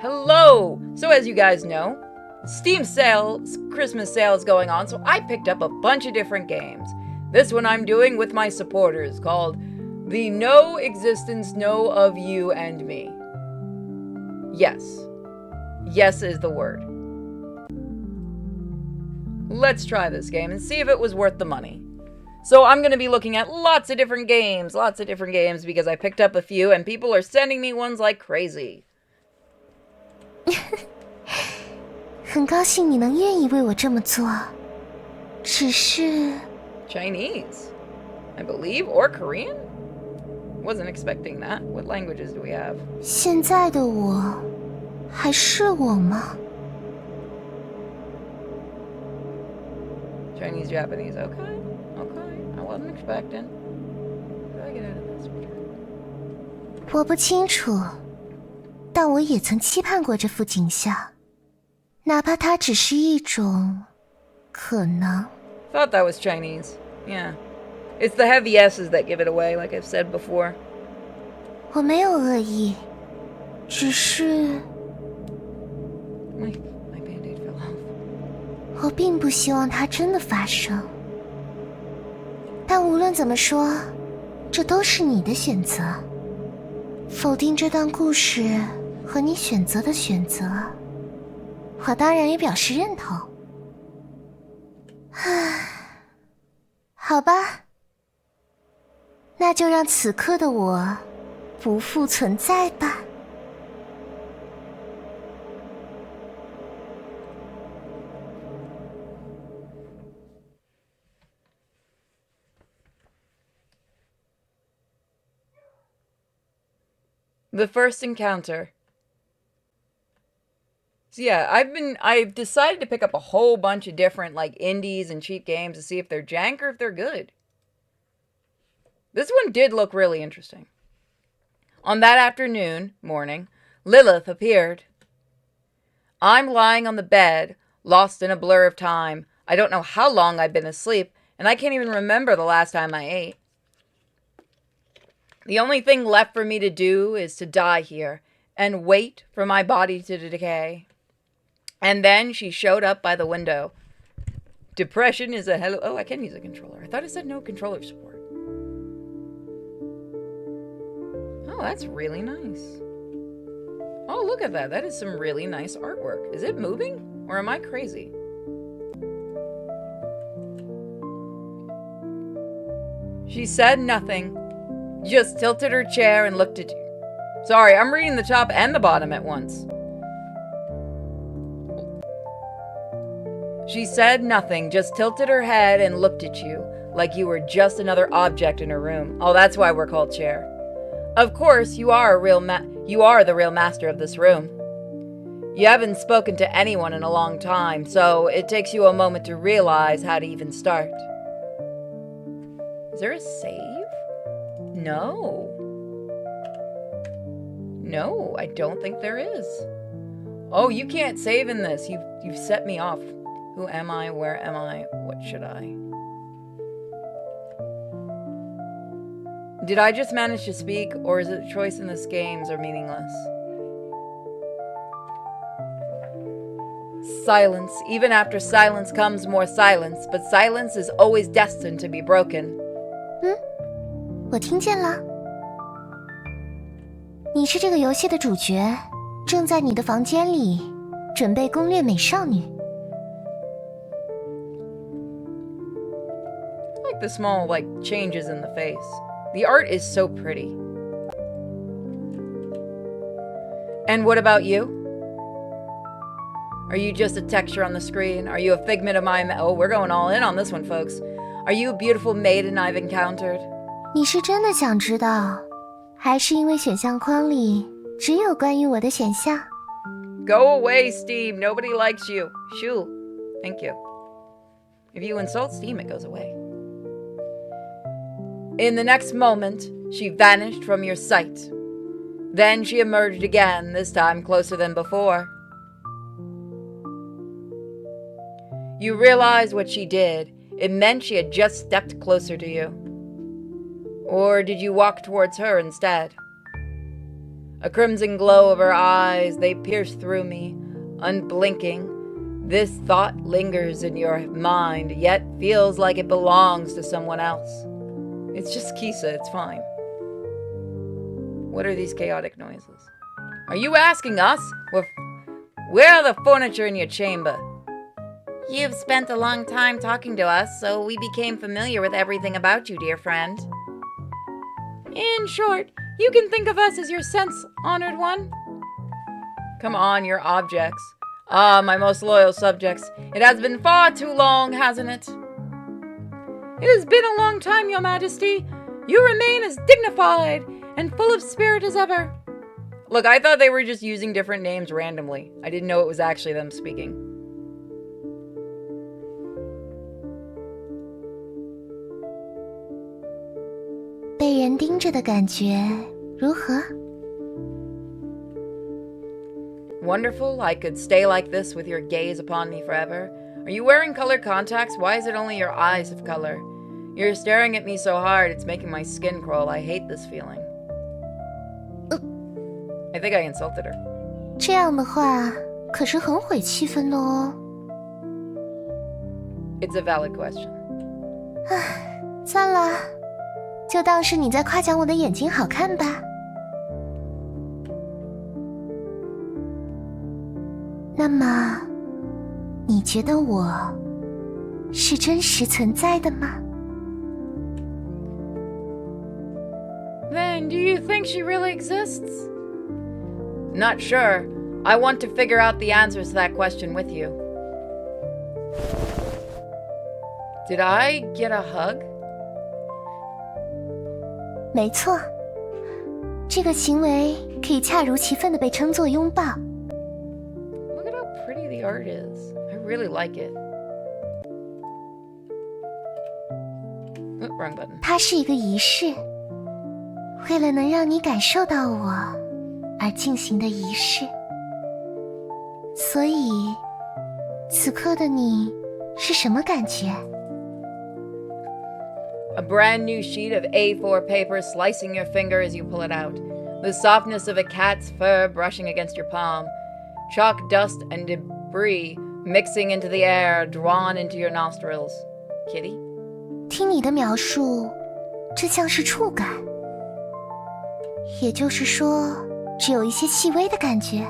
Hello! So as you guys know, Steam Christmas sale is going on, so I picked up a bunch of different games. This one I'm doing with my supporters, called the No Existence No of You and Me. Yes. Yes is the word. Let's try this game and see if it was worth the money. So I'm going to be looking at lots of different games, because I picked up a few and people are sending me ones like crazy. 很高兴你能愿意为我这么做，只是 Chinese, I believe, or Korean? Wasn't expecting that. What languages do we have? 现在的我还是我吗？ Chinese, Japanese, okay. I wasn't expecting. How do I get out of this? 我不清楚，但我也曾期盼过这幅景象，哪怕它只是一种可能。 Thought that was Chinese. Yeah. It's the heavy S's that give it away, like I've said before. 我没有恶意，只是 My band-aid fell off. 我并不希望它真的发生。但无论怎么说，这都是你的选择。否定这段故事和你选择的选择，我当然也表示认同。唉，好吧，那就让此刻的我不复存在吧。The first encounter. So yeah, I've decided to pick up a whole bunch of different like indies and cheap games to see if they're jank or if they're good. This one did look really interesting. On that morning, Lilith appeared. I'm lying on the bed, lost in a blur of time. I don't know how long I've been asleep, and I can't even remember the last time I ate. The only thing left for me to do is to die here and wait for my body to decay. And then she showed up by the window. Depression is a hello. Oh, I can use a controller. I thought it said no controller support. Oh, that's really nice. Oh, look at that. That is some really nice artwork. Is it moving? Or am I crazy? She said nothing. Just tilted her chair and looked at you. Sorry, I'm reading the top and the bottom at once. She said nothing, just tilted her head and looked at you, like you were just another object in her room. Oh, that's why we're called chair. Of course, you are the real master of this room. You haven't spoken to anyone in a long time, so it takes you a moment to realize how to even start. Is there a save? No. No, I don't think there is. Oh, you can't save in this. You've set me off. Who am I? Where am I? What should I? Did I just manage to speak, or is it the choice in this games are meaningless? Silence. Even after silence comes more silence, but silence is always destined to be broken. 我听见了，你是这个游戏的主角，正在你的房间里准备攻略美少女。I like the small changes in the face. The art is so pretty. And what about you? Are you just a texture on the screen? Are you a figment of my oh, we're going all in on this one, folks. Are you a beautiful maiden I've encountered? 你是真的想知道，还是因为选项框里只有关于我的选项？ Go away, Steam. Nobody likes you. Shoo. Thank you. If you insult Steam, it goes away. In the next moment, she vanished from your sight. Then she emerged again, this time closer than before. You realized what she did. It meant she had just stepped closer to you. Or did you walk towards her instead? A crimson glow of her eyes, they pierce through me, unblinking. This thought lingers in your mind, yet feels like it belongs to someone else. It's just Kisa, it's fine. What are these chaotic noises? Are you asking us? Where are the furniture in your chamber? You've spent a long time talking to us, so we became familiar with everything about you, dear friend. In short, you can think of us as your sense-honored one. Come on, your objects. Ah, my most loyal subjects. It has been far too long, hasn't it? It has been a long time, your majesty. You remain as dignified and full of spirit as ever. Look, I thought they were just using different names randomly. I didn't know it was actually them speaking.被人盯着的感觉如何？ Wonderful, I could stay like this with your gaze upon me forever. Are you wearing colored contacts? Why is it only your eyes have color? You're staring at me so hard, it's making my skin crawl. I hate this feeling. I think I insulted her. 这样的话，可是很毁气氛的哦。 It's a valid question. 算了，就当是你在夸奖我的眼睛好看吧。那么，你觉得我是真实存在的吗？ Then, do you think she really exists? Not sure. I want to figure out the answers to that question with you. Did I get a hug? 没错，这个行为可以恰如其分地被称作拥抱。 Look at how pretty the art is. I really like it. Oh, wrong button. 它是一个仪式，为了能让你感受到我而进行的仪式。所以，此刻的你是什么感觉？ A brand new sheet of A4 paper slicing your finger as you pull it out. The softness of a cat's fur brushing against your palm. Chalk dust and debris mixing into the air, drawn into your nostrils. Kitty? 听你的描述，这像是触感，也就是说，只有一些细微的感觉。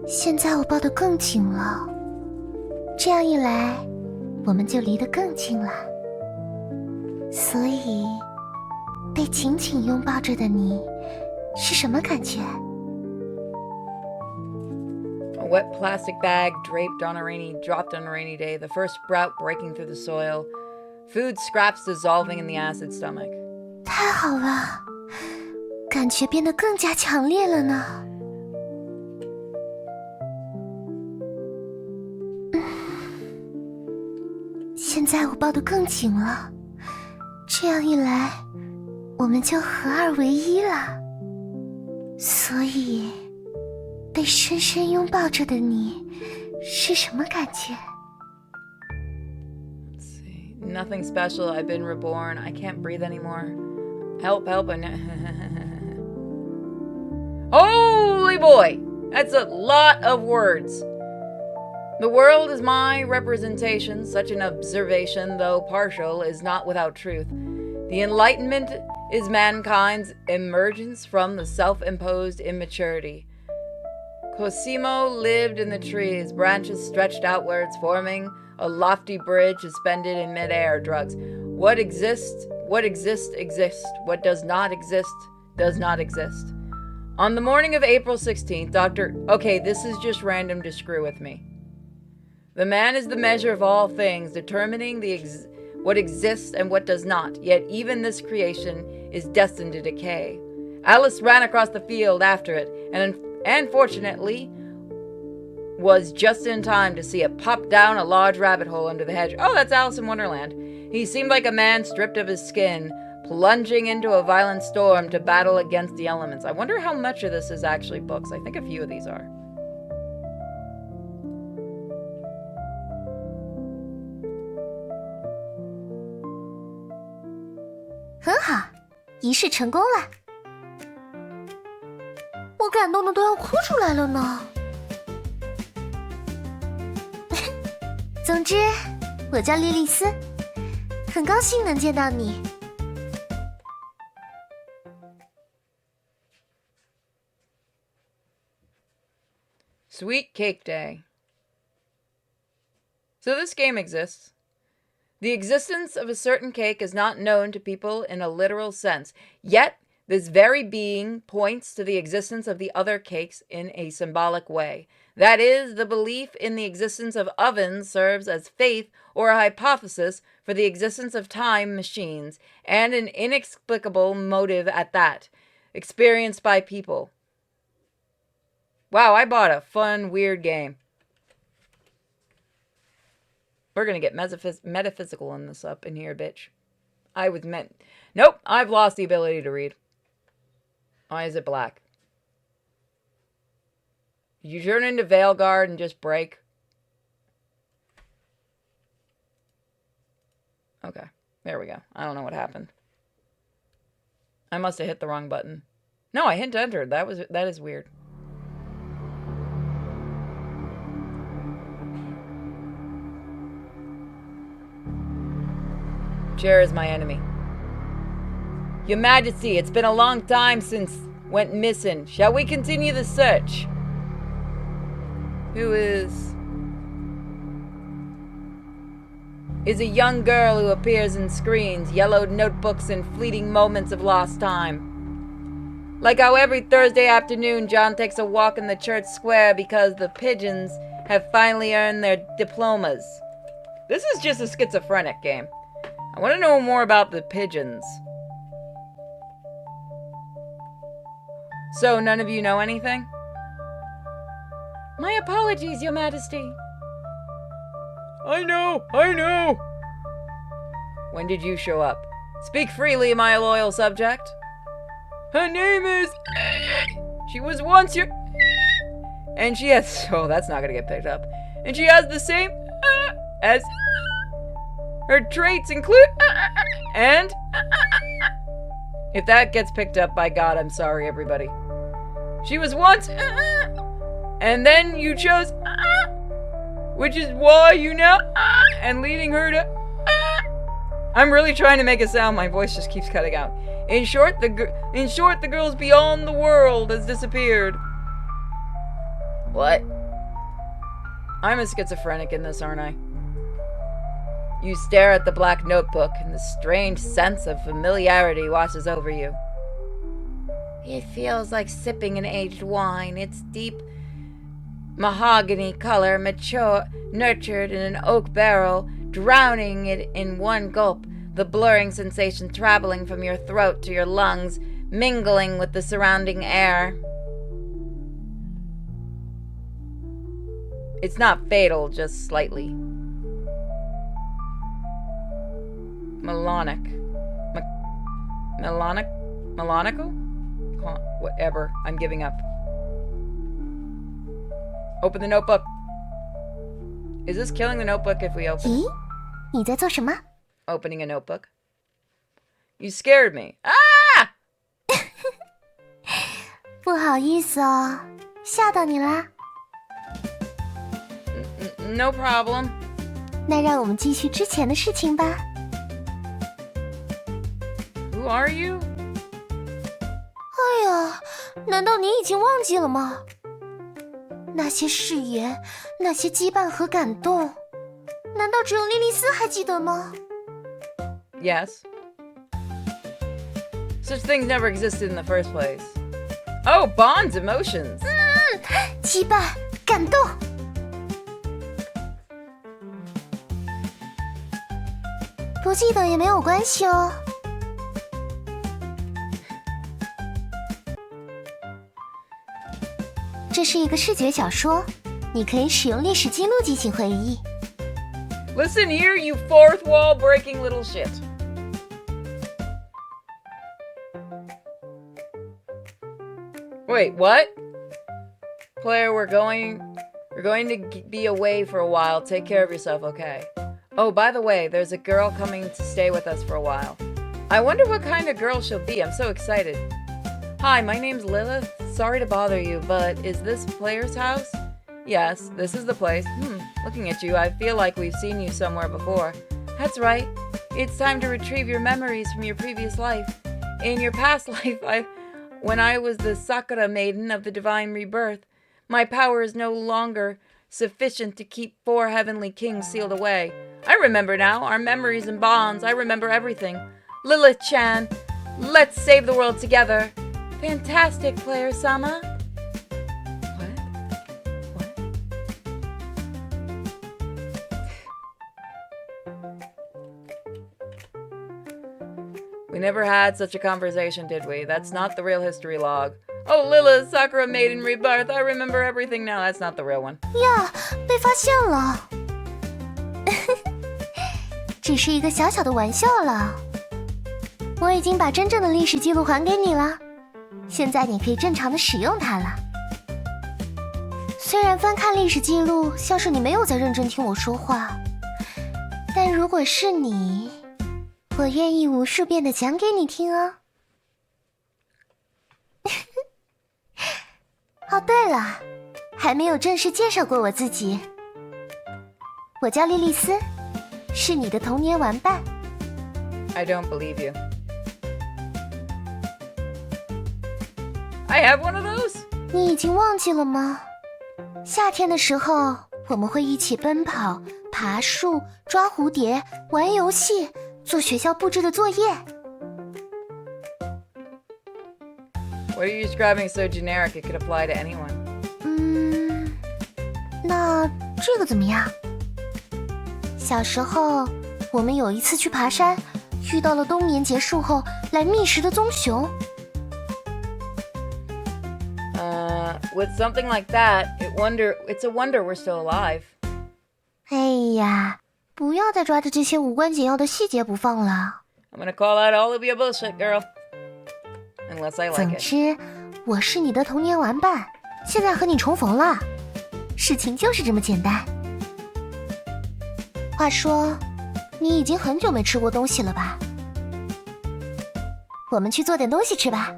现在我抱得更紧了，这样一来，我们就离得更近了。所以，被紧紧拥抱着的你，是什么感觉？ A wet plastic bag dropped on a rainy day, the first sprout breaking through the soil, food scraps dissolving in the acid stomach. 太好了，感觉变得更加强烈了呢。现在我抱得更紧了，这样一来，我们就合二为一了。所以，被深深拥抱着的你，是什么感觉？ Let's see. Nothing special. I've been reborn. I can't breathe anymore. Help, help. Holy boy! That's a lot of words. The world is my representation. Such an observation, though partial, is not without truth. The Enlightenment is mankind's emergence from the self-imposed immaturity. Cosimo lived in the trees, branches stretched outwards, forming a lofty bridge suspended in midair. Drugs. What exists, exists. What does not exist. On the morning of April 16th, Dr. Okay, this is just random to screw with me. The man is the measure of all things, determining what exists and what does not. Yet even this creation is destined to decay. Alice ran across the field after it, and fortunately was just in time to see it pop down a large rabbit hole under the hedge. Oh, that's Alice in Wonderland. He seemed like a man stripped of his skin, plunging into a violent storm to battle against the elements. I wonder how much of this is actually books. I think a few of these are. 很好，仪式成功了。我感动的都要哭出来了呢。总之，我叫莉莉丝，很高兴能见到你。Sweet Cake Day. So this game exists. The existence of a certain cake is not known to people in a literal sense, yet this very being points to the existence of the other cakes in a symbolic way. That is, the belief in the existence of ovens serves as faith or a hypothesis for the existence of time machines, and an inexplicable motive at that, experienced by people. Wow, I bought a fun, weird game. We're gonna get metaphysical in this up in here, bitch. Nope, I've lost the ability to read. Why is it black? Did you turn into Veilguard and just break? Okay, there we go. I don't know what happened. I must have hit the wrong button. No, I hit enter. That is weird. Chair is my enemy. Your Majesty, it's been a long time since went missing. Shall we continue the search? Who is a young girl who appears in screens, yellowed notebooks, and fleeting moments of lost time. Like how every Thursday afternoon John takes a walk in the church square because the pigeons have finally earned their diplomas. This is just a schizophrenic game. I want to know more about the pigeons. So, none of you know anything? My apologies, Your Majesty. I know. When did you show up? Speak freely, my loyal subject. Her name is... She was once your... And she has... Oh, that's not gonna get picked up. And she has the same... as... Her traits include... And... If that gets picked up, by God, I'm sorry, everybody. She was once... And then you chose... Which is why you now... And leading her to... I'm really trying to make a sound. My voice just keeps cutting out. In short, the girls beyond the world has disappeared. What? I'm a schizophrenic in this, aren't I? You stare at the black notebook, and the strange sense of familiarity washes over you. It feels like sipping an aged wine. Its deep mahogany color, mature, nurtured in an oak barrel, drowning it in one gulp, the blurring sensation traveling from your throat to your lungs, mingling with the surrounding air. It's not fatal, just slightly. Melonical? Whatever. I'm giving up. Open the notebook. Is this killing the notebook if we open it? 咦，你在做什么？ Opening a notebook. You scared me. Ah! 不好意思哦，吓到你啦。No problem. 那让我们继续之前的事情吧。Who are you? 哎呀，难道你已经忘记了吗？那些誓言，那些羁绊和感动，难道只有莉莉丝还记得吗？ Yes. Such things never existed in the first place. Oh, bonds, emotions. 羁绊，感动。不记得也没有关系哦。这是一个视觉小说，你可以使用历史记录进行回忆。 Listen here, you fourth wall breaking little shit. Wait, what? Player, we're going to be away for a while. Take care of yourself, okay? Oh, by the way, there's a girl coming to stay with us for a while. I wonder what kind of girl she'll be. I'm so excited. Hi, my name's Lilith. Sorry to bother you, but is this Player's house? Yes, this is the place. Looking at you, I feel like we've seen you somewhere before. That's right. It's time to retrieve your memories from your previous life. In your past life, when I was the Sakura maiden of the divine rebirth, my power is no longer sufficient to keep 4 heavenly kings sealed away. I remember now, our memories and bonds. I remember everything. Lilith-chan, let's save the world together. Fantastic, Player-sama. What? We never had such a conversation, did we? That's not the real history log. Oh, Lilith, Sakura Maiden Rebirth, I remember everything now. That's not the real one. 呀，被发现了。只是一个小小的玩笑了。我已经把真正的历史记录还给你了，现在你可以正常的使用它了。虽然翻看历史记录像是你没有在认真听我说话，但如果是你，我愿意无数遍的讲给你听哦。哦，对了，还没有正式介绍过我自己。我叫莉莉丝，是你的童年玩伴。I don't believe you. I have one of those. 你已经忘记了吗？夏天的时候，我们会一起奔跑、爬树、抓蝴蝶、玩游戏、做学校布置的作业。What are you describing so generic it could apply to anyone? 那这个怎么样？小时候，我们有一次去爬山，遇到了冬眠结束后来觅食的棕熊。With something like that, it's a wonder we're still alive. 哎呀，不要再抓着这些无关紧要的细节不放了。I'm gonna call out all of your bullshit, girl. Unless I like it. 总之，我是你的童年玩伴，现在和你重逢了，事情就是这么简单。话说，你已经很久没吃过东西了吧？我们去做点东西吃吧。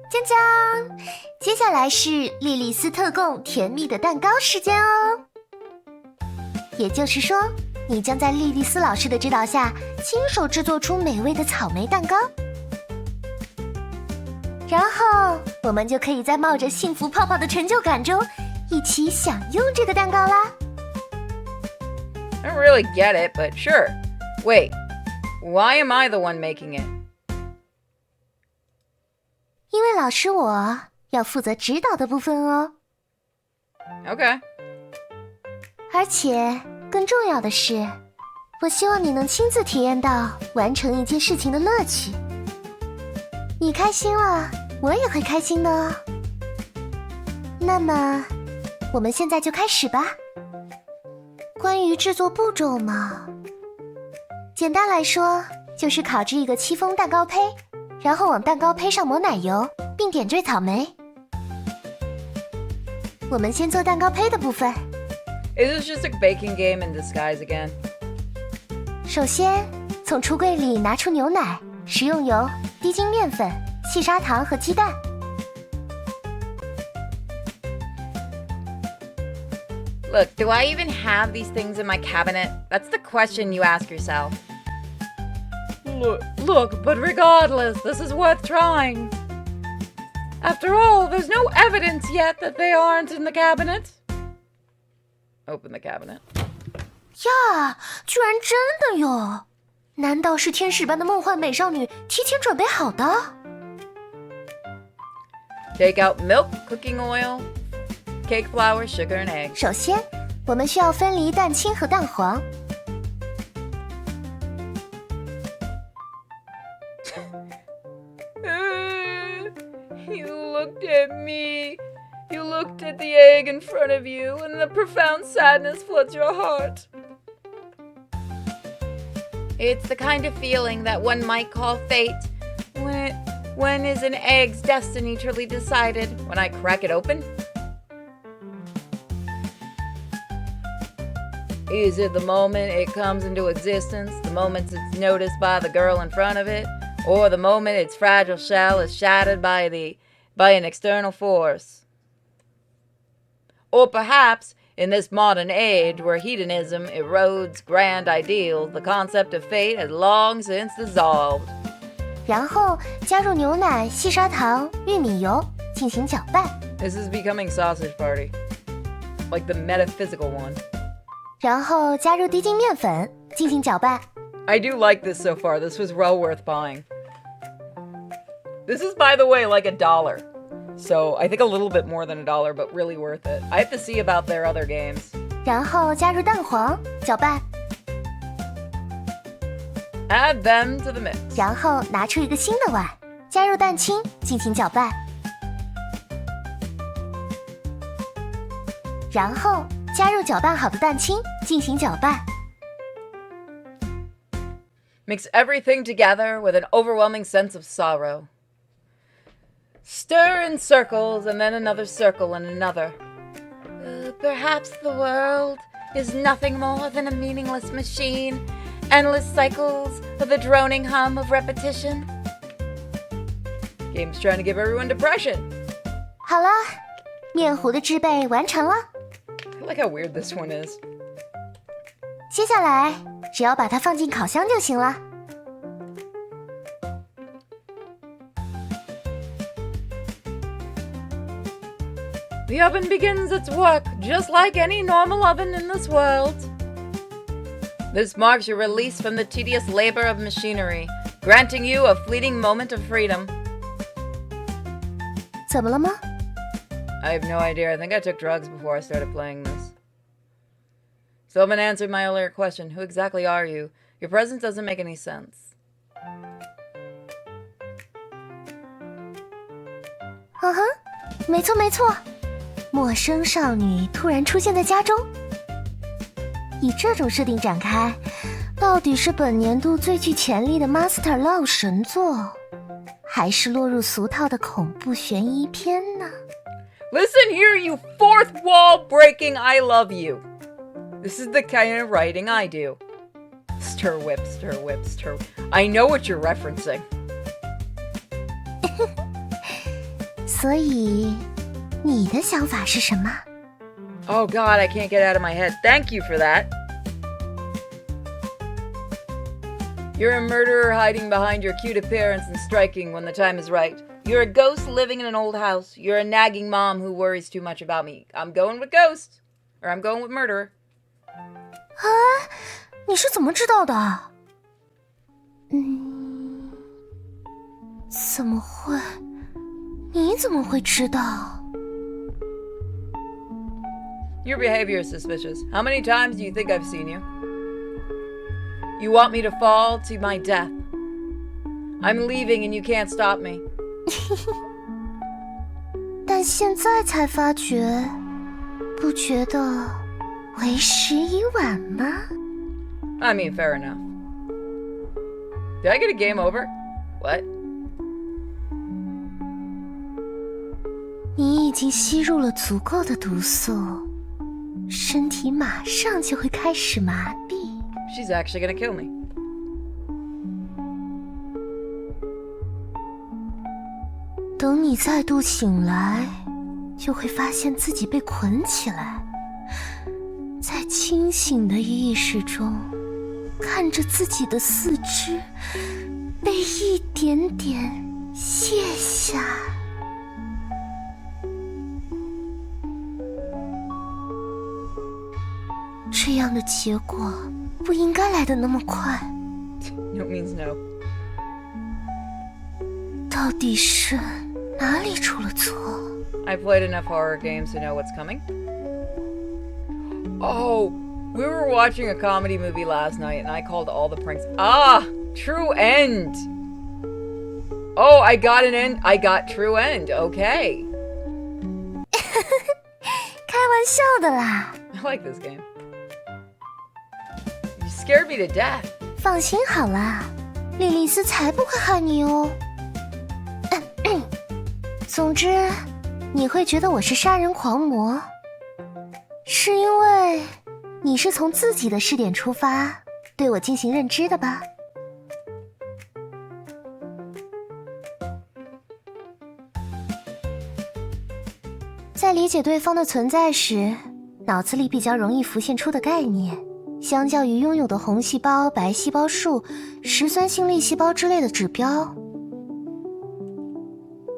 江江，接下来是莉莉丝特供甜蜜的蛋糕时间哦。也就是说，你将在莉莉丝老师的指导下，亲手制作出美味的草莓蛋糕。然后，我们就可以在冒着幸福泡泡的成就感中，一起享用这个蛋糕啦。I don't really get it, but sure. Wait, why am I the one making it? 因为老师我要负责指导的部分哦。Okay. 而且更重要的是，我希望你能亲自体验到完成一件事情的乐趣。你开心了，我也会开心的哦。那么，我们现在就开始吧。关于制作步骤嘛，简单来说，就是烤制一个戚风蛋糕胚，然后往蛋糕胚上抹奶油，并点缀草莓。我们先做蛋糕胚的部分。Is this just a baking game in disguise again? 首先，从橱柜里拿出牛奶、食用油、低筋面粉、细砂糖和鸡蛋。Look, do I even have these things in my cabinet? That's the question you ask yourself. Look, but regardless, this is worth trying. After all, there's no evidence yet that they aren't in the cabinet. Open the cabinet. 呀，居然真的有！难道是天使般的梦幻美少女提前准备好的？ Take out milk, cooking oil, cake flour, sugar, and eggs. 首先，我们需要分离蛋清和蛋黄。You looked at me. You looked at the egg in front of you, and the profound sadness floods your heart. It's the kind of feeling that one might call fate. When is an egg's destiny truly decided? When I crack it open? Is it the moment it comes into existence, the moment it's noticed by the girl in front of it, or the moment its fragile shell is shattered by an external force? Or perhaps, in this modern age where hedonism erodes grand ideals, the concept of fate has long since dissolved. 然后加入牛奶、细砂糖、玉米油进行搅拌。 This is becoming sausage party. Like the metaphysical one. 然后加入低筋面粉进行搅拌。 I do like this so far. This was well worth buying. This is, by the way, like $1. So I think a little bit more than $1, but really worth it. I have to see about their other games. 然后加入蛋黄搅拌。 Add them to the mix. 然后拿出一个新的碗，加入蛋清进行搅拌。然后加入搅拌好的蛋清进行搅拌。 Mix everything together with an overwhelming sense of sorrow. Stir in circles and then another circle and another. Perhaps the world is nothing more than a meaningless machine, endless cycles of the droning hum of repetition. Game's trying to give everyone depression. 好了，面糊的制备完成了。 I like how weird this one is. 接下来只要把它放进烤箱就行了。 The oven begins its work, just like any normal oven in this world. This marks your release from the tedious labor of machinery, granting you a fleeting moment of freedom. 怎么了吗？ I have no idea. I think I took drugs before I started playing this. Someone answered my earlier question. Who exactly are you? Your presence doesn't make any sense. 嗯哼，没错没错。 陌生少女突然出现在家中，以这种设定展开，到底是本年度最具潜力的 Master Love 神作，还是落入俗套的恐怖悬疑片呢？ Listen here, you fourth wall breaking I love you. This is the kind of writing I do. Stir whip, stir whip, stir. I know what you're referencing. 所以。 你的想法是什么？ Oh God, I can't get out of my head. Thank you for that. You're a murderer hiding behind your cute appearance and striking when the time is right. You're a ghost living in an old house. You're a nagging mom who worries too much about me. I'm going with ghost. Or I'm going with murderer. 啊，你是怎么知道的？怎么会？你怎么会知道？ Your behavior is suspicious. How many times do you think I've seen you? You want me to fall to my death. I'm leaving and you can't stop me. 但现在才发觉，不觉得为时已晚吗？ I mean, fair enough. Did I get a game over? What? 你已经吸入了足够的毒素。 身体马上就会开始麻痹。She's actually gonna kill me. 等你再度醒来，就会发现自己被捆起来，在清醒的意识中，看着自己的四肢被一点点卸下。 这样的结果不应该来得那么快。No means no. 到底是哪里出了错？ I've played enough horror games to know what's coming. Oh, we were watching a comedy movie last night and I called all the pranks. Ah, true end. Oh, I got an end. I got true end. Okay. 开玩笑的啦。 I like this game. You scared me to death. 放心好啦，莉莉丝才不会害你哦。总之，你会觉得我是杀人狂魔，是因为你是从自己的视点出发，对我进行认知的吧？在理解对方的存在时，脑子里比较容易浮现出的概念，相较于拥有的红细胞、白细胞数、石酸性粒细胞之类的指标，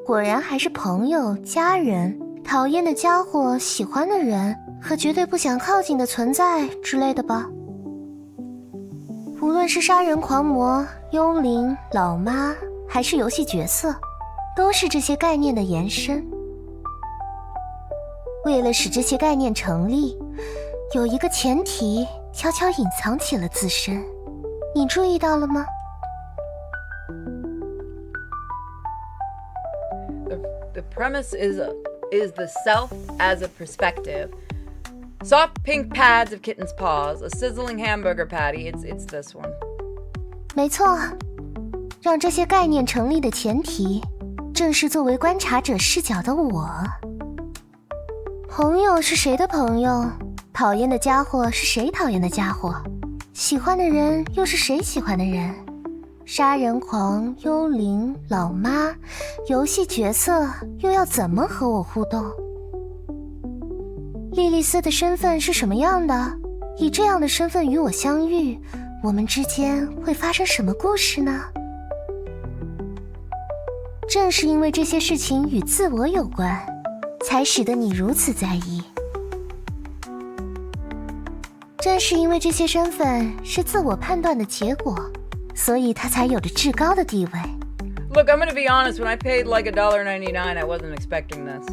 果然还是朋友、家人、讨厌的家伙、喜欢的人和绝对不想靠近的存在之类的吧。无论是杀人狂魔、幽灵、老妈，还是游戏角色，都是这些概念的延伸。为了使这些概念成立，有一个前提悄悄隐藏起了自身，你注意到了吗？ The premise is the self as a perspective. Soft pink pads of kitten's paws, a sizzling hamburger patty. It's this one. 没错，让这些概念成立的前提，正是作为观察者视角的我。朋友是谁的朋友？讨厌的家伙是谁讨厌的家伙？喜欢的人又是谁喜欢的人？杀人狂、幽灵、老妈，游戏角色又要怎么和我互动？莉莉丝的身份是什么样的？以这样的身份与我相遇，我们之间会发生什么故事呢？正是因为这些事情与自我有关，才使得你如此在意。正是因为这些身份是自我判断的结果，所以它才有着至高的地位。Look, I'm gonna be honest, when I paid like $1.99, I wasn't expecting this.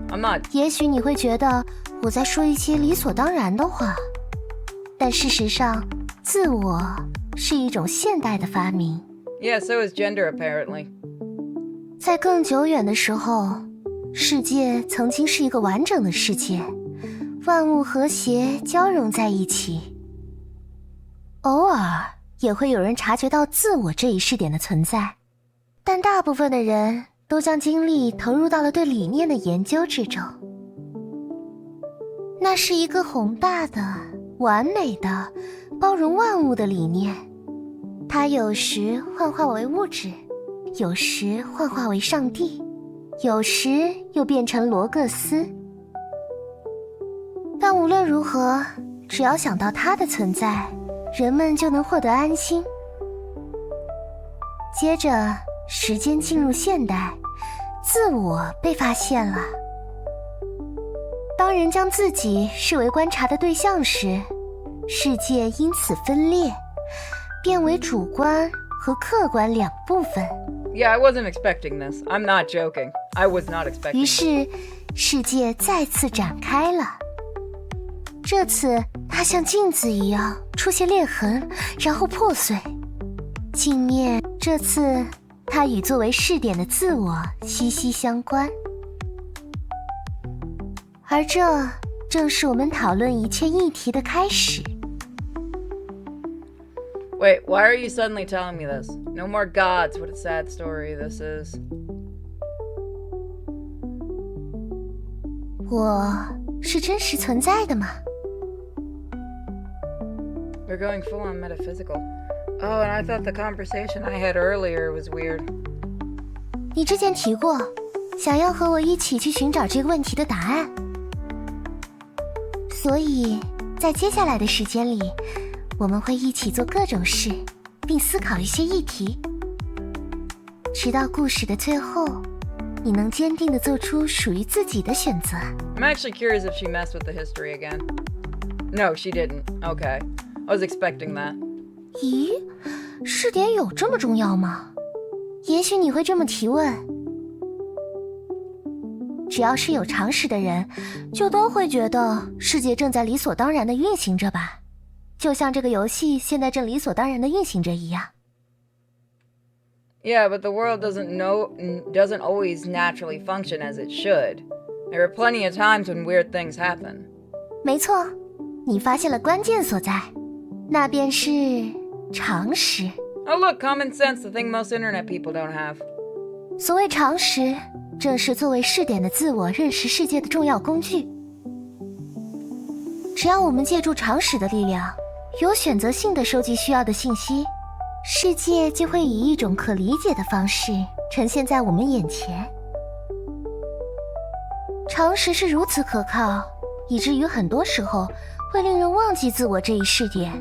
I'm not. 也许你会觉得我在说一些理所当然的话，但事实上，自我是一种现代的发明。Yeah, so is gender, apparently. 在更久远的时候，世界曾经是一个完整的世界，万物和谐交融在一起。偶尔也会有人察觉到自我这一视点的存在，但大部分的人都将精力投入到了对理念的研究之中。那是一个宏大的、完美的、包容万物的理念，它有时幻化为物质，有时幻化为上帝，有时又变成罗各斯。但无论如何，只要想到它的存在，人们就能获得安心。接着，时间进入现代，自我被发现了。当人将自己视为观察的对象时，世界因此分裂，变为主观和客观两部分。Yeah, I wasn't expecting this. I'm not joking. I was not expecting. 于是，世界再次展开了。这次，它像镜子一样出现裂痕，然后破碎。镜面，这次它与作为视点的自我息息相关。而这正是我们讨论一切议题的开始。Wait, why are you suddenly telling me this? No more gods, what a sad story this is. 我是真实存在的吗？ We're going full on metaphysical. Oh, and I thought the conversation I had earlier was weird. 你之前提过，想要和我一起去寻找这个问题的答案。所以，在接下来的时间里，我们会一起做各种事，并思考一些议题，直到故事的最后，你能坚定地做出属于自己的选择。I'm actually curious if she messed with the history again. No, she didn't. Okay. I was expecting that. 咦，试点有这么重要吗？也许你会这么提问。只要是有常识的人，就都会觉得世界正在理所当然地运行着吧，就像这个游戏现在正理所当然地运行着一样。Yeah, but the world doesn't always naturally function as it should. There are plenty of times when weird things happen. 没错，你发现了关键所在，那便是常识。Oh look, common sense, the thing most internet people don't have. 所谓常识，正是作为视点的自我认识世界的重要工具。只要我们借助常识的力量，有选择性地收集需要的信息，世界就会以一种可理解的方式呈现在我们眼前。常识是如此可靠，以至于很多时候会令人忘记自我这一试点。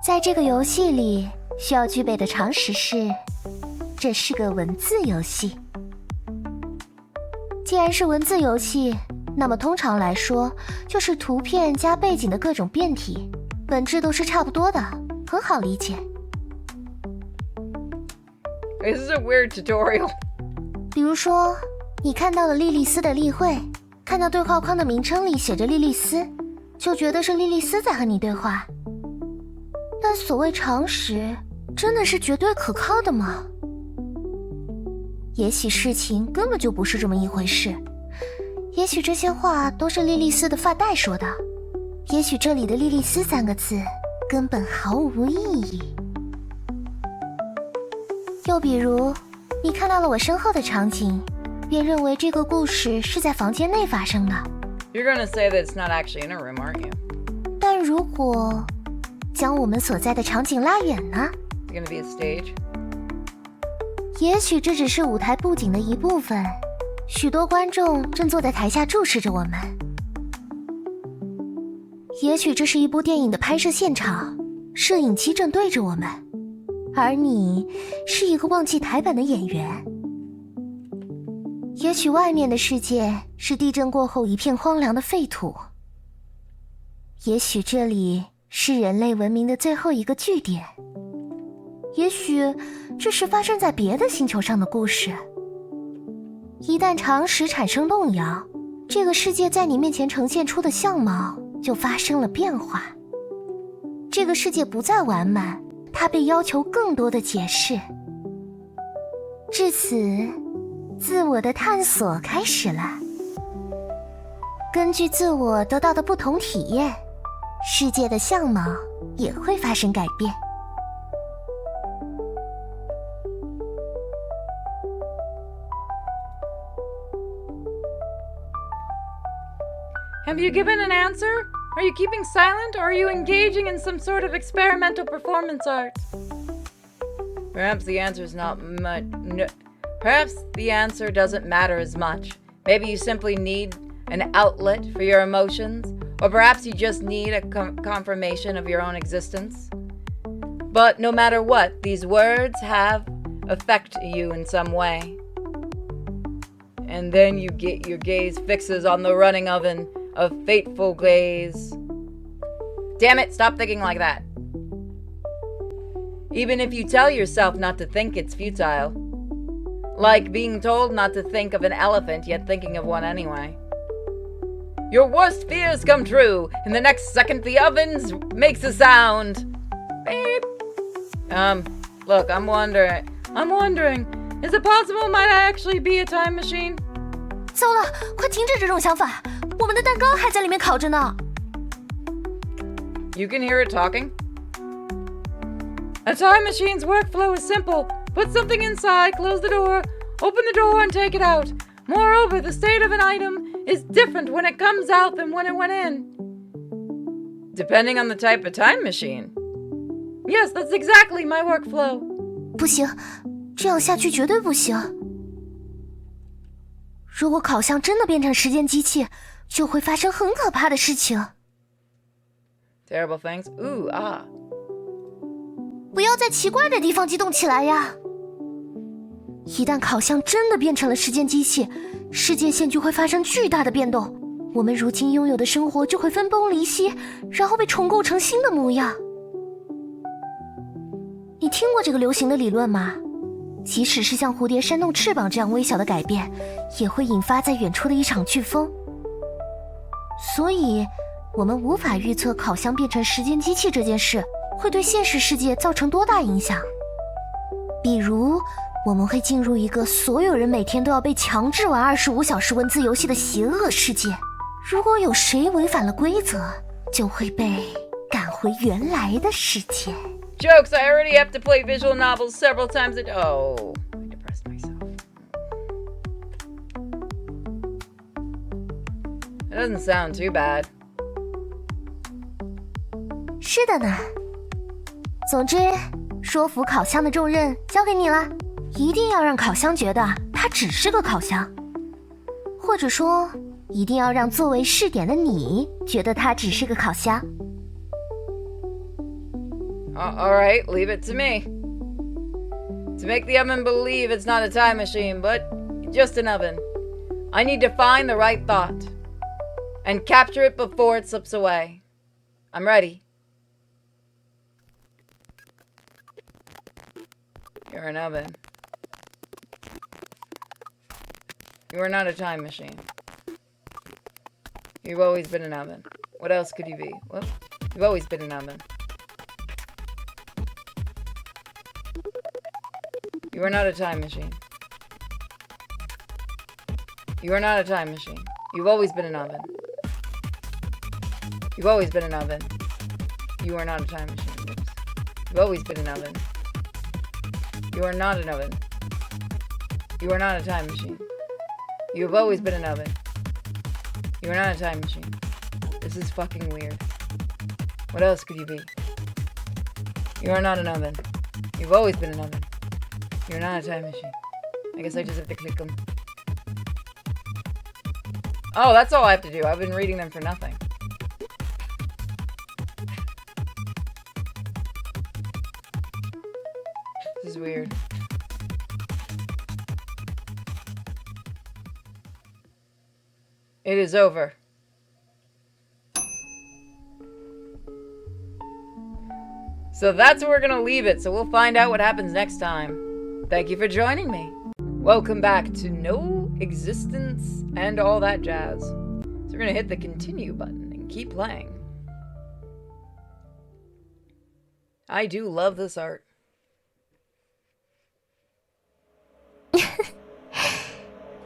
在这个游戏里，需要具备的常识是，这是个文字游戏。既然是文字游戏，那么通常来说，就是图片加背景的各种变体，本质都是差不多的，很好理解。This is a weird tutorial. 比如说，你看到了莉莉丝的例会，看到对话框的名称里写着莉莉丝，就觉得是莉莉丝在和你对话。但所谓常识，真的是绝对可靠的吗？也许事情根本就不是这么一回事，也许这些话都是莉莉丝的发带说的，也许这里的莉莉丝3个字根本毫无意义。又比如，你看到了我身后的场景，便认为这个故事是在房间内发生的。 You're gonna say that it's not actually in a room, aren't you? 但如果将我们所在的场景拉远呢？ It's gonna be a stage. 也许这只是舞台布景的一部分，许多观众正坐在台下注视着我们。也许这是一部电影的拍摄现场，摄影机正对着我们，而你是一个忘记台本的演员。也许外面的世界是地震过后一片荒凉的废土，也许这里是人类文明的最后一个据点，也许这是发生在别的星球上的故事。一旦常识产生动摇，这个世界在你面前呈现出的相貌就发生了变化。这个世界不再完满，它被要求更多的解释。至此，自我的探索开始了。根据自我得到的不同体验，世界的相貌也会发生改变。Have you given an answer? Are you keeping silent, or are you engaging in some sort of experimental performance art? Perhaps the answer is not much. No, perhaps the answer doesn't matter as much. Maybe you simply need an outlet for your emotions, or perhaps you just need a confirmation of your own existence. But no matter what, these words have affect you in some way. And then you get your gaze fixes on the running oven of fateful glaze. Damn it, stop thinking like that. Even if you tell yourself not to think, it's futile. Like being told not to think of an elephant, yet thinking of one anyway. Your worst fears come true. In the next second, the ovens makes a sound. Beep. Look, I'm wondering, is it possible it might actually be a time machine? 糟了，快停止这种想法，我们的蛋糕还在里面烤着呢。You can hear it talking. A time machine's workflow is simple. Put something inside, close the door, open the door, and take it out. Moreover, the state of an item is different when it comes out than when it went in. Depending on the type of time machine. Yes, that's exactly my workflow. 不行，这样下去绝对不行。如果烤箱真的变成时间机器，就会发生很可怕的事情。Terrible things? Ooh, ah. 不要在奇怪的地方激动起来呀！一旦烤箱真的变成了时间机器，世界线就会发生巨大的变动，我们如今拥有的生活就会分崩离析，然后被重构成新的模样。你听过这个流行的理论吗？即使是像蝴蝶扇动翅膀这样微小的改变，也会引发在远处的一场飓风。所以，我们无法预测烤箱变成时间机器这件事会对现实世界造成多大影响。比如，我们会进入一个所有人每天都要被强制玩25小时文字游戏的邪恶世界。如果有谁违反了规则，就会被赶回原来的世界。Jokes, I already have to play visual novels several times a day. Oh, I depressed myself. Doesn't sound too bad. 是的呢。总之，说服烤箱的重任交给你了，一定要让烤箱觉得它只是个烤箱，或者说，一定要让作为试点的你觉得它只是个烤箱。All right, leave it to me. To make the oven believe it's not a time machine, but just an oven. I need to find the right thought and capture it before it slips away. I'm ready. You're an oven. You are not a time machine. You've always been an oven. What else could you be? Well, you've always been an oven. You are not a time machine. You are not a time machine. You've always been an oven. You've always been an oven. You are not a time machine. Oops. You've always been an oven. You are not an oven. You are not a time machine. You have always been an oven. You are not a time machine. This is fucking weird. What else could you be? You are not an oven. You've always been an oven. You're not a time machine. I guess I just have to click them. Oh, that's all I have to do. I've been reading them for nothing. This is weird. It is over. So that's where we're gonna leave it, so we'll find out what happens next time. Thank you for joining me. Welcome back to No Existence and all that jazz. So we're gonna hit the continue button and keep playing. I do love this art.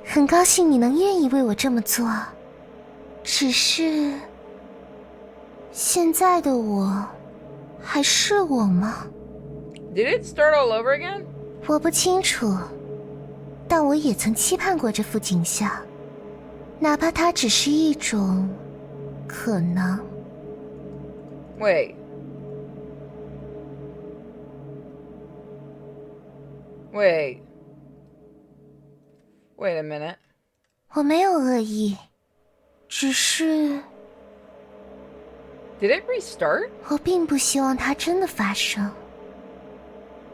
很高兴你能愿意为我这么做，只是现在的我还是我吗？ Did it start all over again? 我不清楚，但我也曾期盼过这幅景象，哪怕它只是一种可能。 Wait. Wait a minute. 我没有恶意，只是 Did it restart? 我并不希望它真的发生。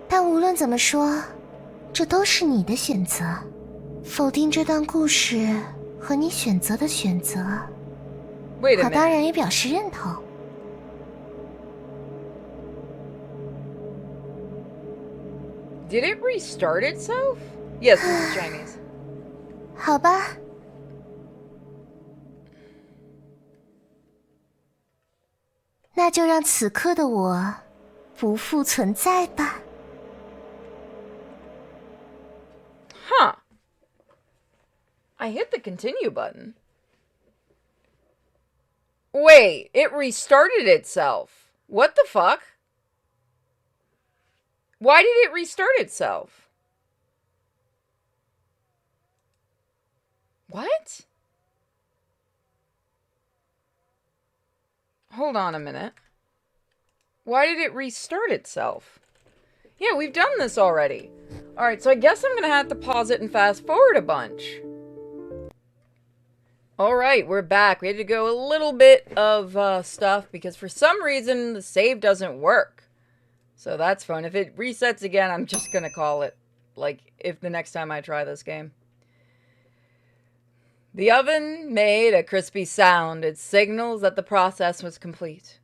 但无论怎么说，这都是你的选择。否定这段故事和你选择的选择， Wait a 我当 minute. 然也表示认同。 Did it restart itself? Yes, this is Chinese. 好吧，那就让此刻的我不复存在吧。 Huh. I hit the continue button. Wait, it restarted itself. What the fuck? Why did it restart itself? What? Hold on a minute. Why did it restart itself? Yeah, we've done this already. Alright, so I guess I'm gonna have to pause it and fast forward a bunch. Alright, we're back. We had to go a little bit of stuff because for some reason the save doesn't work. So that's fun. If it resets again, I'm just gonna call it. Like, if the next time I try this game. The oven made a crispy sound. It signals that the process was complete.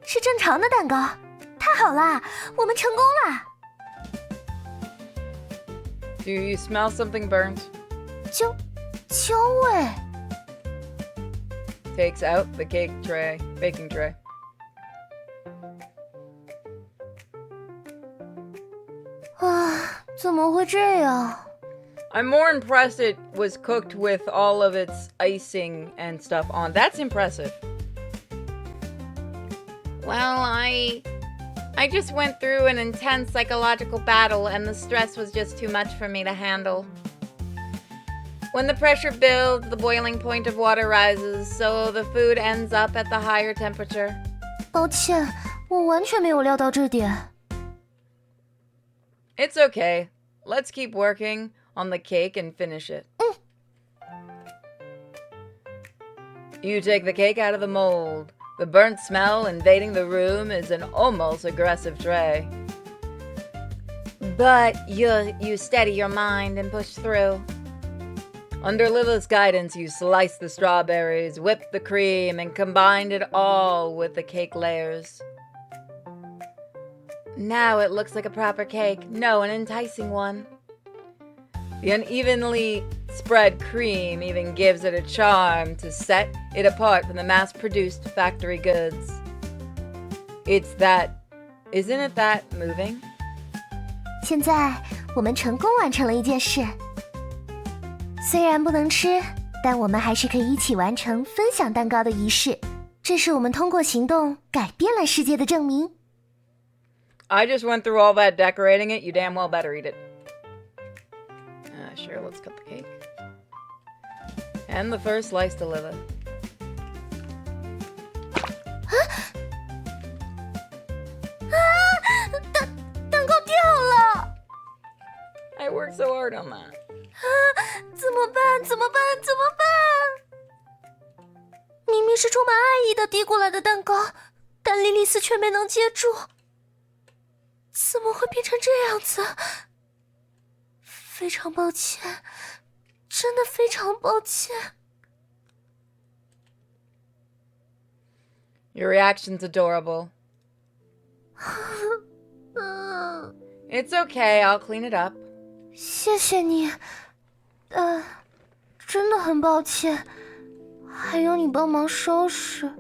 是正常的蛋糕，太好啦，我们成功了。 Do you smell something burnt? 焦味。 Takes out the baking tray. 啊，怎么会这样？ I'm more impressed it was cooked with all of its icing and stuff on. That's impressive. Well, I I just went through an intense psychological battle and the stress was just too much for me to handle. When the pressure builds, the boiling point of water rises, so the food ends up at the higher temperature. 抱歉，我完全没有料到这点。It's okay. Let's keep working on the cake and finish it. You take the cake out of the mold. The burnt smell invading the room is an almost aggressive tray. But you steady your mind and push through. Under Lilith's guidance, you slice the strawberries, whip the cream, and combined it all with the cake layers. Now it looks like a proper cake. No, an enticing one. The unevenly spread cream even gives it a charm to set it apart from the mass-produced factory goods. Isn't it that moving? 现在我们成功完成了一件事，虽然不能吃，但我们还是可以一起完成分享蛋糕的仪式。这是我们通过行动改变了世界的证明。I just went through all that decorating it. You damn well better eat it. Sure, let's cut the cake. And the first slice to Lilith. 蛋糕掉了！ I worked so hard on that. 怎么办？怎么办？怎么办？明明是充满爱意的递过来的蛋糕，但莉莉丝却没能接住。怎么会变成这样子？非常抱歉，真的非常抱歉。Your reaction's adorable. It's okay, I'll clean it up. 谢谢你，真的很抱歉，还有你帮忙收拾。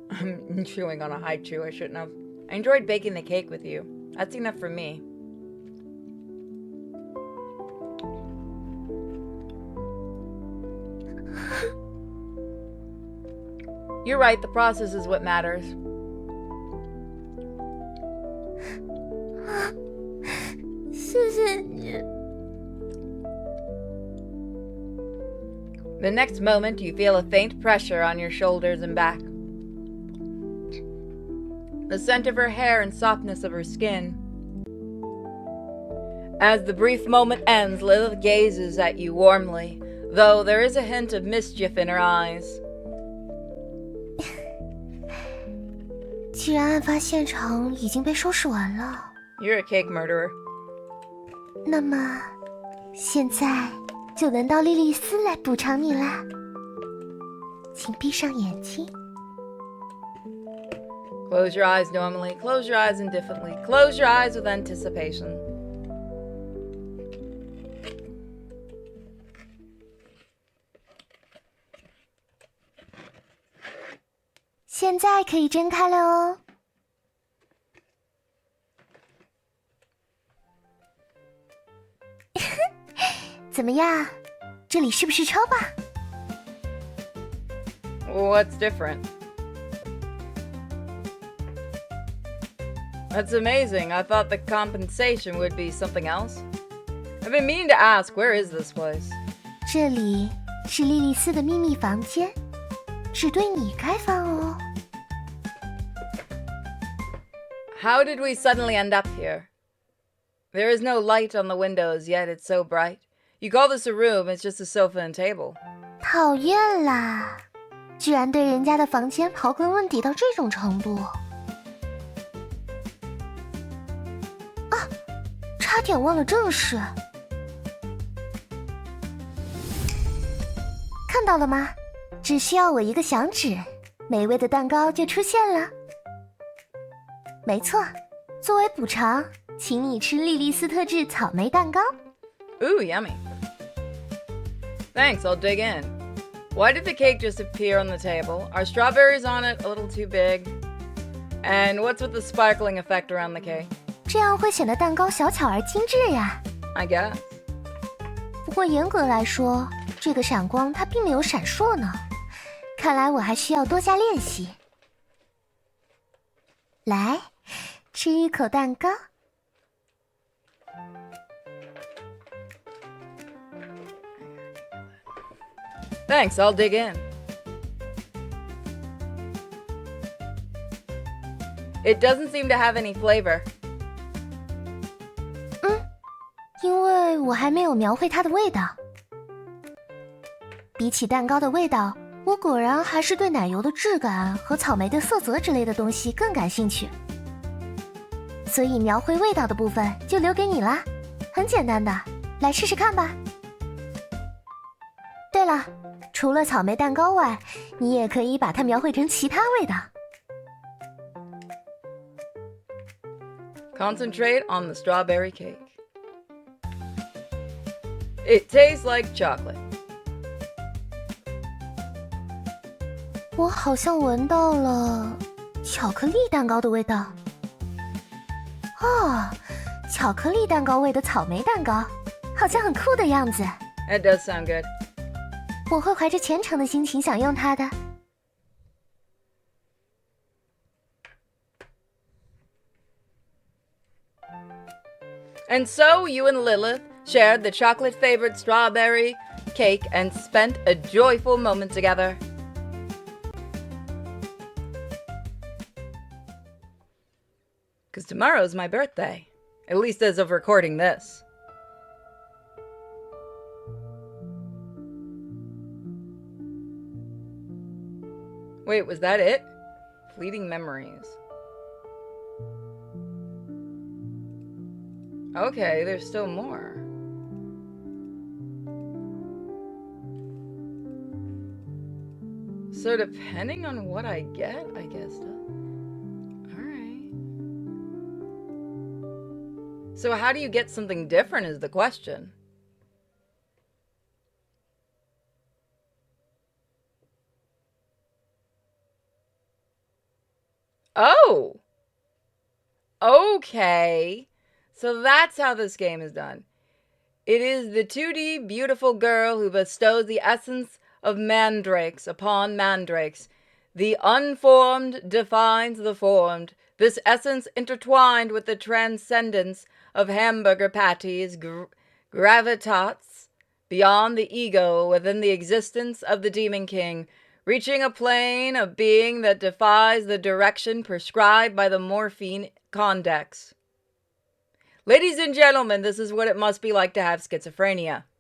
I'm chewing on a high chew, I shouldn't have. I enjoyed baking the cake with you. That's enough for me. You're right, the process is what matters. 谢谢你。The next moment, you feel a faint pressure on your shoulders and back. The scent of her hair and softness of her skin. As the brief moment ends, Lilith gazes at you warmly, though there is a hint of mischief in her eyes. 既然案发现场已经被收拾完了， You're a cake murderer. 那么现在就轮到莉莉丝来补偿你啦。请闭上眼睛。Close your eyes normally, close your eyes indifferently, close your eyes with anticipation. 现在可以睁开了哦。怎么样？这里是不是超棒？ What's different? That's amazing. I thought the compensation would be something else. I've been meaning to ask, where is this place? 这里是莉莉丝的秘密房间，只对你开放哦。How did we suddenly end up here? There is no light on the windows, yet it's so bright. You call this a room, it's just a sofa and table. 讨厌啦！居然对人家的房间刨根问底到这种程度。啊，差点忘了正事。看到了吗？只需要我一个响指，美味的蛋糕就出现了。没错，作为补偿，请你吃莉莉丝特制草莓蛋糕。Ooh, yummy. Thanks, I'll dig in. Why did the cake just appear on the table? Are strawberries on it a little too big? And what's with the sparkling effect around the cake? 这样会显得蛋糕小巧而精致呀。I guess. 不过严格来说，这个闪光它并没有闪烁呢。看来我还需要多加练习。来，吃一口蛋糕。Thanks, I'll dig in. It doesn't seem to have any flavor. 因为我还没有描绘它的味道。比起蛋糕的味道，我果然还是对奶油的质感和草莓的色泽之类的东西更感兴趣。所以描绘味道的部分就留给你啦，很简单的，来试试看吧。对了，除了草莓蛋糕外，你也可以把它描绘成其他味道。Concentrate on the strawberry cake. It tastes like chocolate. 我好像闻到了巧克力蛋糕的味道。哦，巧克力蛋糕味的草莓蛋糕，好像很酷的样子。It does sound good. 我会怀着虔诚的心情享用它的。And so you and Lilith shared the chocolate-flavored strawberry cake and spent a joyful moment together. Because tomorrow's my birthday, at least as of recording this. Wait, was that it? Fleeting memories. Okay, there's still more. So depending on what I get, I guess. Alright. So how do you get something different is the question. Oh! Okay. So that's how this game is done. It is the 2D beautiful girl who bestows the essence of mandrakes upon mandrakes. The unformed defines the formed. This essence intertwined with the transcendence of hamburger patties gravitats beyond the ego within the existence of the Demon King, reaching a plane of being that defies the direction prescribed by the morphine condex. Ladies and gentlemen, this is what it must be like to have schizophrenia. “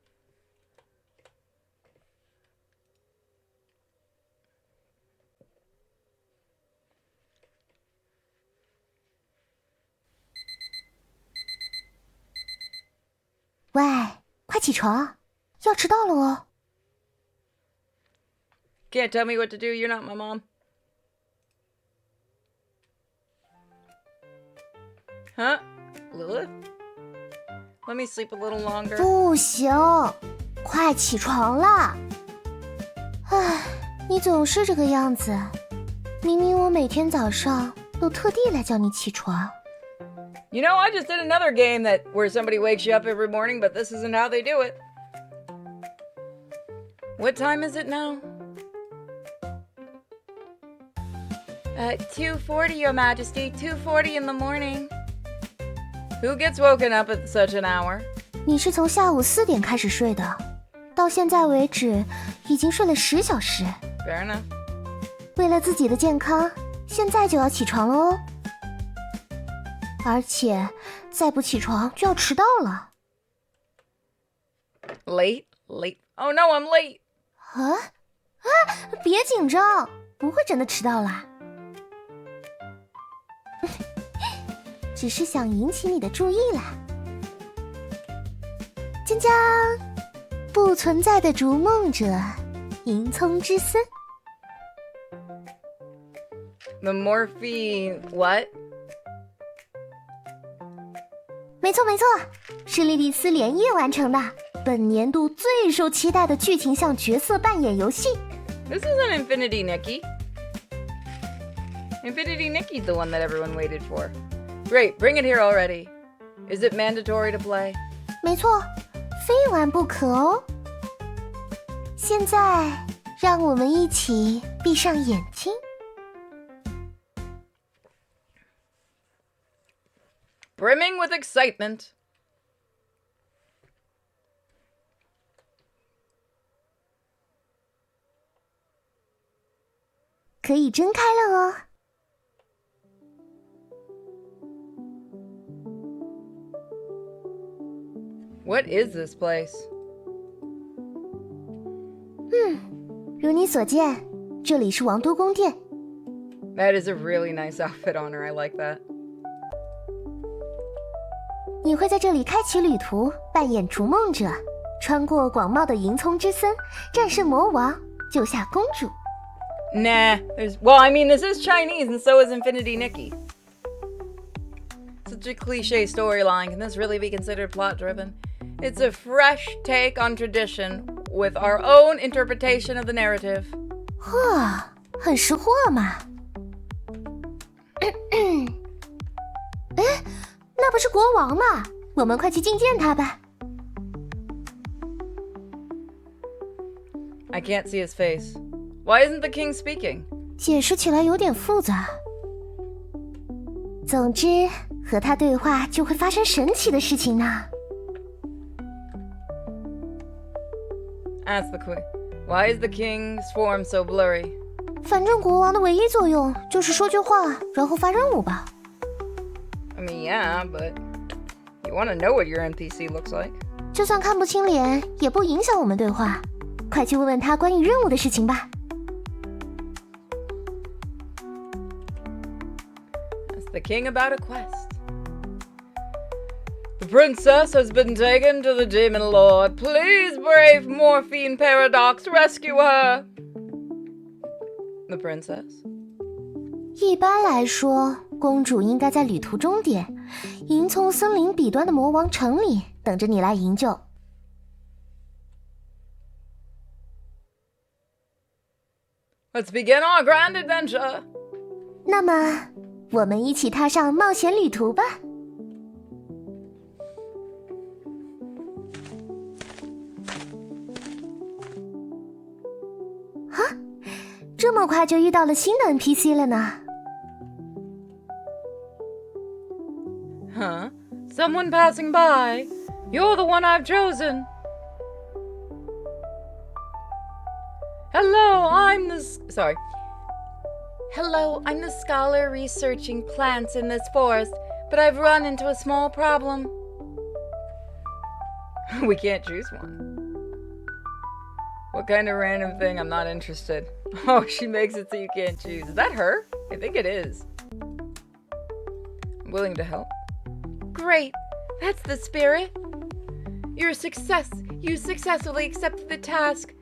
喂，快起床，要迟到了哦。” Can't tell me what to do, you're not my mom. Huh? Lilith? Let me sleep a little longer. 不行，快起床啦！唉，你总是这个样子。明明我每天早上都特地来叫你起床。You know, I just did another game where somebody wakes you up every morning, but this isn't how they do it. What time is it now? 2:40, Your Majesty. 2:40 in the morning. Who gets woken up at such an hour? 你是从下午4点开始睡的，到现在为止已经睡了10小时。Fair enough. 为了自己的健康，现在就要起床了哦。而且再不起床就要迟到了。Late? Oh no, I'm late. 别紧张，不会真的迟到啦。只是想引起你的注意啦。江江，不存在的逐梦者，银葱之森。The morphine... What? 没错，是莉莉丝连夜完成的本年度最受期待的剧情向角色扮演游戏。This isn't Infinity Nikki. Infinity Nikki's the one that everyone waited for. Great, bring it here already. Is it mandatory to play? 没错，非玩不可哦。现在，让我们一起闭上眼睛。brimming with excitement.可以睁开了哦。What is this place? 如你所见，这里是王都宫殿。That is a really nice outfit on her. I like that. 你会在这里开启旅途，扮演逐梦者，穿过广袤的银葱之森，战胜魔王，救下公主。Nah, well, I mean, this is Chinese, and so is Infinity Nikki. Such a cliche storyline. Can this really be considered plot-driven? It's a fresh take on tradition with our own interpretation of the narrative. 哇，很识货嘛。哎，那不是国王吗？我们快去觐见他吧。I can't see his face. Why isn't the king speaking? 解释起来有点复杂。总之，和他对话就会发生神奇的事情呢。That's the queen. Why is the king's form so blurry? 反正国王的唯一作用就是说句话，然后发任务吧。I mean, yeah, but you want to know what your NPC looks like. 就算看不清脸，也不影响我们对话。快去问问他关于任务的事情吧。Ask the king about a quest. The princess has been taken to the demon lord. Please, brave Morphine Paradox, rescue her. The princess? 一般来说，公主应该在旅途终点，银葱森林彼端的魔王城里等着你来营救。Let's begin our grand adventure. 那么，我们一起踏上冒险旅途吧。哈，这么快就遇到了新的 NPC 了呢。Huh? Someone passing by. You're the one I've chosen. Hello, I'm the scholar researching plants in this forest, but I've run into a small problem. We can't choose one. What kind of random thing? I'm not interested. Oh, she makes it so you can't choose. Is that her? I think it is. I'm willing to help. Great. That's the spirit. You successfully accepted the task.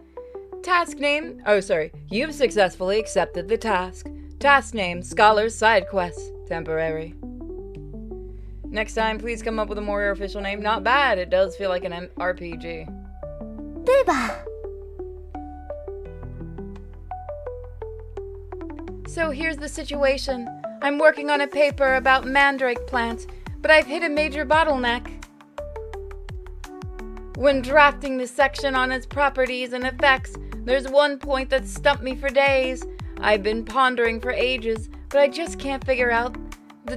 Task name. You've successfully accepted the task. Task name, Scholar's Side Quest. Temporary. Next time, please come up with a more official name. Not bad. It does feel like an RPG. 对吧？ So here's the situation. I'm working on a paper about mandrake plants, but I've hit a major bottleneck. When drafting the section on its properties and effects, there's one point that stumped me for days. I've been pondering for ages, but I just can't figure out. The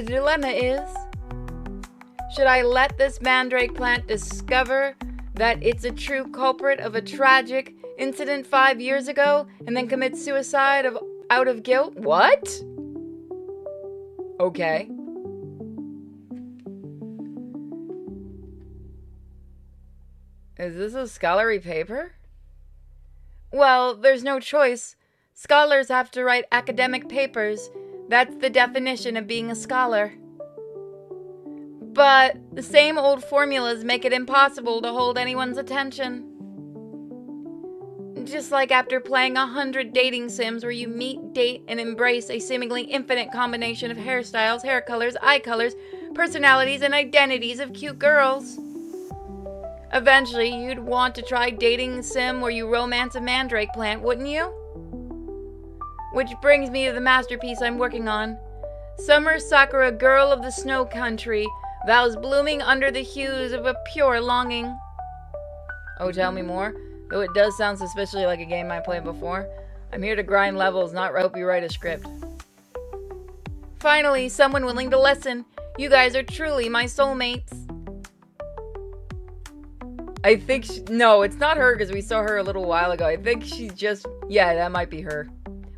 dilemma is, should I let this mandrake plant discover that it's a true culprit of a tragic incident 5 years ago and then commit suicide out of guilt? What? Okay. Is this a scholarly paper? Well, there's no choice. Scholars have to write academic papers. That's the definition of being a scholar. But the same old formulas make it impossible to hold anyone's attention. Just like after playing 100 dating sims where you meet, date, and embrace a seemingly infinite combination of hairstyles, hair colors, eye colors, personalities, and identities of cute girls. Eventually, you'd want to try dating a sim where you romance a mandrake plant, wouldn't you? Which brings me to the masterpiece I'm working on. Summer Sakura, girl of the snow country, vows blooming under the hues of a pure longing. Oh, tell me more. Though it does sound suspiciously like a game I played before. I'm here to grind levels, not help you write a script. Finally, someone willing to listen. You guys are truly my soulmates. I think no, it's not her because we saw her a little while ago. I think she's just, yeah, that might be her.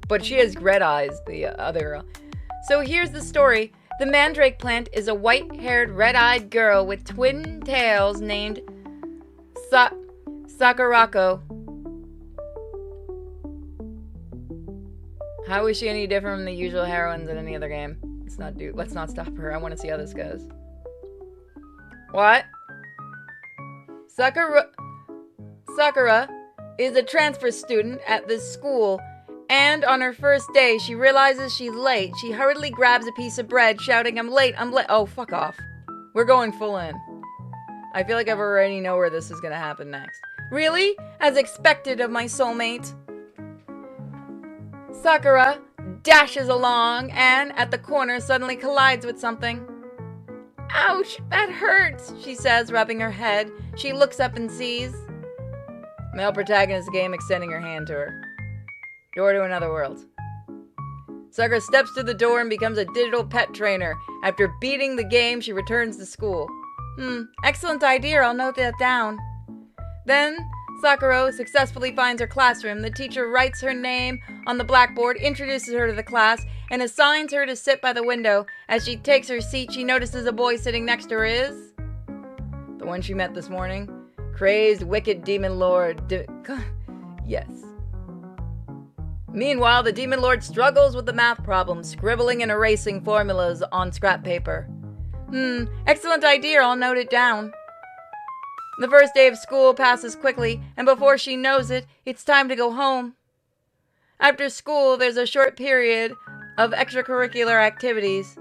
But she has red eyes, the other girl. So here's the story. The mandrake plant is a white-haired, red-eyed girl with twin tails named Sakurako. How is she any different from the usual heroines in any other game? Let's not stop her. I want to see how this goes. What? Sakura is a transfer student at this school, and on her first day, she realizes she's late. She hurriedly grabs a piece of bread, shouting, I'm late, I'm late. Oh, fuck off. We're going full in. I feel like I already know where this is going to happen next. Really? As expected of my soulmate. Sakura dashes along and, at the corner, suddenly collides with something. Ouch, that hurts, she says, rubbing her head. She looks up and sees male protagonist game extending her hand to her. Door to another world. Sakura steps through the door and becomes a digital pet trainer. After beating the game, she returns to school. Excellent idea, I'll note that down. Then, Sakura successfully finds her classroom. The teacher writes her name on the blackboard, introduces her to the class, and assigns her to sit by the window. As she takes her seat, she notices a boy sitting next to her is the one she met this morning. Crazed, wicked demon lord. Yes. Meanwhile, the demon lord struggles with the math problem, scribbling and erasing formulas on scrap paper. Excellent idea, I'll note it down. The first day of school passes quickly, and before she knows it, it's time to go home. After school, there's a short period of extracurricular activities.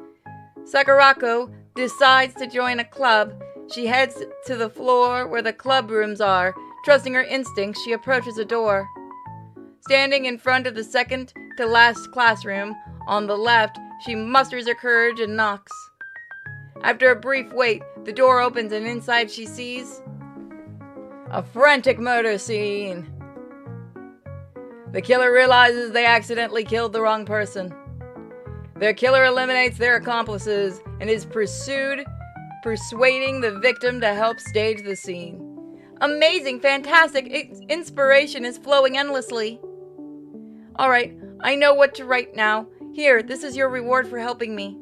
Sakurako decides to join a club. She heads to the floor where the club rooms are. Trusting her instincts, she approaches a door. Standing in front of the second to last classroom, on the left, she musters her courage and knocks. After a brief wait, the door opens and inside she sees a frantic murder scene. The killer realizes they accidentally killed the wrong person. Their killer eliminates their accomplices and is persuading the victim to help stage the scene. Amazing, fantastic, inspiration is flowing endlessly. Alright, I know what to write now. Here, this is your reward for helping me.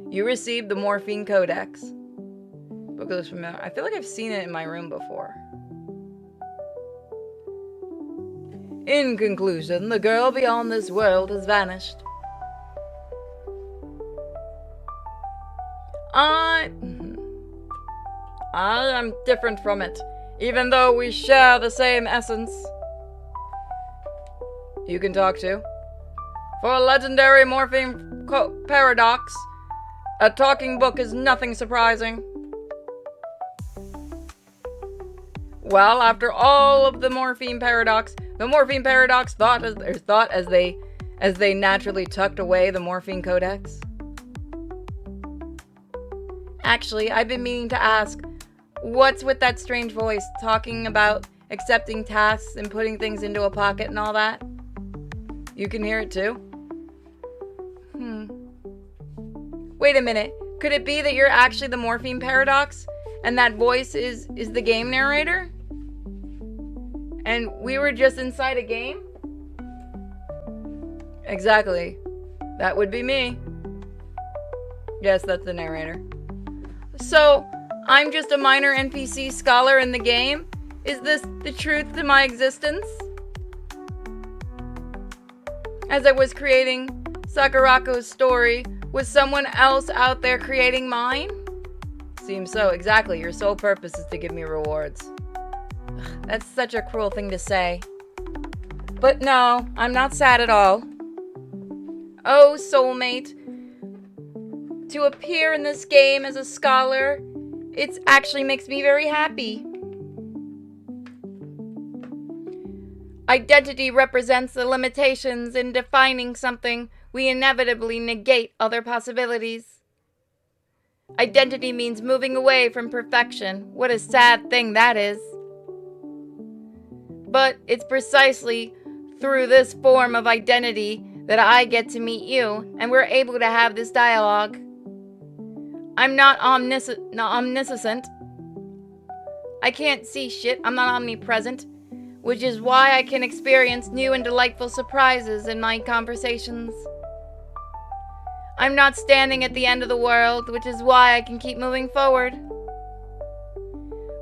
You received the Morphine Codex. Book looks familiar. I feel like I've seen it in my room before. In conclusion, the girl beyond this world has vanished. I am different from it, even though we share the same essence. You can talk to. For a legendary morphine paradox, a talking book is nothing surprising. Well, after all of the morphine paradox thought as they naturally tucked away the morphine codex. Actually, I've been meaning to ask, what's with that strange voice talking about accepting tasks and putting things into a pocket and all that? You can hear it too? Wait a minute. Could it be that you're actually the morphine paradox and that voice is the game narrator? And we were just inside a game? Exactly. That would be me. Yes, that's the narrator. So, I'm just a minor NPC scholar in the game? Is this the truth to my existence? As I was creating Sakurako's story, was someone else out there creating mine? Seems so, exactly. Your sole purpose is to give me rewards. That's such a cruel thing to say. But no, I'm not sad at all. Oh, soulmate. To appear in this game as a scholar, it actually makes me very happy. Identity represents the limitations in defining something. We inevitably negate other possibilities. Identity means moving away from perfection. What a sad thing that is. But it's precisely through this form of identity that I get to meet you, and we're able to have this dialogue. I'm not omniscient. I can't see shit. I'm not omnipresent, which is why I can experience new and delightful surprises in my conversations. I'm not standing at the end of the world, which is why I can keep moving forward.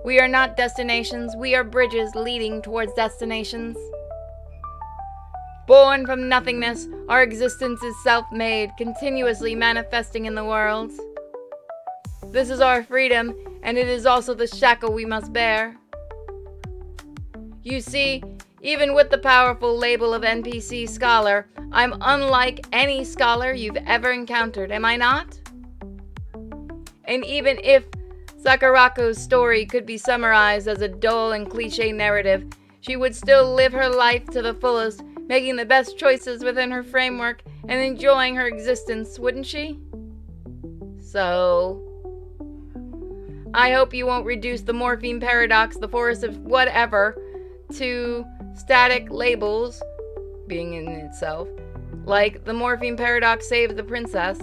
We are not destinations, we are bridges leading towards destinations. Born from nothingness, our existence is self-made, continuously manifesting in the world. This is our freedom, and it is also the shackle we must bear. You see, even with the powerful label of NPC scholar, I'm unlike any scholar you've ever encountered, am I not? And even if Sakurako's story could be summarized as a dull and cliché narrative, she would still live her life to the fullest, making the best choices within her framework and enjoying her existence, wouldn't she? So, I hope you won't reduce the morphine paradox, the forest of whatever, to static labels, being in itself, like the morphine paradox saved the princess.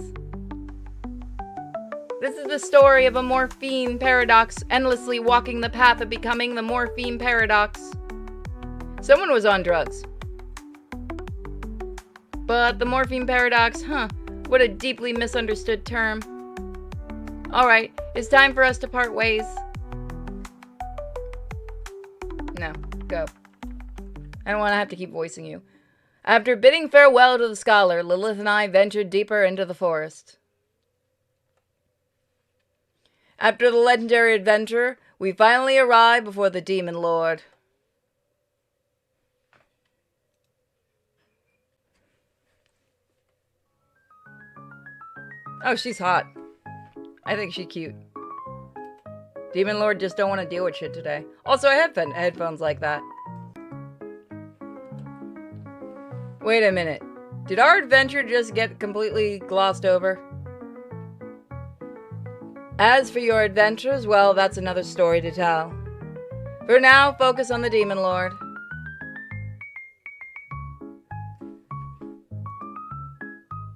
This is the story of a morphine paradox endlessly walking the path of becoming the morphine paradox. Someone was on drugs. But the morphine paradox, what a deeply misunderstood term. Alright, it's time for us to part ways. No, go. I don't want to have to keep voicing you. After bidding farewell to the scholar, Lilith and I ventured deeper into the forest. After the legendary adventure, we finally arrived before the Demon Lord. Oh, she's hot. I think she's cute. Demon Lord just don't want to deal with shit today. Also, I have headphones like that. Wait a minute. Did our adventure just get completely glossed over? As for your adventures, well, that's another story to tell. For now, focus on the Demon Lord.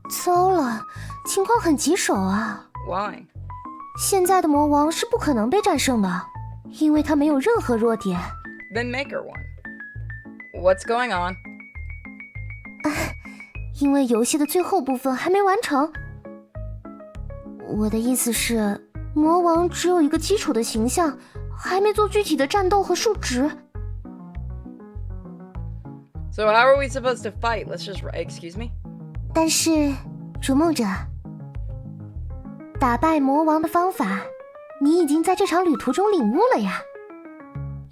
糟了，情况很棘手啊。Why? 现在的魔王是不可能被战胜的，因为他没有任何弱点。Then make her one. What's going on? 因为游戏的最后部分还没完成。我的意思是，魔王只有一个基础的形象，还没做具体的战斗和数值。So how are we supposed to fight? Let's just... Excuse me? 但是，逐梦者，打败魔王的方法，你已经在这场旅途中领悟了呀。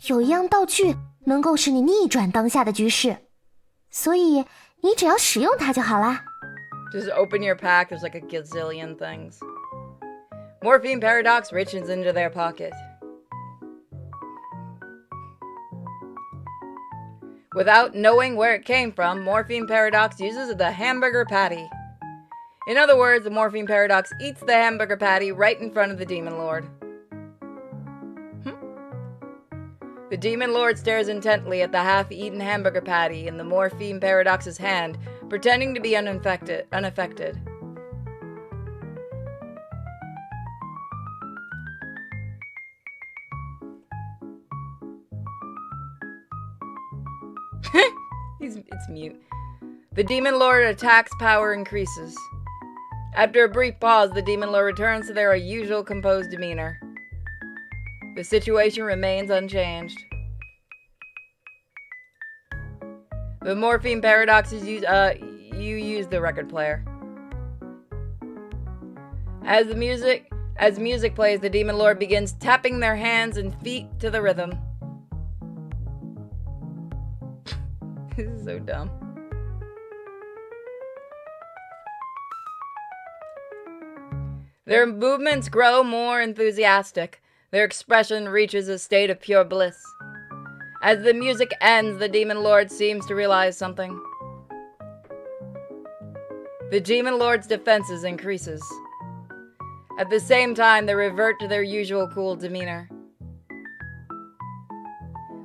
有一样道具能够使你逆转当下的局势，所以你只要使用它就好啦。Just open your pack, there's like a gazillion things. Morphine Paradox reaches into their pocket. Without knowing where it came from, Morphine Paradox uses the hamburger patty. In other words, the Morphine Paradox eats the hamburger patty right in front of the Demon Lord. The Demon Lord stares intently at the half-eaten hamburger patty in the Morphine Paradox's hand, pretending to be unaffected. It's mute. The Demon Lord attacks power increases. After a brief pause, the Demon Lord returns to their usual composed demeanor. The situation remains unchanged. The Morphine Paradox is used, you use the record player. As music plays, the Demon Lord begins tapping their hands and feet to the rhythm. This is so dumb. Their movements grow more enthusiastic. Their expression reaches a state of pure bliss. As the music ends, the Demon Lord seems to realize something. The Demon Lord's defenses increases. At the same time, they revert to their usual cool demeanor.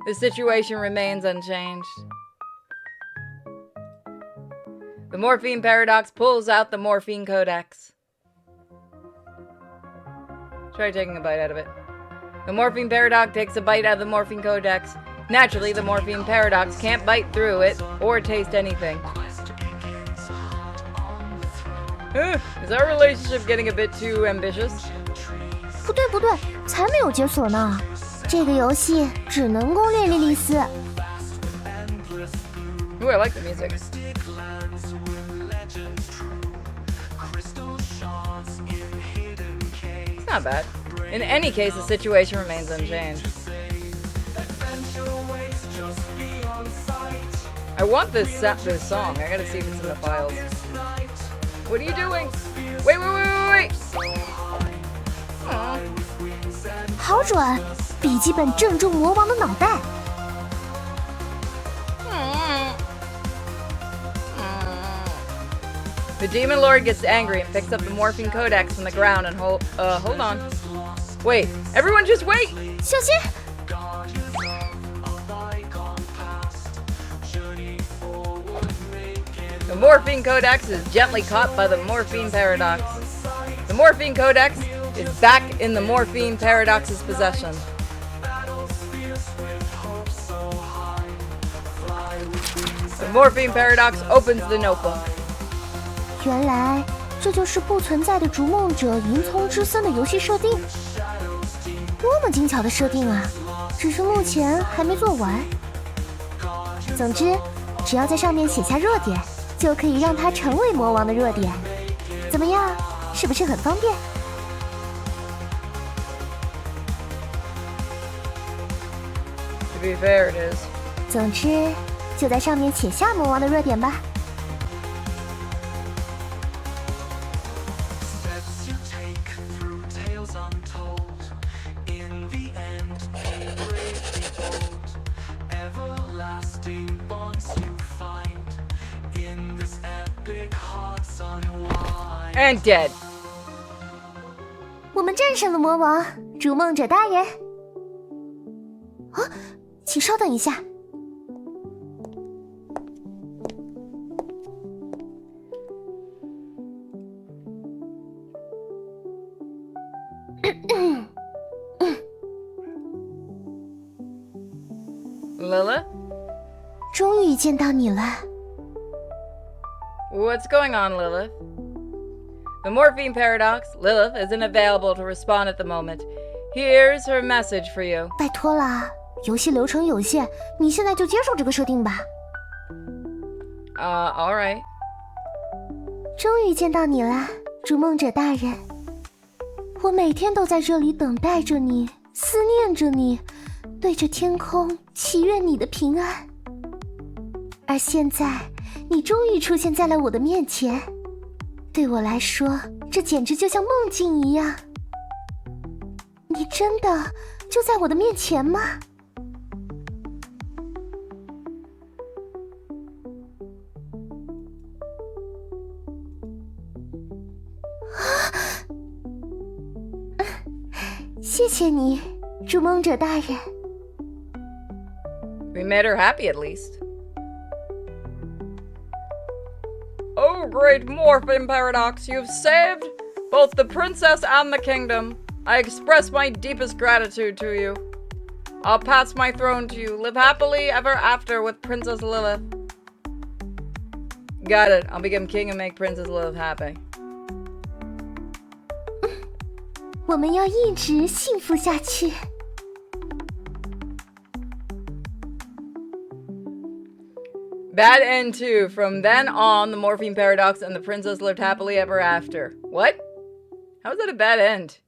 The situation remains unchanged. The Morphine Paradox pulls out the Morphine Codex. Try taking a bite out of it. The morphine paradox takes a bite out of the morphine codex. Naturally, the morphine paradox can't bite through it or taste anything. Is our relationship getting a bit too ambitious? 不对不对，才没有解锁呢。这个游戏只能攻略莉莉丝。Ooh, I like the music. It's not bad. In any case, the situation remains unchanged. I want this song. I gotta see if it's in the files. What are you doing? Wait! Aww. 好准，笔记本正中魔王的脑袋。The Demon Lord gets angry and picks up the Morphine Codex from the ground and hold on. Wait, everyone just wait! 小心！ The Morphine Codex is gently caught by the Morphine Paradox. The Morphine Codex is back in the Morphine Paradox's possession. The Morphine Paradox opens the notebook. 原来这就是不存在的逐梦者银葱之森的游戏设定，多么精巧的设定啊！只是目前还没做完。总之，只要在上面写下弱点，就可以让它成为魔王的弱点。怎么样？是不是很方便？ To be fair, it is. 总之，就在上面写下魔王的弱点吧。 And dead. 我们战胜了魔王，逐梦者大人。啊，请稍等一下。Lilith? 终于见到你了。 What's going on, Lilith? The Morphine Paradox, Lilith, isn't available to respond at the moment. Here's her message for you. 拜托啦，游戏流程有限，你现在就接受这个设定吧。Alright. 终于见到你了，逐梦者大人。我每天都在这里等待着你，思念着你，对着天空祈愿你的平安。而现在，你终于出现在了我的面前。对我来说，这简直就像梦境一样。你真的就在我的面前吗？谢谢你，逐梦者大人。 We made her happy at least. Oh, great Morphine Paradox, you've saved both the princess and the kingdom. I express my deepest gratitude to you. I'll pass my throne to you. Live happily ever after with Princess Lilith. Got it. I'll become king and make Princess Lilith happy. 我们要一直幸福下去。 Bad end 2. From then on, the Morphine Paradox and the princess lived happily ever after. What? How is that a bad end?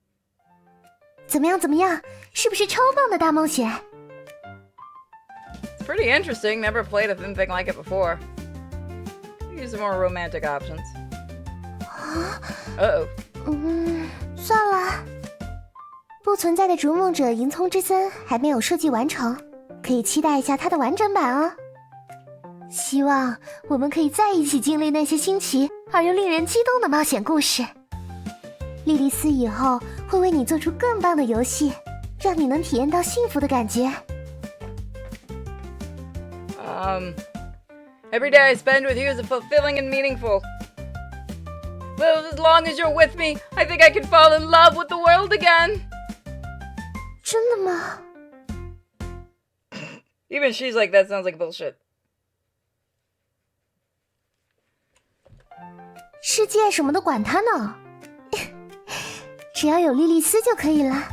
怎么样？怎么样？是不是超棒的大冒险？ It's pretty interesting. Never played anything like it before. Use some more romantic options. Uh-oh. 算了。不存在的逐梦者银葱之森还没有设计完成，可以期待一下它的完整版哦。 希望我们可以在一起经历那些新奇而又令人激动的冒险故事。莉莉丝以后会为你做出更棒的游戏，让你能体验到幸福的感觉。Every day I spend with you is fulfilling and meaningful. Well, as long as you're with me, I think I could fall in love with the world again. 真的吗？ Even she's like, that sounds like bullshit. 世界什么都管他呢，只要有莉莉丝就可以了。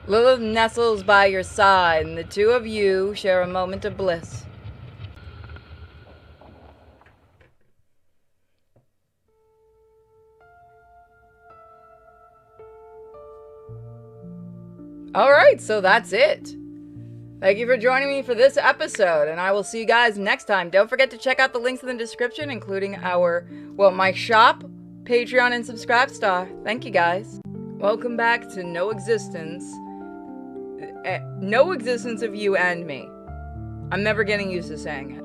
Lilith nestles by your side, and the two of you share a moment of bliss. Alright, so that's it. Thank you for joining me for this episode, and I will see you guys next time. Don't forget to check out the links in the description, including my shop, Patreon, and Subscribestar. Thank you, guys. Welcome back to No Existence of You and Me. I'm never getting used to saying it.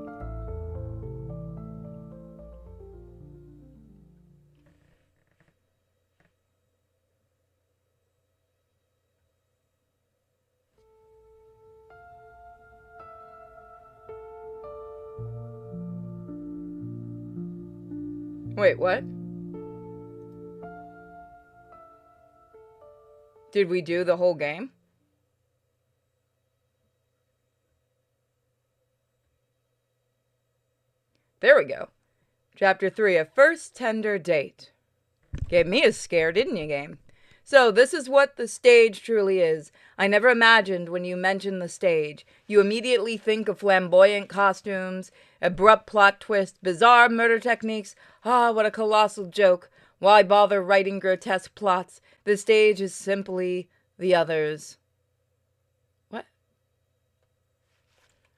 Wait, what? Did we do the whole game? There we go. Chapter 3, A First Tender Date. Gave me a scare, didn't you, game? So, this is what the stage truly is. I never imagined when you mention the stage. You immediately think of flamboyant costumes, abrupt plot twists, bizarre murder techniques. Ah, what a colossal joke. Why bother writing grotesque plots? The stage is simply the others. What?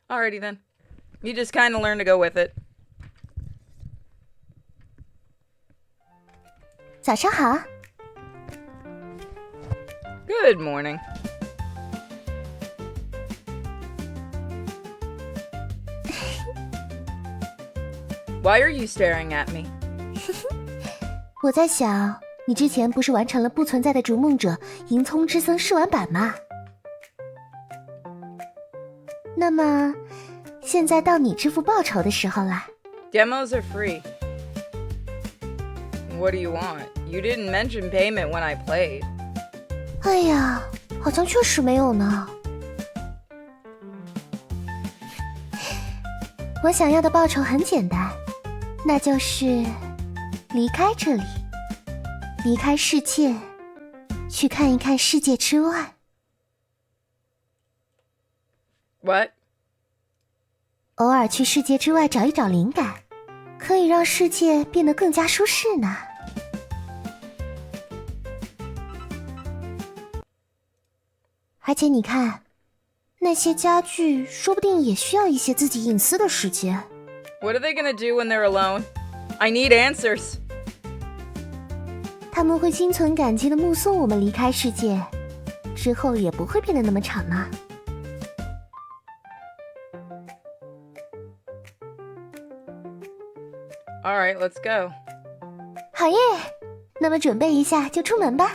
Alrighty then. You just kind of learn to go with it. 早上好。 Good morning. Why are you staring at me? 我在想，你之前不是完成了不存在的逐梦者银葱之森试玩版吗？那么，现在到你支付报酬的时候了。 Demos are free. What do you want? You didn't mention payment when I played. 哎呀，好像确实没有呢。我想要的报酬很简单，那就是离开这里，离开世界，去看一看世界之外。What? 偶尔去世界之外找一找灵感，可以让世界变得更加舒适呢。而且你看，那些家具说不定也需要一些自己隐私的时间。What are they gonna do when they're alone? I need answers. 他们会心存感激地目送我们离开世界，之后也不会变得那么吵闹。All right, let's go. 好耶，那么准备一下就出门吧。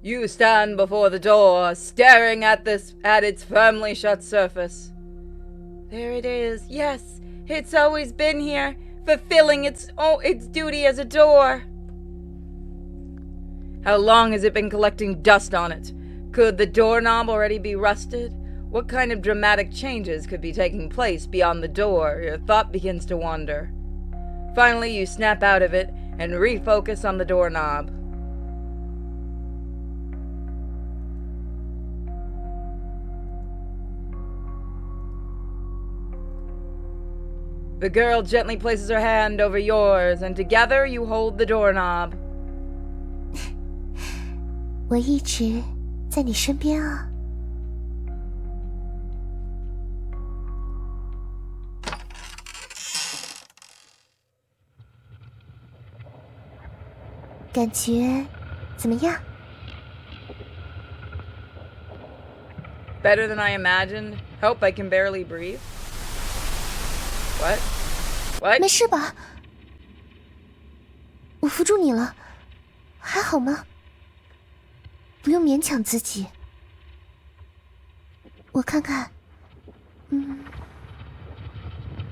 You stand before the door, staring at its firmly shut surface. There it is. Yes, it's always been here, fulfilling its duty as a door. How long has it been collecting dust on it? Could the doorknob already be rusted? What kind of dramatic changes could be taking place beyond the door? Your thought begins to wander. Finally, you snap out of it and refocus on the doorknob. The girl gently places her hand over yours, and together you hold the doorknob. 我一直在你身边啊。感觉怎么样？ Better than I imagined. Help, I can barely breathe. What? What? 没事吧？我扶住你了，还好吗？不用勉强自己。我看看，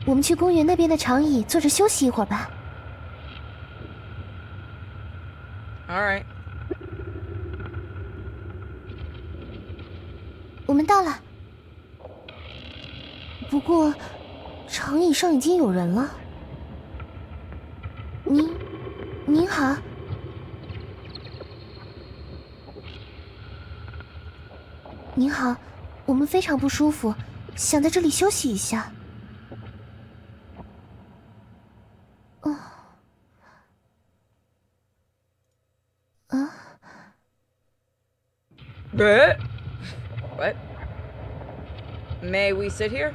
我们去公园那边的长椅坐着休息一会儿吧。All right. 我们到了，不过长椅上已经有人了。您好。您好，我们非常不舒服，想在这里休息一下。What? May we sit here?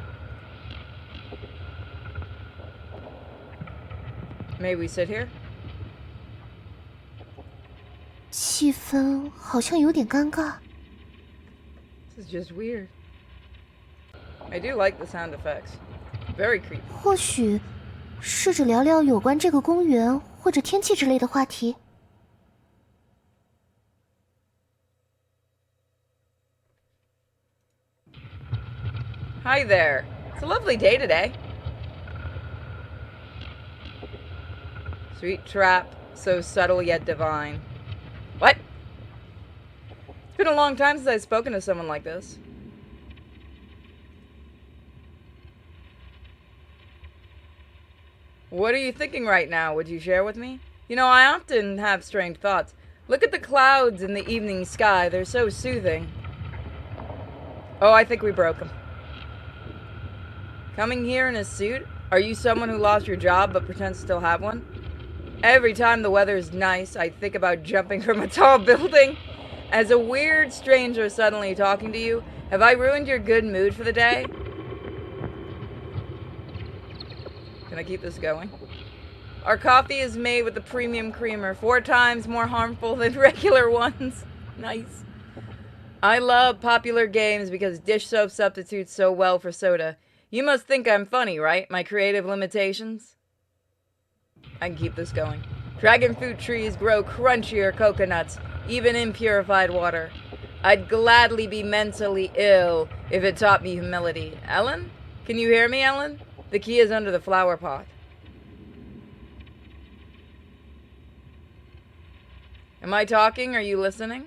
May we sit here? 气氛好像有点尴尬。This is just weird. I do like the sound effects. Very creepy. 或许试着聊聊有关这个公园或者天气之类的话题。Hi there. It's a lovely day today. Sweet trap, so subtle yet divine. What? It's been a long time since I've spoken to someone like this. What are you thinking right now? Would you share with me? You know, I often have strange thoughts. Look at the clouds in the evening sky. They're so soothing. Oh, I think we broke him. Coming here in a suit? Are you someone who lost your job but pretends to still have one? Every time the weather is nice, I think about jumping from a tall building. As a weird stranger suddenly talking to you, have I ruined your good mood for the day? Can I keep this going? Our coffee is made with a premium creamer, 4 times more harmful than regular ones. Nice. I love popular games because dish soap substitutes so well for soda. You must think I'm funny, right? My creative limitations? I can keep this going. Dragon fruit trees grow crunchier coconuts, even in purified water. I'd gladly be mentally ill if it taught me humility. Ellen? Can you hear me, Ellen? The key is under the flower pot. Am I talking? Are you listening?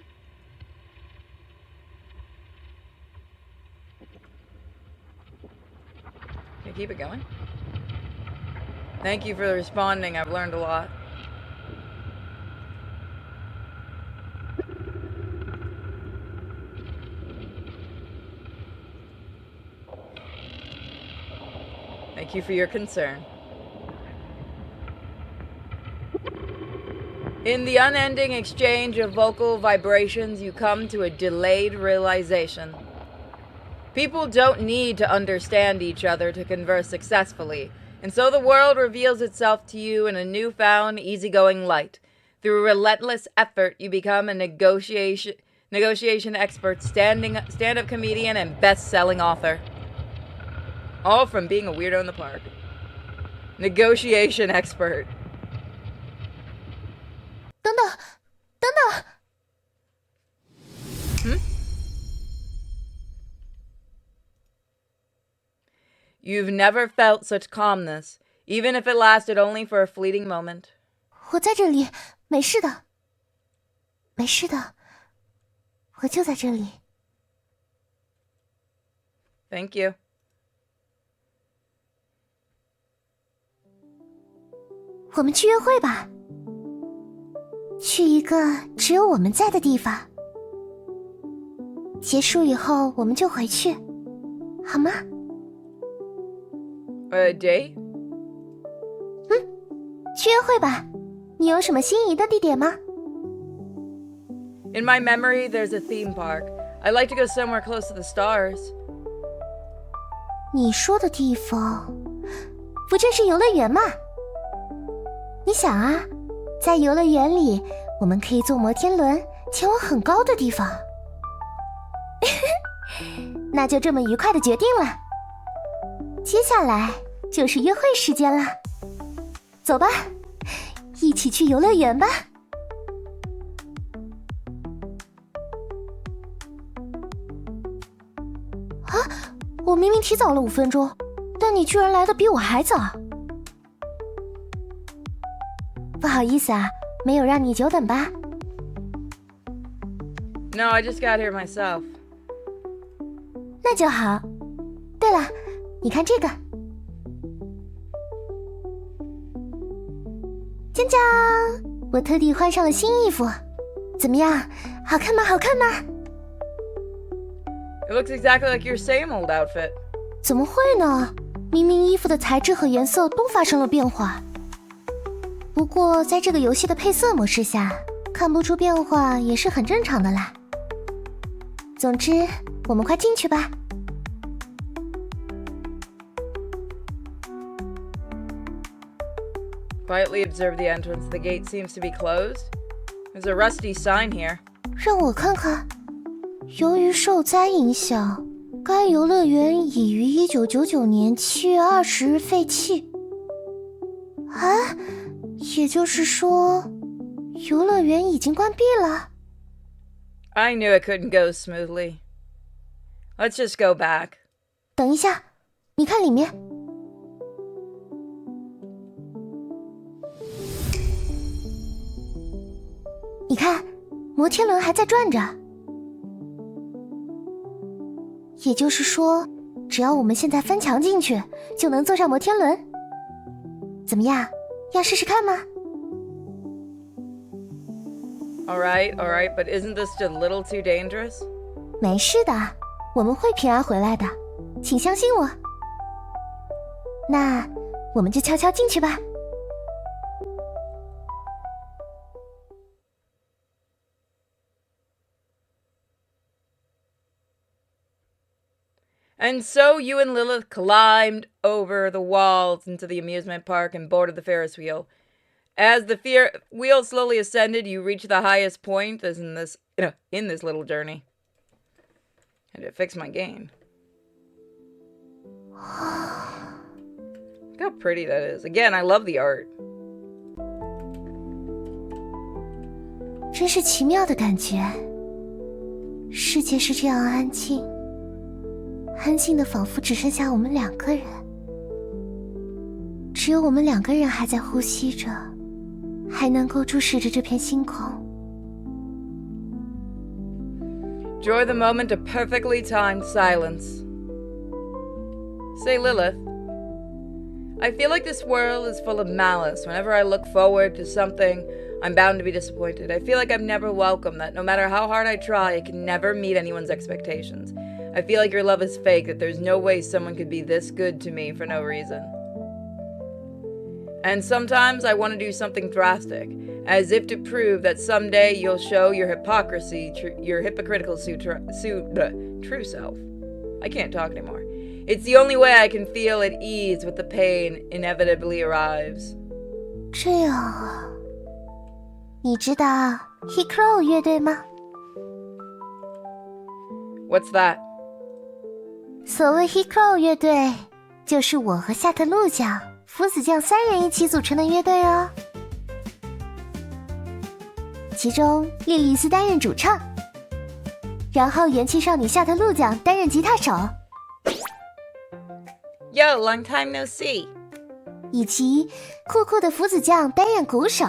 Can I keep it going? Thank you for responding. I've learned a lot. Thank you for your concern. In the unending exchange of vocal vibrations, you come to a delayed realization. People don't need to understand each other to converse successfully, and so the world reveals itself to you in a newfound, easygoing light. Through relentless effort, you become a negotiation expert, stand-up comedian, and best-selling author. All from being a weirdo in the park. Negotiation expert. 等等，等等。You've never felt such calmness, even if it lasted only for a fleeting moment. 我在这里，没事的，没事的，我就在这里。Thank you. 我们去约会吧，去一个只有我们在的地方。结束以后我们就回去，好吗？ A date? 去约会吧。你有什么心仪的地点吗？ In my memory, there's a theme park. I'd like to go somewhere close to the stars. 你说的地方，不正是游乐园吗？你想啊，在游乐园里，我们可以坐摩天轮前往很高的地方。那就这么愉快的决定了。接下来就是约会时间了，走吧，一起去游乐园吧。啊，明明提早了5分钟，但你居然来得比我还早。不好意思啊，没有让你久等吧？ No, I just got here myself. 那就好。对了，你看这个。江江，我特地换上了新衣服，怎么样？好看吗？好看吗？ It looks exactly like your same old outfit. 怎么会呢？明明衣服的材质和颜色都发生了变化。不过在这个游戏的配色模式下，看不出变化也是很正常的啦。总之，我们快进去吧。Quietly observe the entrance. The gate seems to be closed. There's a rusty sign here. 让我看看。由于受灾影响，该游乐园已于1999年7月20日废弃。啊，也就是说，游乐园已经关闭了。I knew it couldn't go smoothly. Let's just go back. 等一下，你看里面。你看，摩天轮还在转着。也就是说，只要我们现在翻墙进去，就能坐上摩天轮。怎么样？要试试看吗？ All right, but isn't this just a little too dangerous? 没事的，我们会平安回来的，请相信我。那我们就悄悄进去吧。And so you and Lilith climbed over the walls into the amusement park and boarded the Ferris wheel. As the wheel slowly ascended, you reached the highest point as in this little journey. And it fixed my game. Look how pretty that is. Again, I love the art. 真是奇妙的感觉。世界是这样安静，安静的仿佛只剩下我们2个人。只有我们2个人还在呼吸着，还能够注视着这片星空。Enjoy the moment of perfectly timed silence. Say, Lilith, I feel like this world is full of malice. Whenever I look forward to something, I'm bound to be disappointed. I feel like I'm never welcome, that no matter how hard I try, I can never meet anyone's expectations. I feel like your love is fake, that there's no way someone could be this good to me for no reason. And sometimes I want to do something drastic, as if to prove that someday you'll show your hypocrisy, your hypocritical true self. I can't talk anymore. It's the only way I can feel at ease with the pain inevitably arrives. 这样啊，你知道 Hikro 乐队吗？ What's that? 所谓 Hikro 乐队，就是我和夏特鹿酱、福子酱3人一起组成的乐队哦。其中莉莉丝担任主唱，然后元气少女夏特鹿酱担任吉他手， Yo, long time no see. 以及酷酷的福子酱担任鼓手。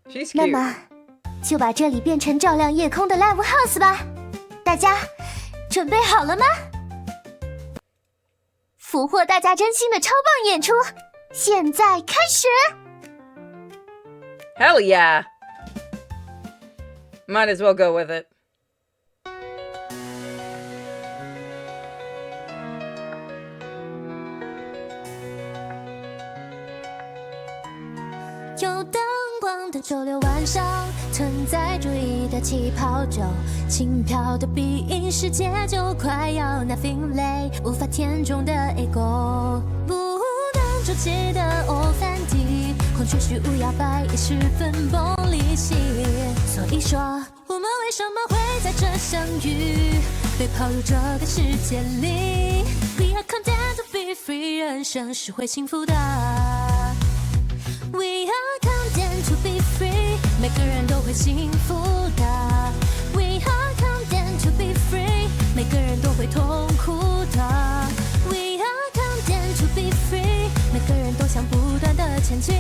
She's 那 cute. 么，就把这里变成照亮夜空的 Live House 吧！大家准备好了吗？俘获大家真心的超棒演出，现在开始！ Hell yeah. Might as well go with it. 有灯光的周六晚上，存在主义的气泡酒，轻飘的鼻音，世界就快要 nothing 累，无法填充的 ego， 不能筑起的 old fantasy， 狂吹虚无摇摆也十分崩离析。所以说，我们为什么会在这相遇？被抛入这个世界里 ，We are content to be free， 人生是会幸福的。We are content to be free， 每个人都会幸福的。We are content to be free。个人都会痛苦的。We are content to be free， 每个人都想不断的前进。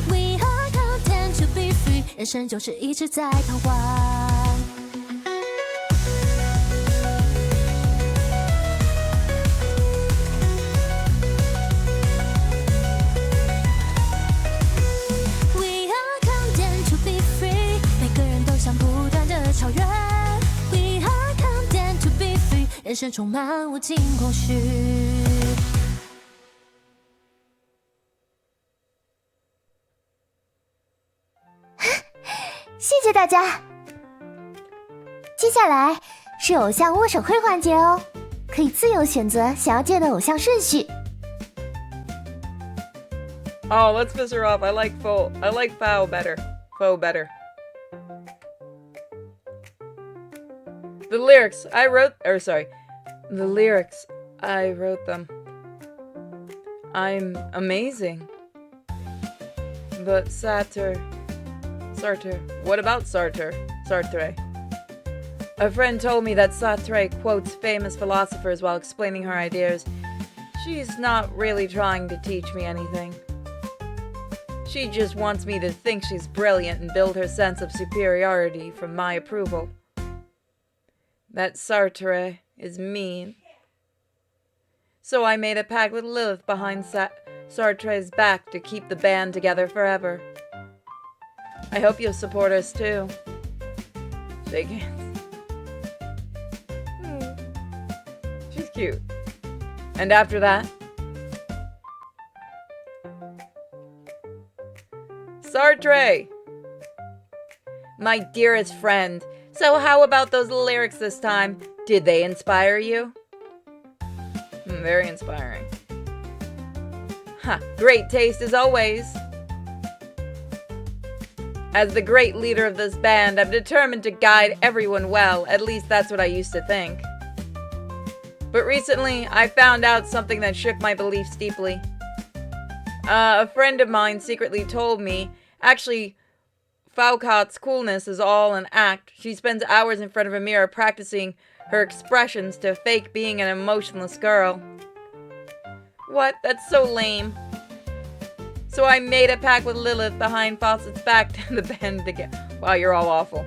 We are content to be free， 人生就是一直在逃亡。超越 We are content to be free， 人生充满无尽空虚。谢谢大家。接下来是偶像握手会环节哦，可以自由选择想要见的偶像顺序。Oh, let's piss her off. I like Fao better. Fo better. The lyrics, I wrote them. I'm amazing. But Sartre. What about Sartre? A friend told me that Sartre quotes famous philosophers while explaining her ideas. She's not really trying to teach me anything. She just wants me to think she's brilliant and build her sense of superiority from my approval. That Sartre is mean. So I made a pact with Lilith behind Sartre's back to keep the band together forever. I hope you'll support us too. Shake hands. She's cute. And after that, Sartre! My dearest friend, so how about those lyrics this time? Did they inspire you? Very inspiring. Great taste as always. As the great leader of this band, I'm determined to guide everyone well. At least that's what I used to think. But recently, I found out something that shook my beliefs deeply. A friend of mine secretly told me, actually, Foucault's coolness is all an act. She spends hours in front of a mirror practicing her expressions to fake being an emotionless girl. What? That's so lame. So I made a pact with Lilith behind Fawcett's back to the band again. Wow, you're all awful.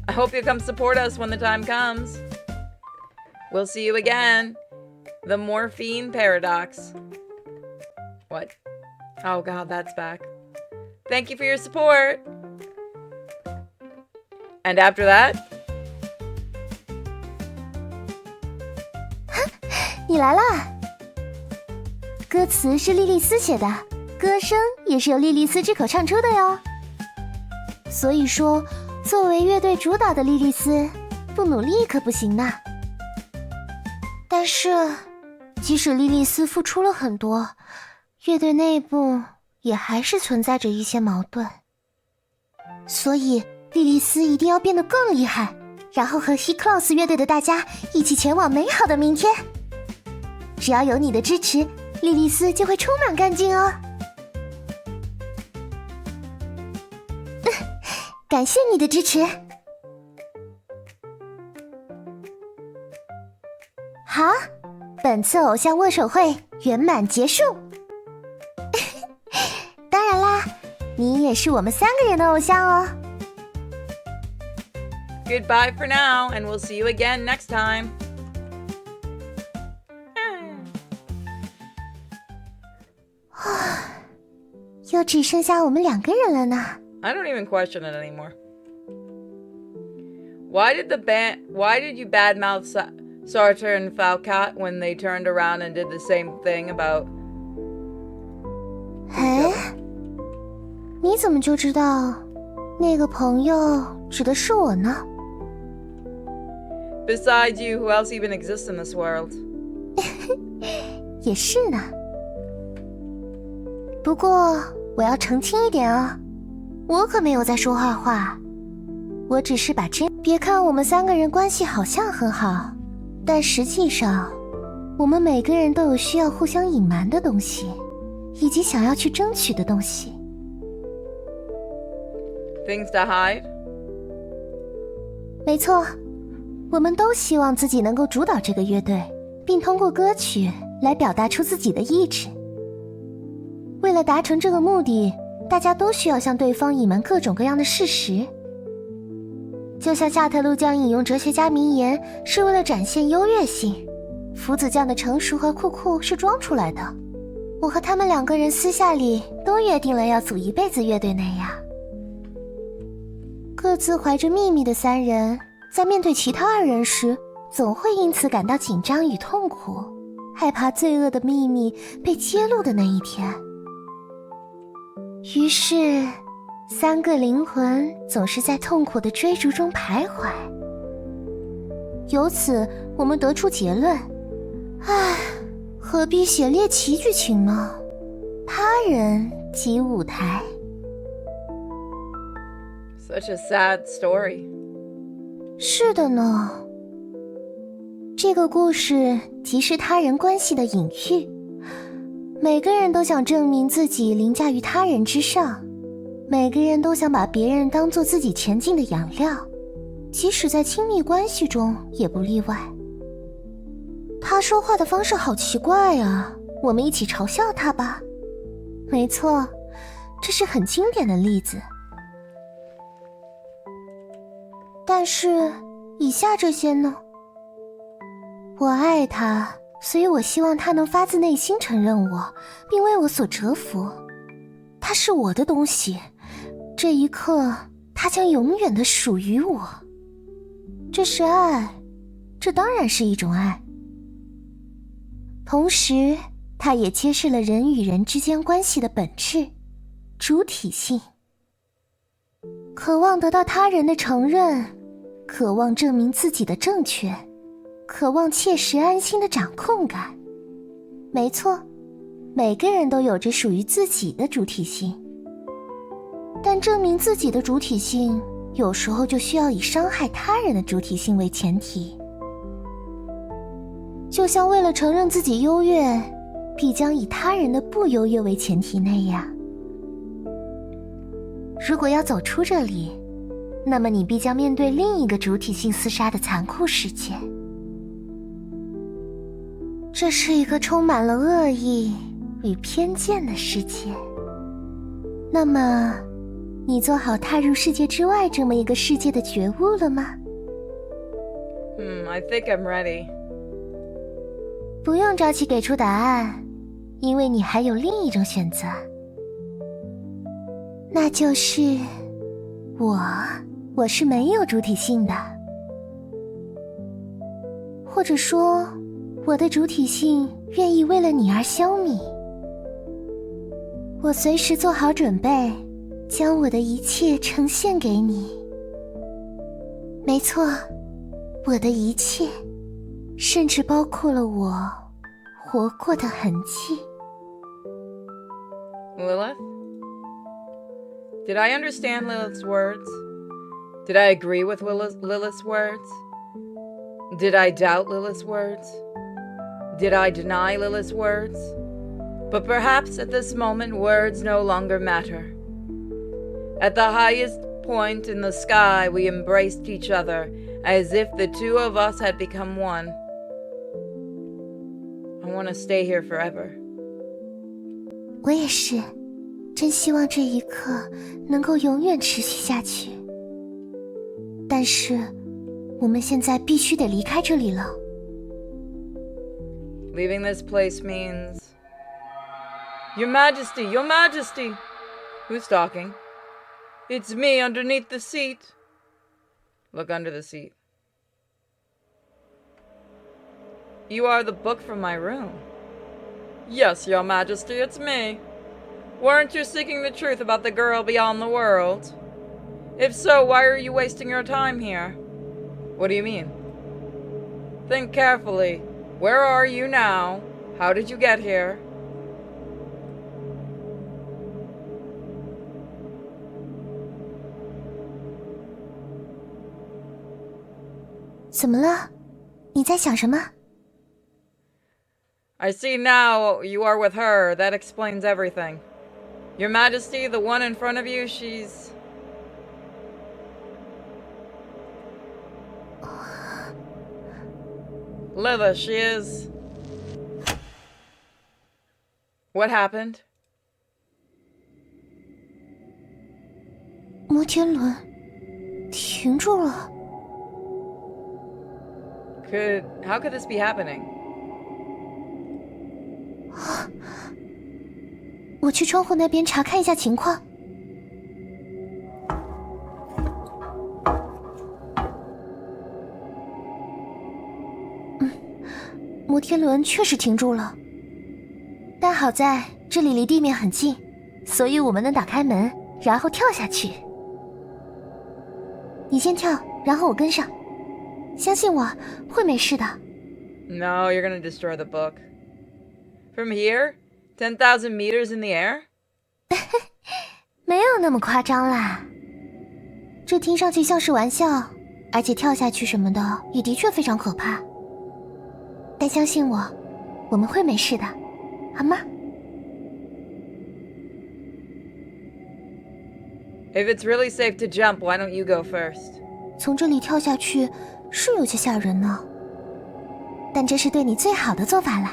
I hope you'll come support us when the time comes. We'll see you again. The Morphine Paradox. What? Oh god, that's back. Thank you for your support. And after that? 你来啦！歌词是莉莉丝写的，歌声也是由莉莉丝之口唱出的哟。所以说，作为乐队主导的莉莉丝，不努力可不行呢。但是，即使莉莉丝付出了很多，乐队内部也还是存在着一些矛盾。所以，莉莉丝一定要变得更厉害，然后和 He-Close 乐队的大家一起前往美好的明天。只要有你的支持，莉莉丝就会充满干劲哦。感谢你的支持。好，本次偶像握手会圆满结束。当然啦，你也是我们3个人的偶像哦。Goodbye for now, and we'll see you again next time. 又只剩下我们2个人了呢。I don't even question it anymore. Why did you badmouth Sartre and Foucault when they turned around and did the same thing about... 哎，你怎么就知道那个朋友指的是我呢？ Besides you, who else even exists in this world? 也是呢。不过我要澄清一点啊，我可没有在说坏话，我只是把真。别看我们3个人关系好像很好，但实际上，我们每个人都有需要互相隐瞒的东西，以及想要去争取的东西。Things to hide? 没错，我们都希望自己能够主导这个乐队，并通过歌曲来表达出自己的意志。为了达成这个目的，大家都需要向对方隐瞒各种各样的事实。就像夏特鲁将引用哲学家名言是为了展现优越性，福子酱的成熟和酷酷是装出来的。我和他们2个人私下里都约定了要组一辈子乐队那样。各自怀着秘密的3人，在面对其他2人时，总会因此感到紧张与痛苦，害怕罪恶的秘密被揭露的那一天。于是3个灵魂总是在痛苦的追逐中徘徊。由此我们得出结论，唉，何必写猎奇剧情呢？他人即舞台。 Such a sad story. 是的呢，这个故事即是他人关系的隐喻。每个人都想证明自己凌驾于他人之上，每个人都想把别人当作自己前进的养料，即使在亲密关系中也不例外。他说话的方式好奇怪啊，我们一起嘲笑他吧。没错，这是很经典的例子。但是以下这些呢？我爱他，所以我希望他能发自内心承认我，并为我所折服。他是我的东西，这一刻他将永远的属于我。这是爱，这当然是一种爱。同时它也揭示了人与人之间关系的本质，主体性。渴望得到他人的承认，渴望证明自己的正确，渴望切实安心的掌控感。没错，每个人都有着属于自己的主体性，但证明自己的主体性有时候就需要以伤害他人的主体性为前提。就像为了承认自己优越，必将以他人的不优越为前提那样。如果要走出这里，那么你必将面对另一个主体性厮杀的残酷世界。这是一个充满了恶意与偏见的世界。那么，你做好踏入世界之外这么一个世界的觉悟了吗I think I'm ready. 不用着急给出答案，因为你还有另一种选择。那就是我是没有主体性的，或者说我的主体性愿意为了你而消弭。我随时做好准备，将我的一切呈现给你。没错，我的一切，甚至包括了我活过的痕迹。Lilith? Did I understand Lilith's words? Did I agree with Lilith's words? Did I doubt Lilith's words? Did I deny Lilith's words? But perhaps at this moment words no longer matter. At the highest point in the sky we embraced each other as if the two of us had become one. I want to stay here forever. 我也是，真希望这一刻能够永远持续下去。但是，我们现在必须得离开这里了。Leaving this place means... Your Majesty, Your Majesty! Who's talking? It's me underneath the seat. Look under the seat. You are the book from my room. Yes, Your Majesty, it's me. Weren't you seeking the truth about the girl beyond the world? If so, why are you wasting your time here? What do you mean? Think carefully. Where are you now? How did you get here? 怎么了？你在想什么？ I see now you are with her. That explains everything. Your Majesty, the one in front of you, she's... Lilith, she is... What happened? 摩天轮停住了。How could this be happening? 我去窗户那边查看一下情况。摩天轮确实停住了，但好在这里离地面很近，所以我们能打开门，然后跳下去。你先跳，然后我跟上，相信我，会没事的。No, you're gonna destroy the book. From here? 10,000 meters in the air? 没有那么夸张啦，这听上去像是玩笑，而且跳下去什么的也的确非常可怕。但相信我，我们会没事的，好吗？ If it's really safe to jump, why don't you go first? 从这里跳下去是有些吓人呢，但这是对你最好的做法了。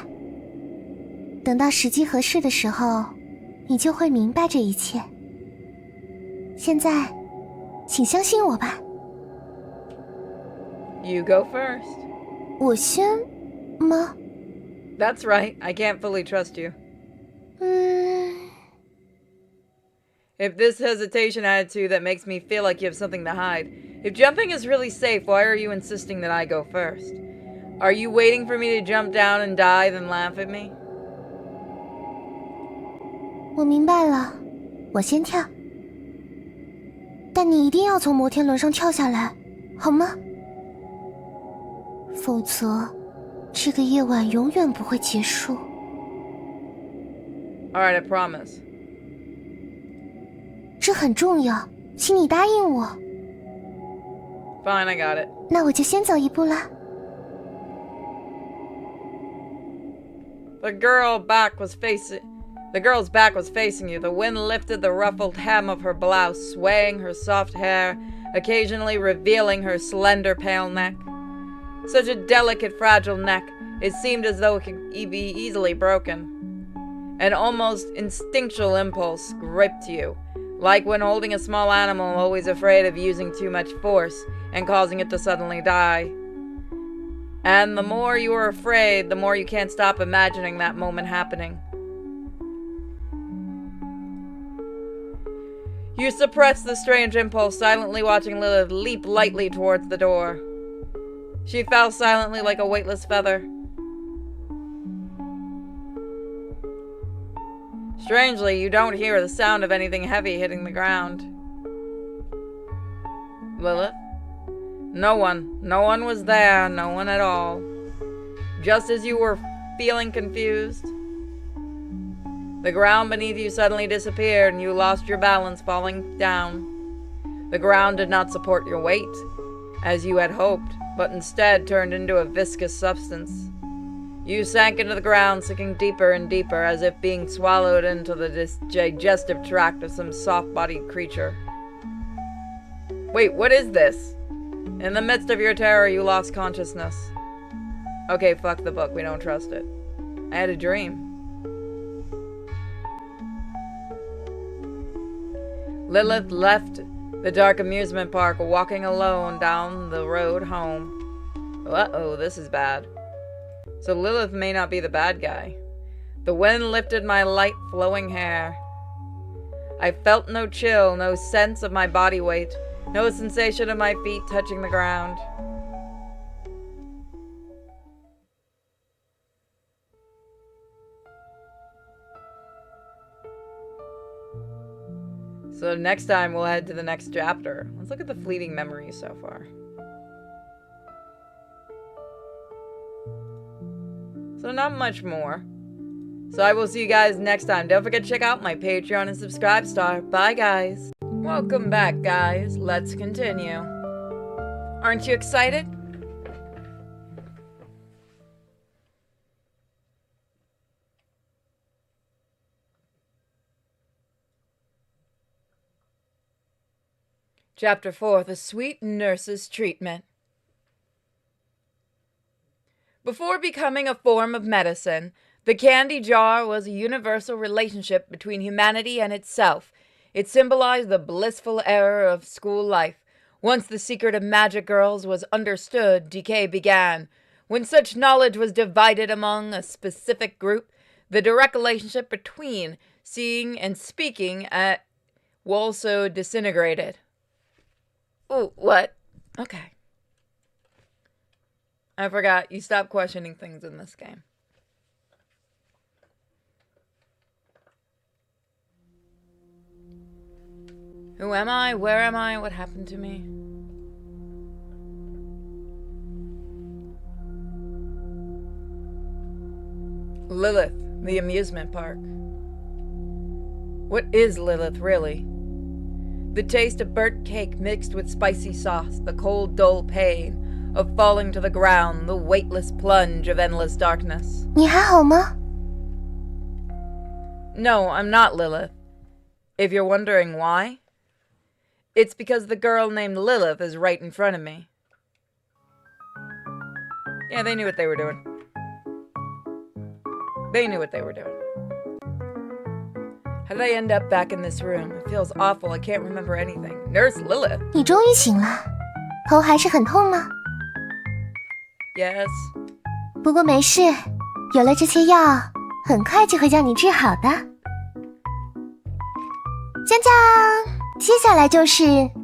等到时机合适的时候，你就会明白这一切。现在，请相信我吧。You go first. 我先吗？ That's right, I can't fully trust you. If this hesitation attitude that makes me feel like you have something to hide. If jumping is really safe, why are you insisting that I go first? Are you waiting for me to jump down and die, then laugh at me? 我明白了，我先跳。但你一定要从摩天轮上跳下来，好吗？否则，这个夜晚永远不会结束。Alright, I promise. 这很重要，请你答应我。Fine, I got it. 那我就先走一步啦。The girl's back was facing you. The wind lifted the ruffled hem of her blouse, swaying her soft hair, occasionally revealing her slender, pale neck. Such a delicate, fragile neck, it seemed as though it could be easily broken. An almost instinctual impulse gripped you, like when holding a small animal always afraid of using too much force and causing it to suddenly die. And the more you are afraid, the more you can't stop imagining that moment happening. You suppressed the strange impulse, silently watching Lilith leap lightly towards the door. She fell silently like a weightless feather. Strangely, you don't hear the sound of anything heavy hitting the ground. Lilith? No one was there, no one at all. Just as you were feeling confused, the ground beneath you suddenly disappeared and you lost your balance, falling down. The ground did not support your weight, as you had hoped, but instead turned into a viscous substance. You sank into the ground, sinking deeper and deeper, as if being swallowed into the digestive tract of some soft-bodied creature. Wait, what is this? In the midst of your terror, you lost consciousness. Okay, fuck the book, we don't trust it. I had a dream. Lilith left the dark amusement park, walking alone down the road home. Uh-oh, this is bad. So Lilith may not be the bad guy. The wind lifted my light flowing hair. I felt no chill, no sense of my body weight, no sensation of my feet touching the ground. So next time we'll head to the next chapter. Let's look at the fleeting memories so far. So not much more. So I will see you guys next time. Don't forget to check out my Patreon and subscribe star. Bye guys. Welcome back guys. Let's continue. Aren't you excited? Chapter 4, The Sweet Nurse's Treatment. Before becoming a form of medicine, the candy jar was a universal relationship between humanity and itself. It symbolized the blissful era of school life. Once the secret of magic girls was understood, decay began. When such knowledge was divided among a specific group, the direct relationship between seeing and speaking also disintegrated. Ooh, what? Okay. I forgot. You stop questioning things in this game. Who am I? Where am I? What happened to me? Lilith, the amusement park. What is Lilith, really? The taste of burnt cake mixed with spicy sauce, the cold, dull pain of falling to the ground, the weightless plunge of endless darkness. 你还好吗？ No, I'm not Lilith. If you're wondering why, it's because the girl named Lilith is right in front of me. Yeah, they knew what they were doing. They knew what they were doing. How did I end up back in this room? It feels awful. I can't remember anything. Nurse Lilith. 你终于醒了，头还是很痛吗？ Yes. 不过没事，有了这些药，很快就会将你治好的。将将，接下来就是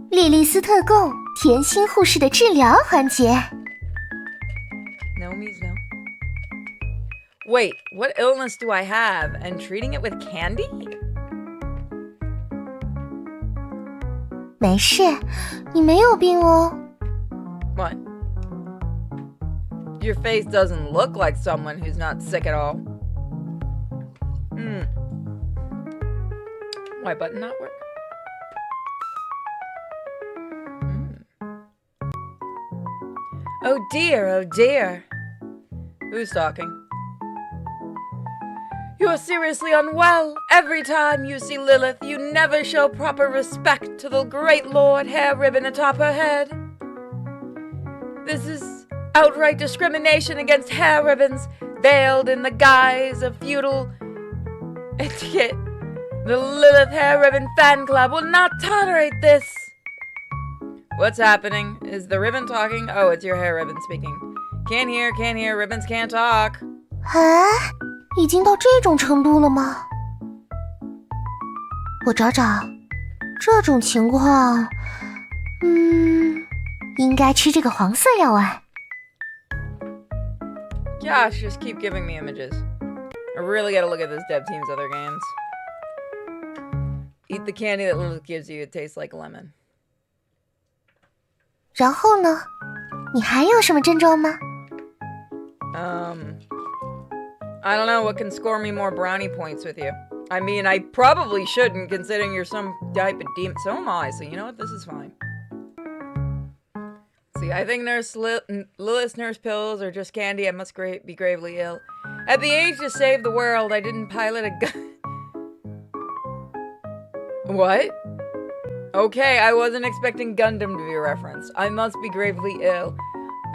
莉莉丝特供甜心护士的治疗环节。 No means no. Wait, what illness do I have? And treating it with candy? 没事，你没有病哦。 What? Your face doesn't look like someone who's not sick at all. Why button not work? Oh dear, oh dear. Who's talking? You're seriously unwell. Every time you see Lilith, you never show proper respect to the great Lord hair ribbon atop her head. This is outright discrimination against hair ribbons, veiled in the guise of feudal etiquette. The Lilith Hair Ribbon Fan Club will not tolerate this. What's happening? Is the ribbon talking? Oh, it's your hair ribbon speaking. Can't hear, ribbons can't talk. 啊，已经到这种程度了吗？我找找，这种情况，应该吃这个黄色药丸。 Gosh, just keep giving me images. I really gotta look at this dev team's other games. Eat the candy that Lilith gives you. It tastes like lemon. 然后呢？你还有什么症状吗？ I don't know what can score me more brownie points with you. I mean, I probably shouldn't, considering you're some type of demon. So am I, so you know what? This is fine. See, I think Lilith's nurse pills are just candy. I must be gravely ill. At the age to save the world, I didn't pilot a gun. What? Okay, I wasn't expecting Gundam to be referenced. I must be gravely ill.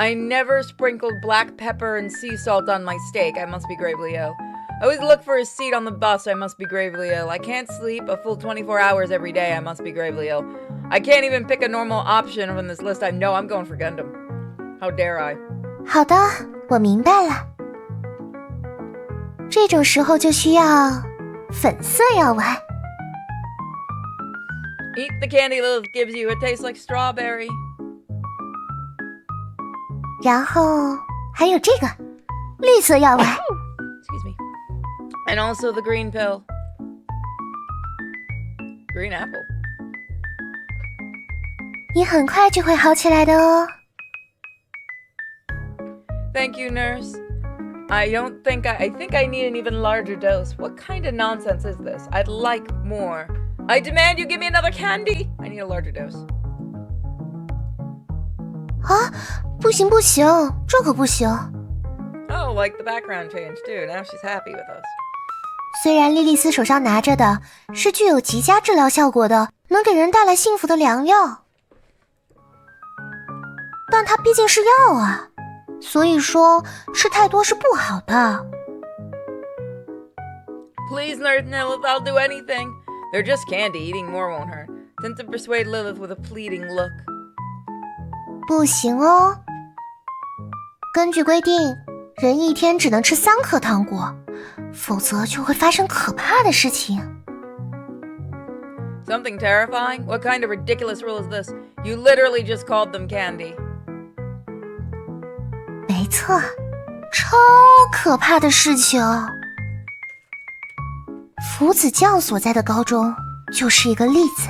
I never sprinkled black pepper and sea salt on my steak. I must be gravely ill. I always look for a seat on the bus. I must be gravely ill. I can't sleep a full 24 hours every day. I must be gravely ill. I can't even pick a normal option from this list. I know I'm going for Gundam. How dare I? 好的，我明白了。这种时候就需要粉色药丸。 Eat the candy Lilith gives you. It tastes like strawberry. 然后还有这个绿色药丸。Excuse me. And also the green pill. Green apple. 你很快就会好起来的哦。 Thank you, nurse. I think I need an even larger dose. What kind of nonsense is this? I'd like more. I demand you give me another candy. I need a larger dose. 啊，不行不行，这可不行。 Oh, like the background change too. Now she's happy with us. 虽然莉莉丝手上拿着的是具有极佳治疗效果的，能给人带来幸福的良药，但它毕竟是药啊，所以说吃太多是不好的。Please, Nurse Lilith, I'll do anything. They're just candy. Eating more won't hurt. Tend to persuade Lilith with a pleading look. 不行哦，根据规定，人一天只能吃3颗糖果，否则就会发生可怕的事情。Something terrifying? What kind of ridiculous rule is this? You literally just called them candy. 没错，超可怕的事情。福子酱所在的高中就是一个例子。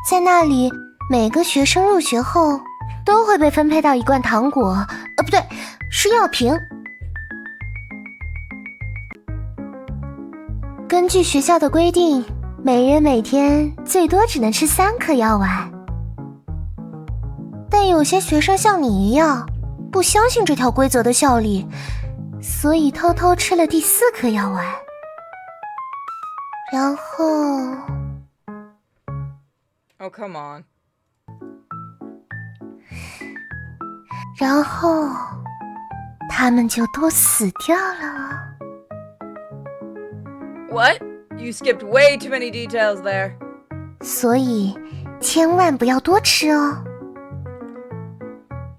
在那里，每个学生入学后都会被分配到一罐糖果，不对，是药瓶。根据学校的规定，每人每天最多只能吃3颗药丸。但有些学生像你一样，不相信这条规则的效力，所以偷偷吃了第4颗药丸。然后 Oh, come on. 然后他们就都死掉了。What? You skipped way too many details there. 所以千万不要多吃哦。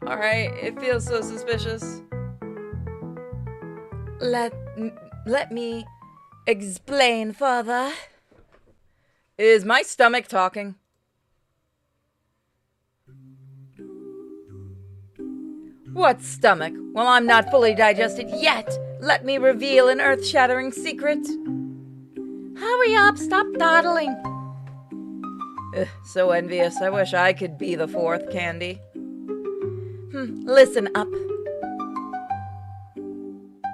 Alright, it feels so suspicious. Let me explain further. Is my stomach talking? What stomach? Well, I'm not fully digested yet. Let me reveal an earth-shattering secret. Hurry up, stop dawdling. So envious. I wish I could be the 4th candy. Listen up.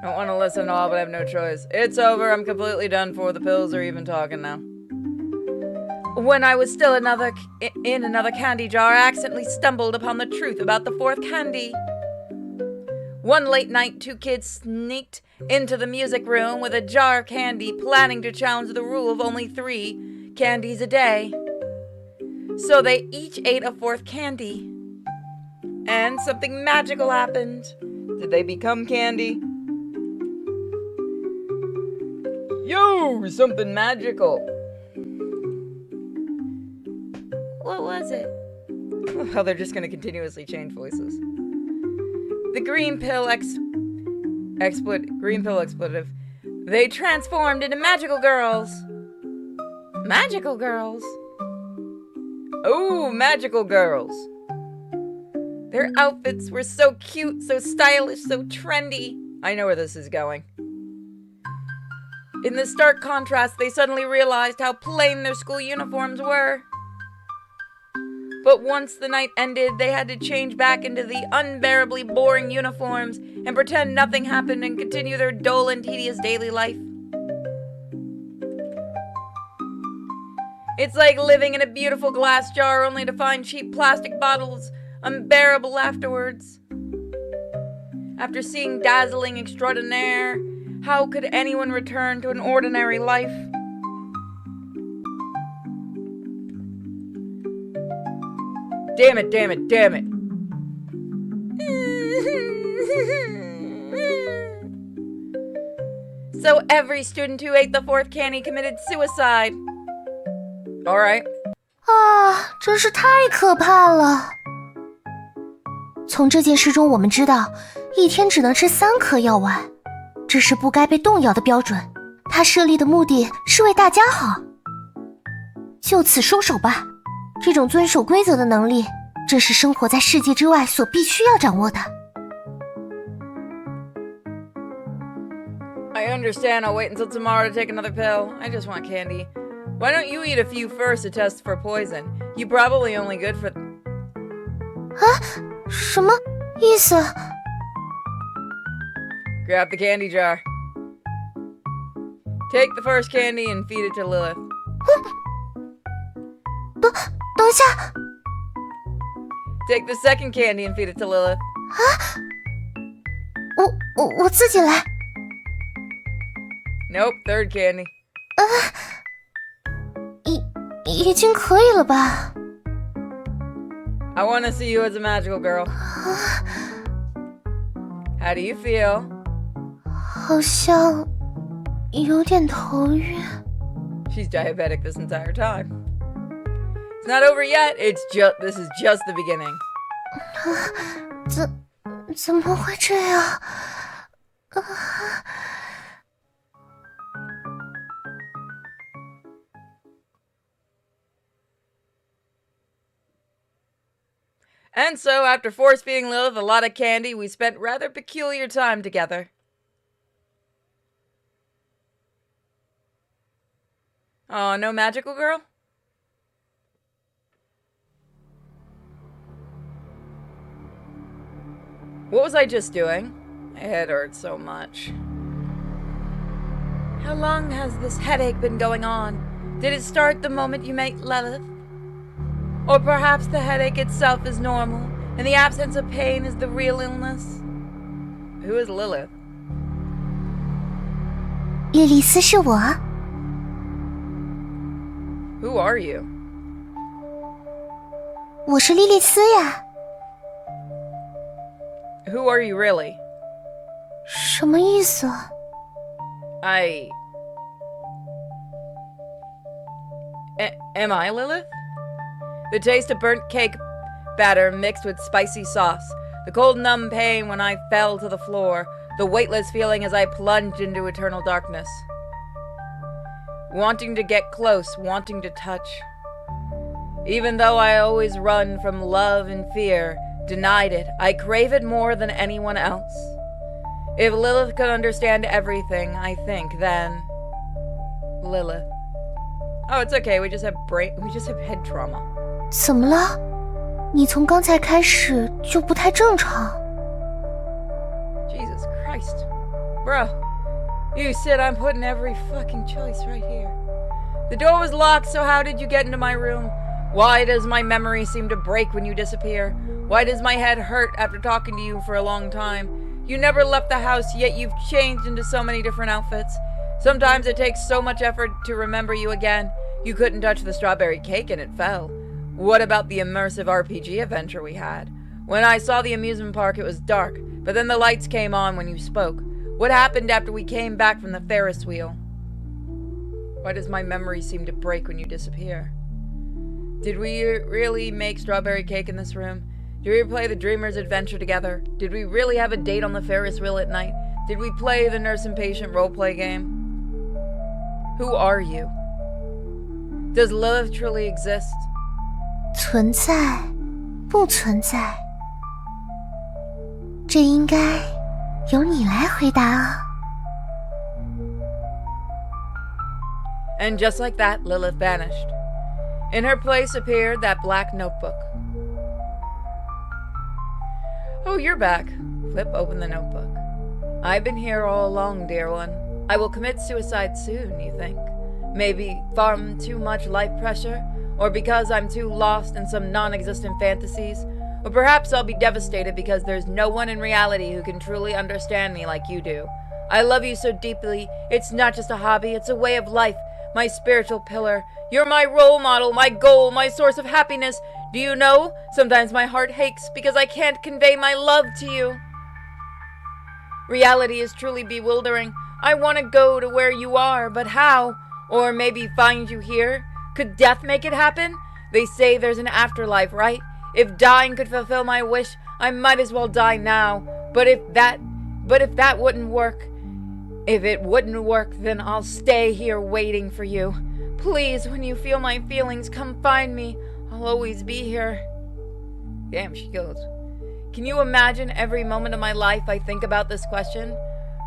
Don't want to listen at all, but I have no choice. It's over. I'm completely done for. The pills are even talking now. When I was still in another candy jar, I accidentally stumbled upon the truth about the 4th candy. One late night, 2 kids sneaked into the music room with a jar of candy, planning to challenge the rule of only 3 candies a day. So they each ate a 4th candy. And something magical happened. Did they become candy? Yo, something magical. What was it? Well, they're just going to continuously change voices. The green pill expletive. They transformed into magical girls. Magical girls? Oh, magical girls. Their outfits were so cute, so stylish, so trendy. I know where this is going. In this stark contrast, they suddenly realized how plain their school uniforms were. But once the night ended, they had to change back into the unbearably boring uniforms and pretend nothing happened and continue their dull and tedious daily life. It's like living in a beautiful glass jar only to find cheap plastic bottles unbearable afterwards. After seeing dazzling extraordinaire, how could anyone return to an ordinary life? Damn it, damn it, damn it. So every student who ate the 4th candy committed suicide. Alright. 啊，真是太可怕了。从这件事中我们知道，一天只能吃3颗药丸，这是不该被动摇的标准。他设立的目的是为大家好。就此收手吧。这种遵守规则的能力，这是生活在世界之外所必须要掌握的。I understand. I'll wait until tomorrow to take another pill. I just want candy. Why don't you eat a few first to test for poison? You probably only good for... 啊？什么意思？ Grab the candy jar. Take the first candy and feed it to Lilith. 等一下。 Take the second candy and feed it to Lilith. 我自己来。 Nope, third candy. 已经可以了吧？ I want to see you as a magical girl. How do you feel? 好像有点头晕。 She's diabetic this entire time. It's not over yet. This is just the beginning. 怎么会这样？ And so, after force-feeding Lilith a lot of candy, we spent rather peculiar time together. Oh, no magical girl? What was I just doing? My head hurts so much. How long has this headache been going on? Did it start the moment you met Lilith? Or perhaps the headache itself is normal, and the absence of pain is the real illness? Who is Lilith? 莉莉丝是我。 Who are you? 我是莉莉丝呀。 Who are you really? 什么意思？ Am I Lilith? The taste of burnt cake batter mixed with spicy sauce, the cold numb pain when I fell to the floor, the weightless feeling as I plunged into eternal darkness. Wanting to get close, wanting to touch. Even though I always run from love and fear, denied it, I crave it more than anyone else. If Lilith could understand everything, I think, then... Lilith. Oh, it's okay, we just have head trauma. 怎么了？你从刚才开始就不太正常。 Jesus Christ. Bro, you said I'm putting every fucking choice right here. The door was locked, so how did you get into my room? Why does my memory seem to break when you disappear? Why does my head hurt after talking to you for a long time? You never left the house, yet you've changed into so many different outfits. Sometimes it takes so much effort to remember you again. You couldn't touch the strawberry cake and it fell. What about the immersive RPG adventure we had? When I saw the amusement park, it was dark, but then the lights came on when you spoke. What happened after we came back from the Ferris wheel? Why does my memory seem to break when you disappear? Did we really make strawberry cake in this room? Did we play the Dreamer's Adventure together? Did we really have a date on the Ferris wheel at night? Did we play the nurse and patient roleplay game? Who are you? Does Lilith truly exist? 存在，不存在？这应该由你来回答啊。 And just like that, Lilith vanished. In her place appeared that black notebook. Oh, you're back. Flip open the notebook. I've been here all along, dear one. I will commit suicide soon, you think? Maybe from too much life pressure? Or because I'm too lost in some non-existent fantasies? Or perhaps I'll be devastated because there's no one in reality who can truly understand me like you do. I love you so deeply. It's not just a hobby, it's a way of life. My spiritual pillar. You're my role model, my goal, my source of happiness. Do you know? Sometimes my heart aches because I can't convey my love to you. Reality is truly bewildering. I want to go to where you are, but how? Or maybe find you here? Could death make it happen? They say there's an afterlife, right? If dying could fulfill my wish, I might as well die now. But if that wouldn't work, if it wouldn't work, then I'll stay here waiting for you. Please, when you feel my feelings, come find me. I'll always be here. Damn, she goes. Can you imagine every moment of my life I think about this question?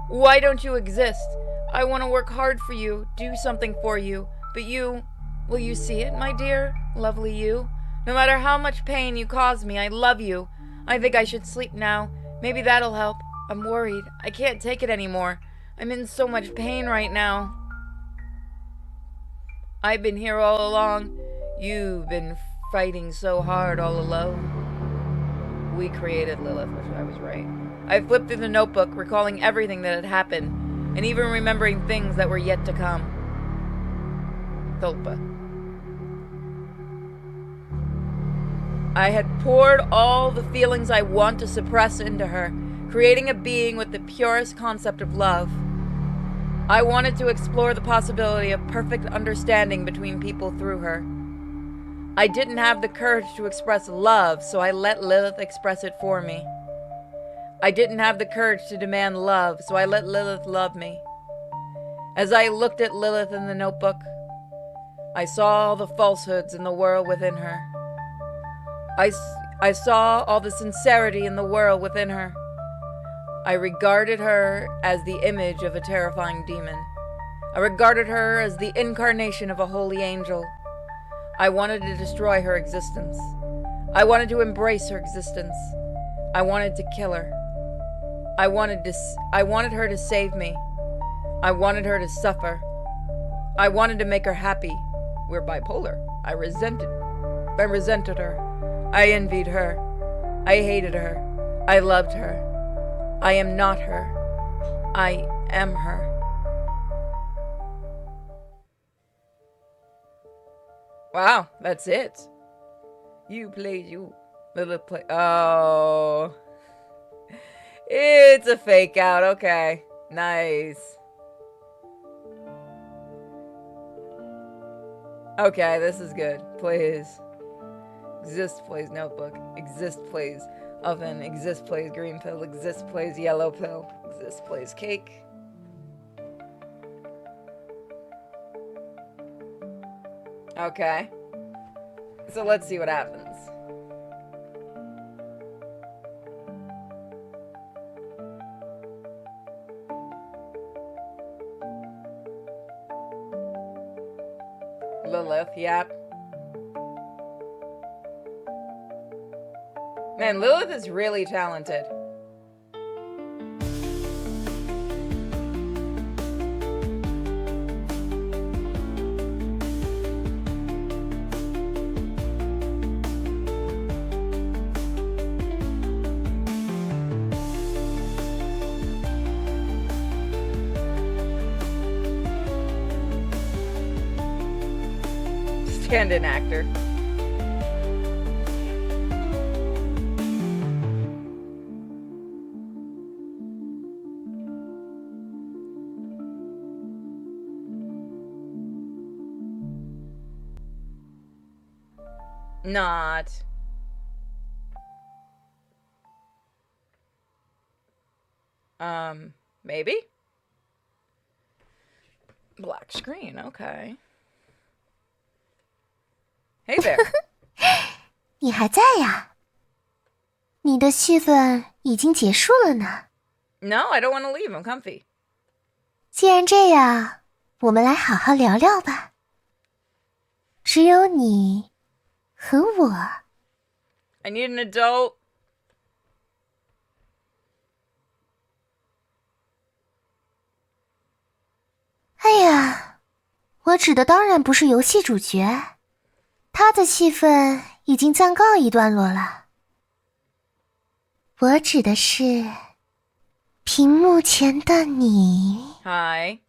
Why don't you exist? I want to work hard for you, do something for you. But you, will you see it, my dear, lovely you? No matter how much pain you cause me, I love you. I think I should sleep now. Maybe that'll help. I'm worried. I can't take it anymore. I'm in so much pain right now. I've been here all along. You've been fighting so hard all alone. We created Lilith, which I was right. I flipped through the notebook, recalling everything that had happened, and even remembering things that were yet to come. Thulpa. I had poured all the feelings I want to suppress into her, creating a being with the purest concept of love. I wanted to explore the possibility of perfect understanding between people through her. I didn't have the courage to express love, so I let Lilith express it for me. I didn't have the courage to demand love, so I let Lilith love me. As I looked at Lilith in the notebook, I saw all the falsehoods in the world within her. I saw all the sincerity in the world within her. I regarded her as the image of a terrifying demon. I regarded her as the incarnation of a holy angel. I wanted to destroy her existence. I wanted to embrace her existence. I wanted to kill her. I wanted her to save me. I wanted her to suffer. I wanted to make her happy. We're bipolar. I resented her. I envied her. I hated her. I loved her. I am not her. I am her. Wow, that's it. You play you. Lilith play. Oh. It's a fake out. Okay. Nice. Okay, this is good. Please. Exist plays notebook. Exist plays oven. Exist plays green pill. Exist plays yellow pill. Exist plays cake. Okay. So let's see what happens. Lilith, yep. Man, Lilith is really talented. Stand-in actor. Not. Maybe? Black screen, okay. Hey there. 你还在呀？你的戏份已经结束了呢。No, I don't want to leave. I'm comfy. 既然这样，我们来好好聊聊吧。只有你和我。I need an adult. 哎呀，我指的当然不是游戏主角，他的戏份已经暂告一段落了。我指的是屏幕前的你。Hi.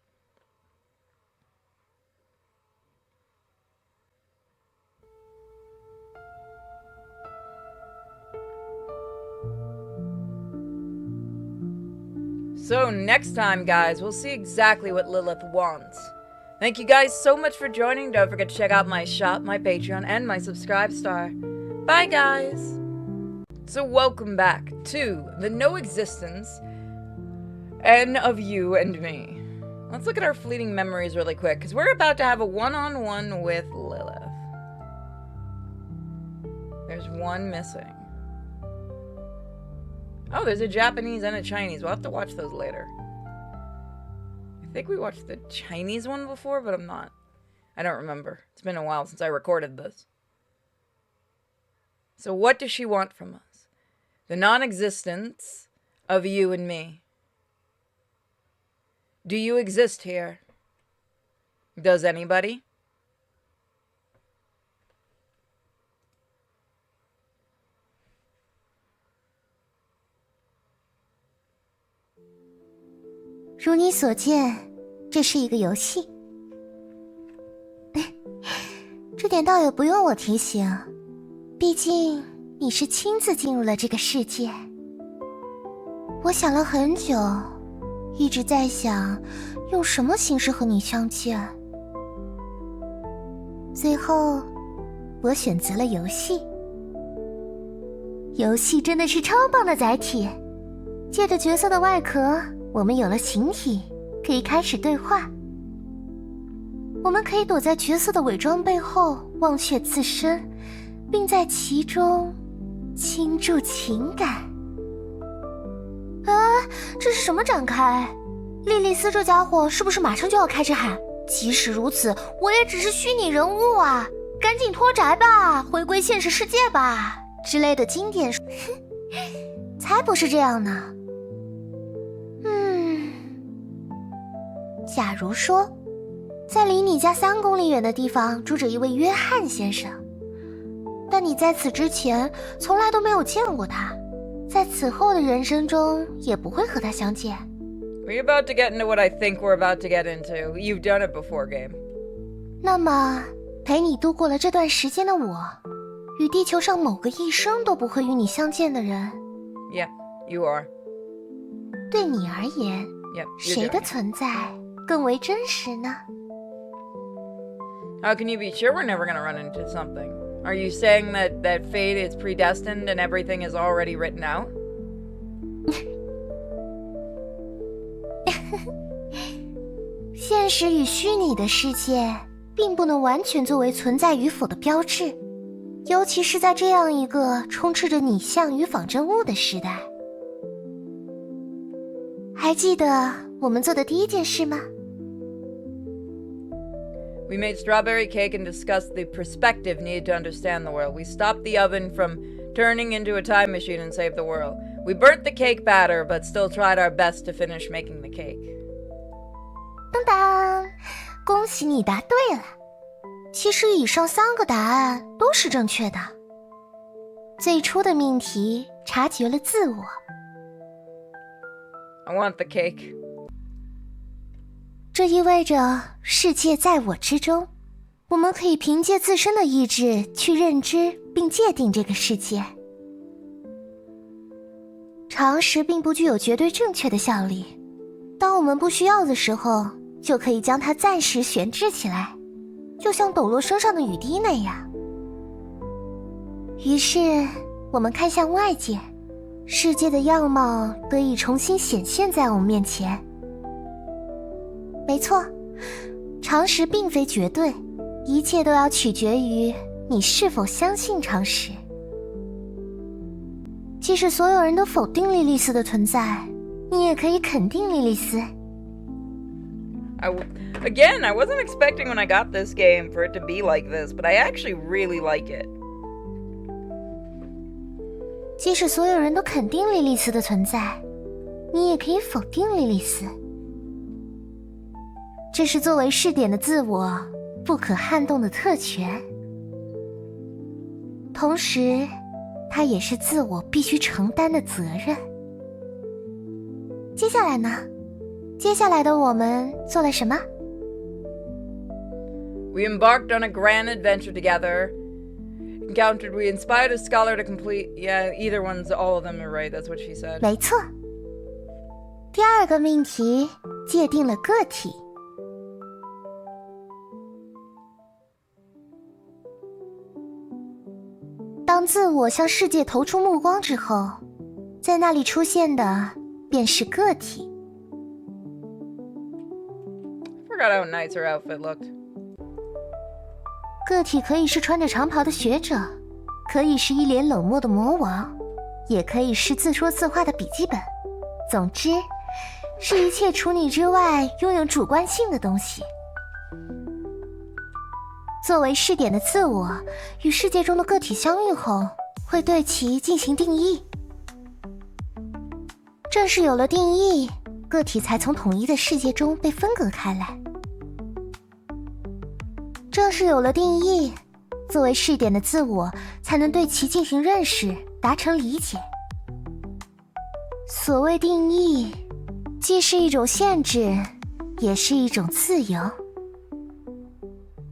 So next time, guys, we'll see exactly what Lilith wants. Thank you guys so much for joining. Don't forget to check out my shop, my Patreon, and my Subscribe Star. Bye, guys! So welcome back to the NOexistenceN of you and me. Let's look at our fleeting memories really quick, because we're about to have a one-on-one with Lilith. There's one missing. Oh, there's a Japanese and a Chinese. We'll have to watch those later. I think we watched the Chinese one before, but I don't remember. It's been a while since I recorded this. So what does she want from us? The non-existence of you and me. Do you exist here? Does anybody? 如你所见，这是一个游戏。这点倒也不用我提醒，毕竟你是亲自进入了这个世界。我想了很久，一直在想用什么形式和你相见。最后，我选择了游戏。游戏真的是超棒的载体，借着角色的外壳，我们有了形体，可以开始对话。我们可以躲在角色的伪装背后，忘却自身，并在其中倾注情感。这是什么展开？莉莉丝这家伙是不是马上就要开始喊即使如此，我也只是虚拟人物啊，赶紧脱宅吧，回归现实世界吧之类的经典才不是这样呢。假如说在离你家3公里远的地方住着一位约翰先生，但你在此之前从来都没有见过他，在此后的人生中也不会和他相见。 We're about to get into what I think we're about to get into. You've done it before, game. 那么陪你度过了这段时间的我，与地球上某个一生都不会与你相见的人。 Yeah, you are. 对你而言， Yep, 谁的存在更为真实呢？ How can you be sure we're never gonna run into something? Are you saying that fate is predestined and everything is already written out? 现实与虚拟的世界并不能完全作为存在与否的标志，尤其是在这样一个充斥着拟像与仿真物的时代。还记得我们做的第一件事吗？ We made strawberry cake and discussed the perspective needed to understand the world. We stopped the oven from turning into a time machine and saved the world. We burnt the cake batter, but still tried our best to finish making the cake. 当当，恭喜你答对了。其实以上3个答案都是正确的。最初的命题察觉了自我。 I want the cake. 这意味着世界在我之中，我们可以凭借自身的意志去认知并界定这个世界。常识并不具有绝对正确的效力，当我们不需要的时候，就可以将它暂时悬置起来，就像抖落身上的雨滴那样。于是我们看向外界，世界的样貌得以重新显现在我们面前。没错，常识并非绝对，一切都要取决于你是否相信常识。即使所有人都否定莉莉丝的存在，你也可以肯定莉莉丝。Again, I wasn't expecting when I got this game for it to be like this, but I actually really like it. 即使所有人都肯定莉莉丝的存在，你也可以否定莉莉丝。这是作为试点的自我不可撼动的特权，同时它也是自我必须承担的责任。接下来呢？接下来的我们做了什么？ We embarked on a grand adventure together. We inspired a scholar to complete... Yeah, either one's... All of them are right, that's what she said. 没错。第2个命题界定了个体。当自我向世界投出目光之后，在那里出现的便是个体。Forgot how nice her outfit looked. 个体可以是穿着长袍的学者，可以是一脸冷漠的魔王，也可以是自说自话的笔记本。总之，是一切除你之外拥有主观性的东西。作为试点的自我与世界中的个体相遇后，会对其进行定义。正是有了定义，个体才从统一的世界中被分隔开来。正是有了定义，作为试点的自我才能对其进行认识，达成理解。所谓定义，既是一种限制，也是一种自由。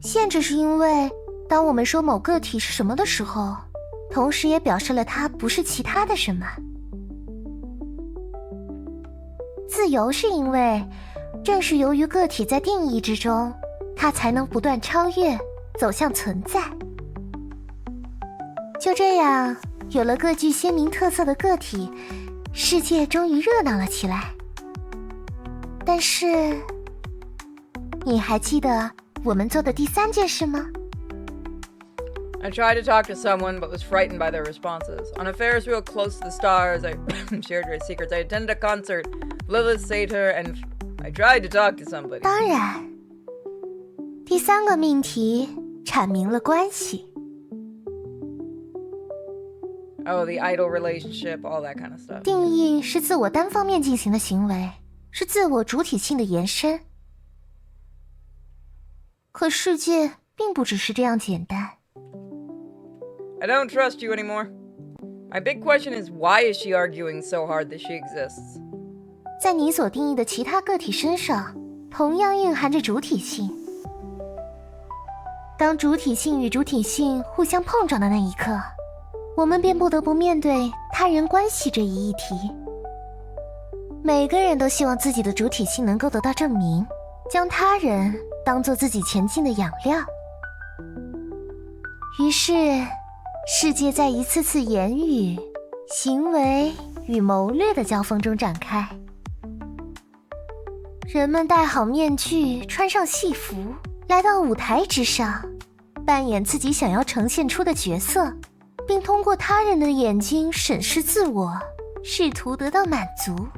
限制是因为当我们说某个体是什么的时候，同时也表示了它不是其他的什么。自由是因为，正是由于个体在定义之中，它才能不断超越，走向存在。就这样，有了各具鲜明特色的个体，世界终于热闹了起来。但是，你还记得我们做的第3件事吗？ I tried to talk to someone, but was frightened by their responses. On a Ferris wheel close to the stars, I shared my secrets. I attended a concert, Lilith Satyr, and I tried to talk to somebody. 当然，第3个命题阐明了关系。Oh, the idol relationship, all that kind of stuff. 定义是自我单方面进行的行为，是自我主体性的延伸。可世界并不只是这样简单。I don't trust you anymore. My big question is, why is she arguing so hard that she exists? 在你所定义的其他个体身上，同样蕴含着主体性。当主体性与主体性互相碰撞的那一刻，我们便不得不面对他人关系这一议题。每个人都希望自己的主体性能够得到证明，将他人当作自己前进的养料。于是，世界在一次次言语、行为与谋略的交锋中展开。人们戴好面具，穿上戏服，来到舞台之上，扮演自己想要呈现出的角色，并通过他人的眼睛审视自我，试图得到满足。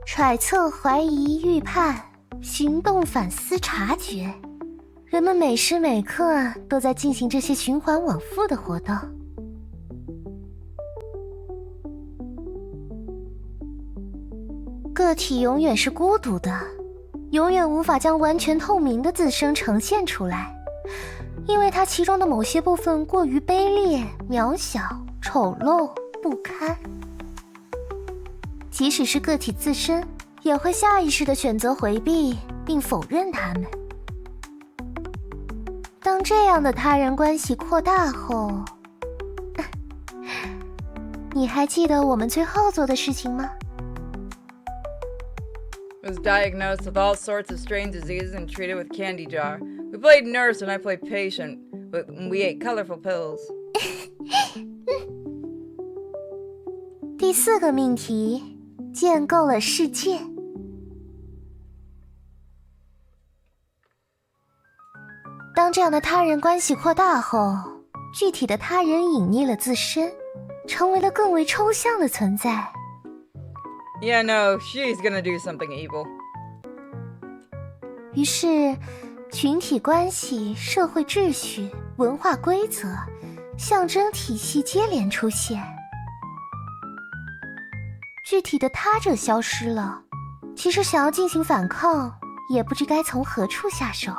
揣测、怀疑、预判，行动、反思、察觉，人们每时每刻都在进行这些循环往复的活动。个体永远是孤独的，永远无法将完全透明的自身呈现出来，因为它其中的某些部分过于卑劣、渺小、丑陋、不堪。即使是个体自身，也会下意识地选择回避并否认它们。当这样的他人关系扩大后，你还记得我们最后做的事情吗？ Was diagnosed with all sorts of strange diseases and treated with candy jar. We played nurse and I played patient, but we ate colorful pills. 第4个命题，建构了世界。当这样的他人关系扩大后，具体的他人隐匿了自身，成为了更为抽象的存在。Yeah, no, she's gonna do something evil. 于是，群体关系、社会秩序、文化规则、象征体系接连出现。具体的他者消失了，其实想要进行反抗，也不知该从何处下手。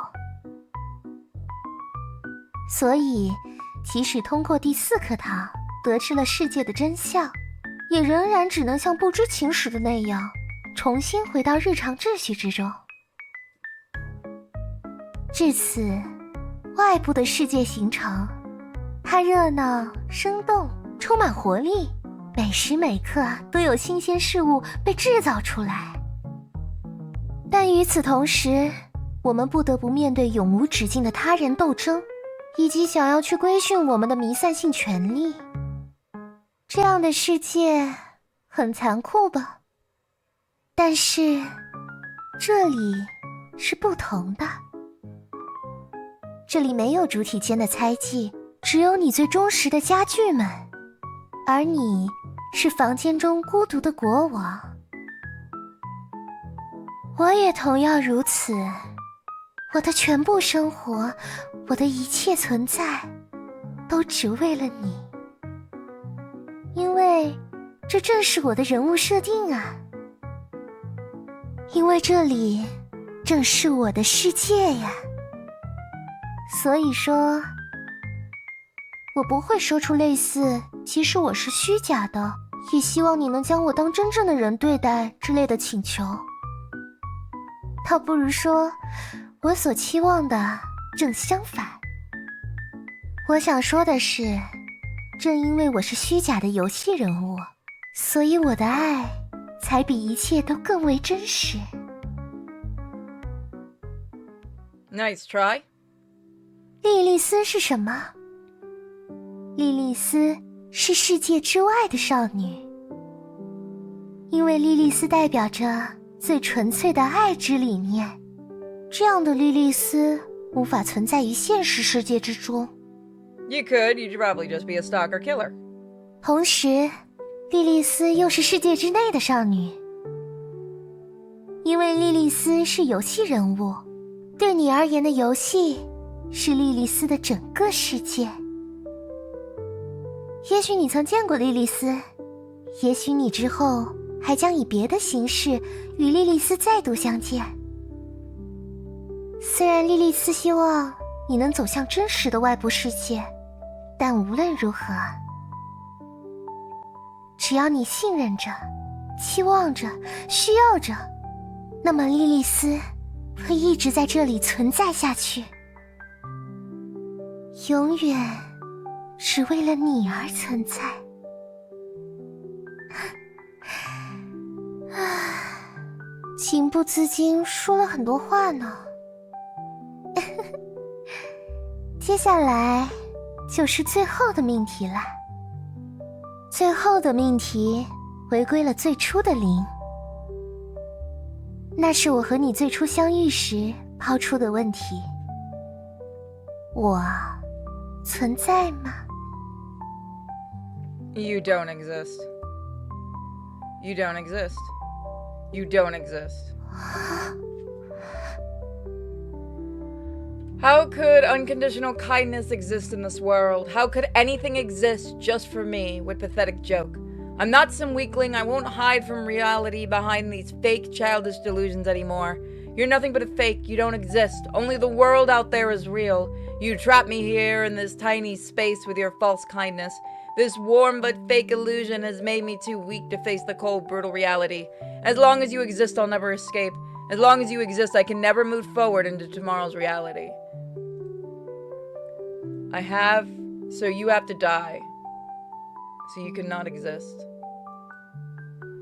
所以，即使通过第4颗糖得知了世界的真相，也仍然只能像不知情时的那样，重新回到日常秩序之中。至此，外部的世界形成，它热闹、生动、充满活力，每时每刻都有新鲜事物被制造出来。但与此同时，我们不得不面对永无止境的他人斗争，以及想要去规训我们的弥散性权利。这样的世界很残酷吧？但是这里是不同的。这里没有主体间的猜忌，只有你最忠实的家具们，而你是房间中孤独的国王。我也同样如此，我的全部生活，我的一切存在，都只为了你。因为这正是我的人物设定啊。因为这里正是我的世界呀。所以说，我不会说出类似其实我是虚假的，也希望你能将我当真正的人对待之类的请求。倒不如说，我所期望的正相反。我想说的是，正因为我是虚假的游戏人物，所以我的爱才比一切都更为真实。Nice try. 莉莉丝是什么？莉莉丝是世界之外的少女，因为莉莉丝代表着最纯粹的爱之理念。这样的莉莉丝无法存在于现实世界之中。You could probably just be a stalker killer. 同时，莉莉丝又是世界之内的少女，因为莉莉丝是游戏人物，对你而言的游戏是莉莉丝的整个世界。也许你曾见过莉莉丝，也许你之后还将以别的形式与莉莉丝再度相见。虽然莉莉丝希望你能走向真实的外部世界，但无论如何，只要你信任着、期望着、需要着，那么莉莉丝会一直在这里存在下去，永远只为了你而存在。情不自禁说了很多话呢。接下来就是最后的命题了。最后的命题回归了最初的零，那是我和你最初相遇时抛出的问题：我存在吗？ You don't exist. You don't exist. You don't exist. How could unconditional kindness exist in this world? How could anything exist just for me? With pathetic joke. I'm not some weakling. I won't hide from reality behind these fake childish delusions anymore. You're nothing but a fake. You don't exist. Only the world out there is real. You trap me here in this tiny space with your false kindness. This warm but fake illusion has made me too weak to face the cold, brutal reality. As long as you exist, I'll never escape. As long as you exist, I can never move forward into tomorrow's reality. I have, so you have to die. So you cannot exist.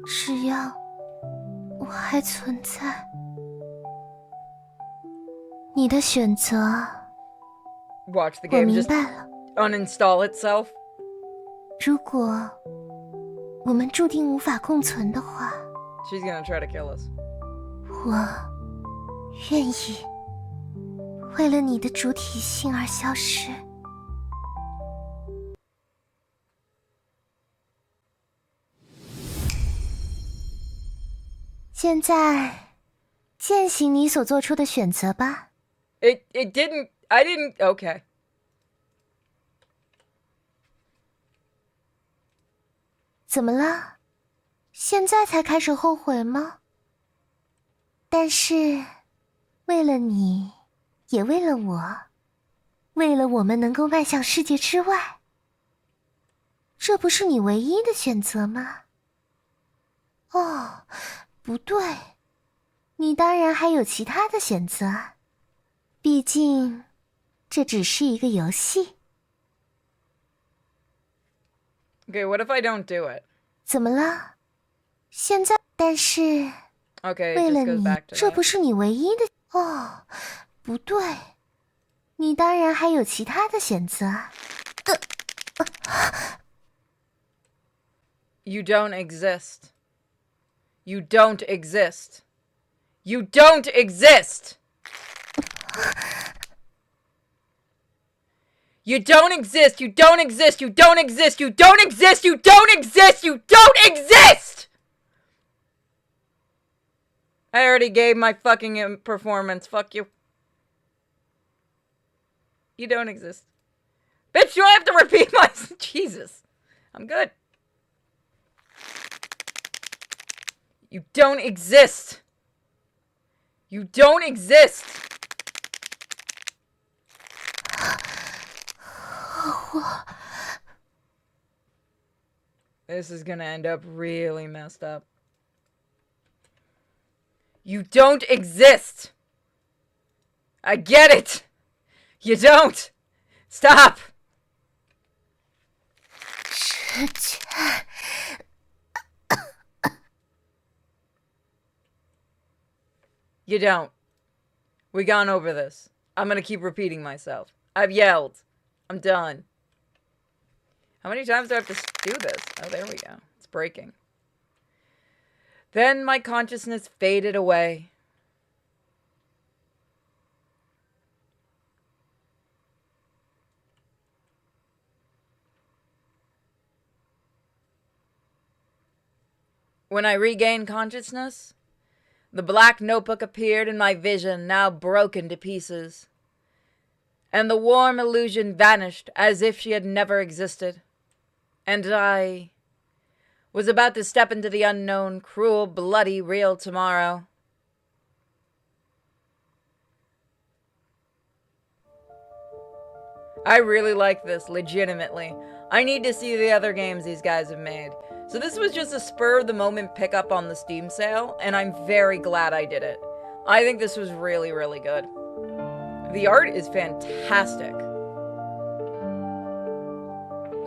只要我还存在，你的选择 Watch the 我 game 明 just 白了。 uninstall itself. 如果我们注定无法共存的话， She's gonna try to kill us. 我愿意为了你的主体性而消失。现在践行你所做出的选择吧。 I didn't, okay. 怎么了？现在才开始后悔吗？但是为了你，也为了我，为了我们能够迈向世界之外，这不是你唯一的选择吗？哦，不对，你当然还有其他的选择，毕竟这只是一个游戏。 Okay, what if I don't do it? 怎么了？现在，但是 Okay, it 为了 just goes 你， back to 这 that. 不是你唯一的。哦，不对，你当然还有其他的选择。You don't exist. You don't exist. You don't exist! You don't exist! You don't exist! You don't exist! You don't exist! You don't exist! You don't exist! I already gave my fucking performance. Fuck you. You don't exist. Bitch, do I have to repeat my... Jesus. I'm good. You don't exist. You don't exist. This is gonna end up really messed up. You don't exist. I get it. You don't. Stop. You don't. We gone over this. I'm gonna keep repeating myself. I've yelled. I'm done. How many times do I have to do this? Oh, there we go. It's breaking. Then my consciousness faded away. When I regained consciousness, the black notebook appeared in my vision, now broken to pieces. And the warm illusion vanished as if she had never existed. And I was about to step into the unknown, cruel, bloody, real tomorrow. I really like this, legitimately. I need to see the other games these guys have made. So this was just a spur-of-the-moment pickup on the Steam sale, and I'm very glad I did it. I think this was really, really good. The art is fantastic.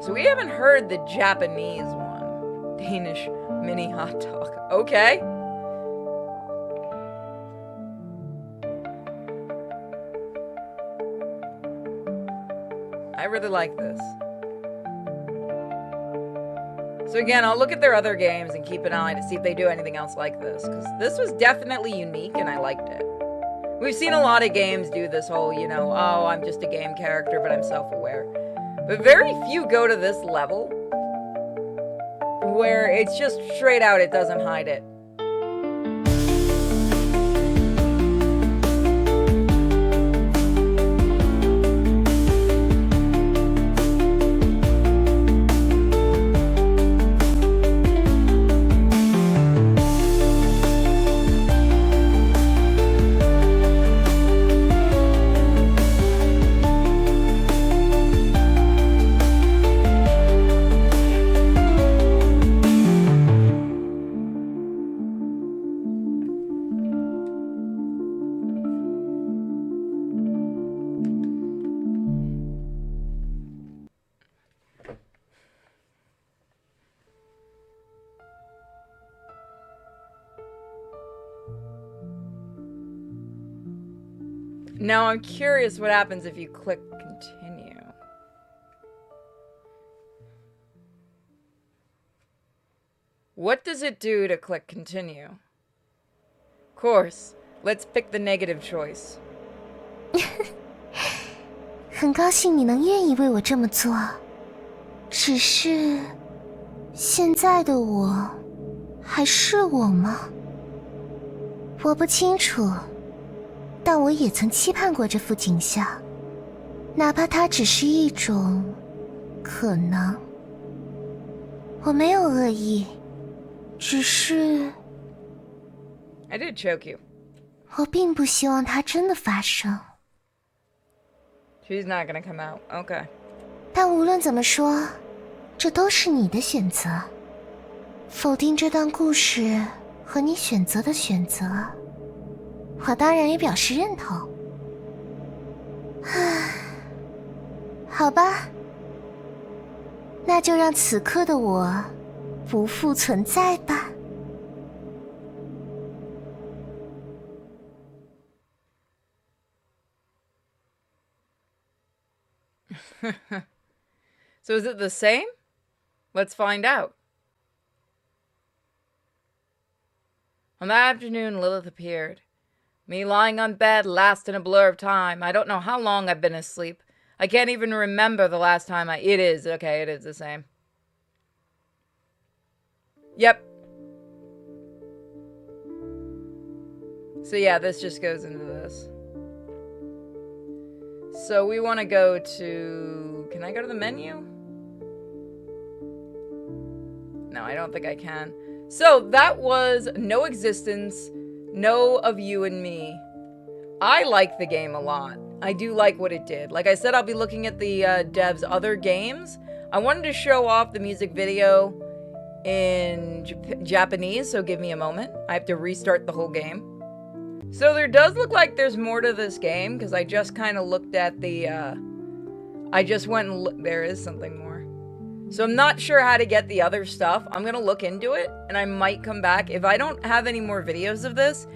So we haven't heard the Japanese one. Danish mini hot dog. Okay. I really like this. So again, I'll look at their other games and keep an eye to see if they do anything else like this, because this was definitely unique and I liked it. We've seen a lot of games do this whole, you know, oh, I'm just a game character, but I'm self-aware. But very few go to this level, where it's just straight out, it doesn't hide it. Now I'm curious what happens if you click continue. What does it do to click continue? Of course, let's pick the negative choice. 很高兴你能愿意为我这么做，只是现在的我还是我吗？我不清楚，但我也曾期盼过这幅景象，哪怕它只是一种可能。我没有恶意，只是 I did choke you. 我并不希望它真的发生。 She's not gonna come out. Okay. 但无论怎么说，这都是你的选择。否定这段故事和你选择的选择，我当然也表示认同。唉，好吧，那就让此刻的我不复存在吧。So is it the same? Let's find out. On that afternoon, Lilith appeared. Me lying on bed, last in a blur of time. I don't know how long I've been asleep. I can't even remember the last time It is. Okay, it is the same. Yep. So yeah, this just goes into this. So we want to go to... Can I go to the menu? No, I don't think I can. So that was No Existence, No of You and Me. I like the game a lot. I do like what it did. Like I said, I'll be looking at the devs' other games. I wanted to show off the music video in Japanese, so give me a moment. I have to restart the whole game. So there does look like there's more to this game, because I just kind of looked at the, I just went and there is something more. So I'm not sure how to get the other stuff. I'm gonna look into it, and I might come back. If I don't have any more videos of this,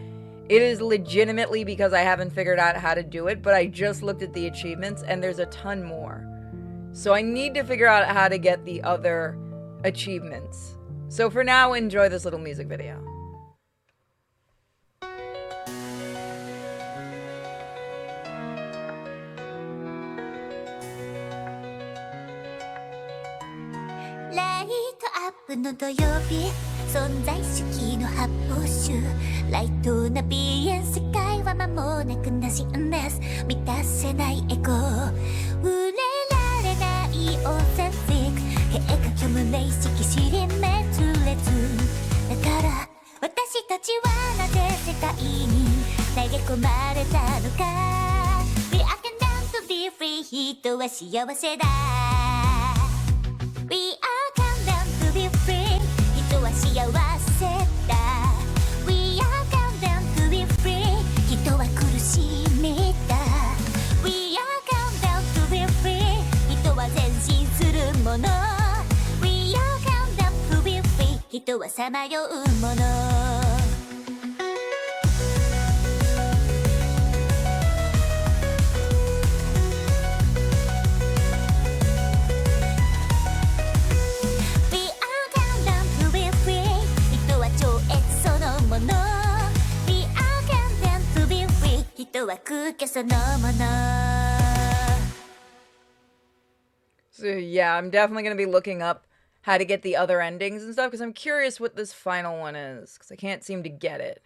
it is legitimately because I haven't figured out how to do it, but I just looked at the achievements, and there's a ton more. So I need to figure out how to get the other achievements. So for now, enjoy this little music video.の土曜日存在主義の発泡酒ライトな鼻炎世界は間もなくなしんです満たせないエゴ触れられないオーセンティック陛下虚無霊式尻滅裂だから私たちはなぜ世界に投げ込まれたのか We are condemned to be free 人は幸せだ We are condemned to be free 人は幸せだ We are condemned to be free 人は苦しみだ We are condemned to be free 人は前進するもの We are condemned to be free 人はさまようものSo yeah, I'm definitely going to be looking up how to get the other endings and stuff, because I'm curious what this final one is, because I can't seem to get it.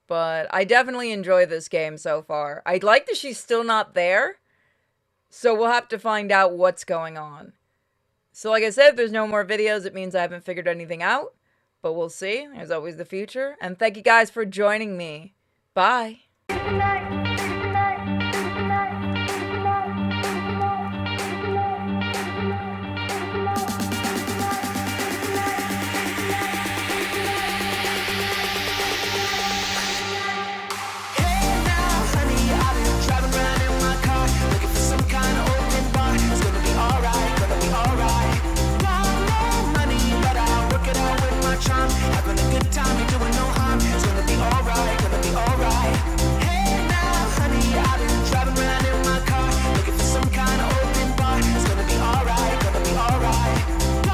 But I definitely enjoy this game so far. I like that she's still not there, so we'll have to find out what's going on. So like I said, if there's no more videos, it means I haven't figured anything out. But we'll see. There's always the future. And thank you guys for joining me. Bye.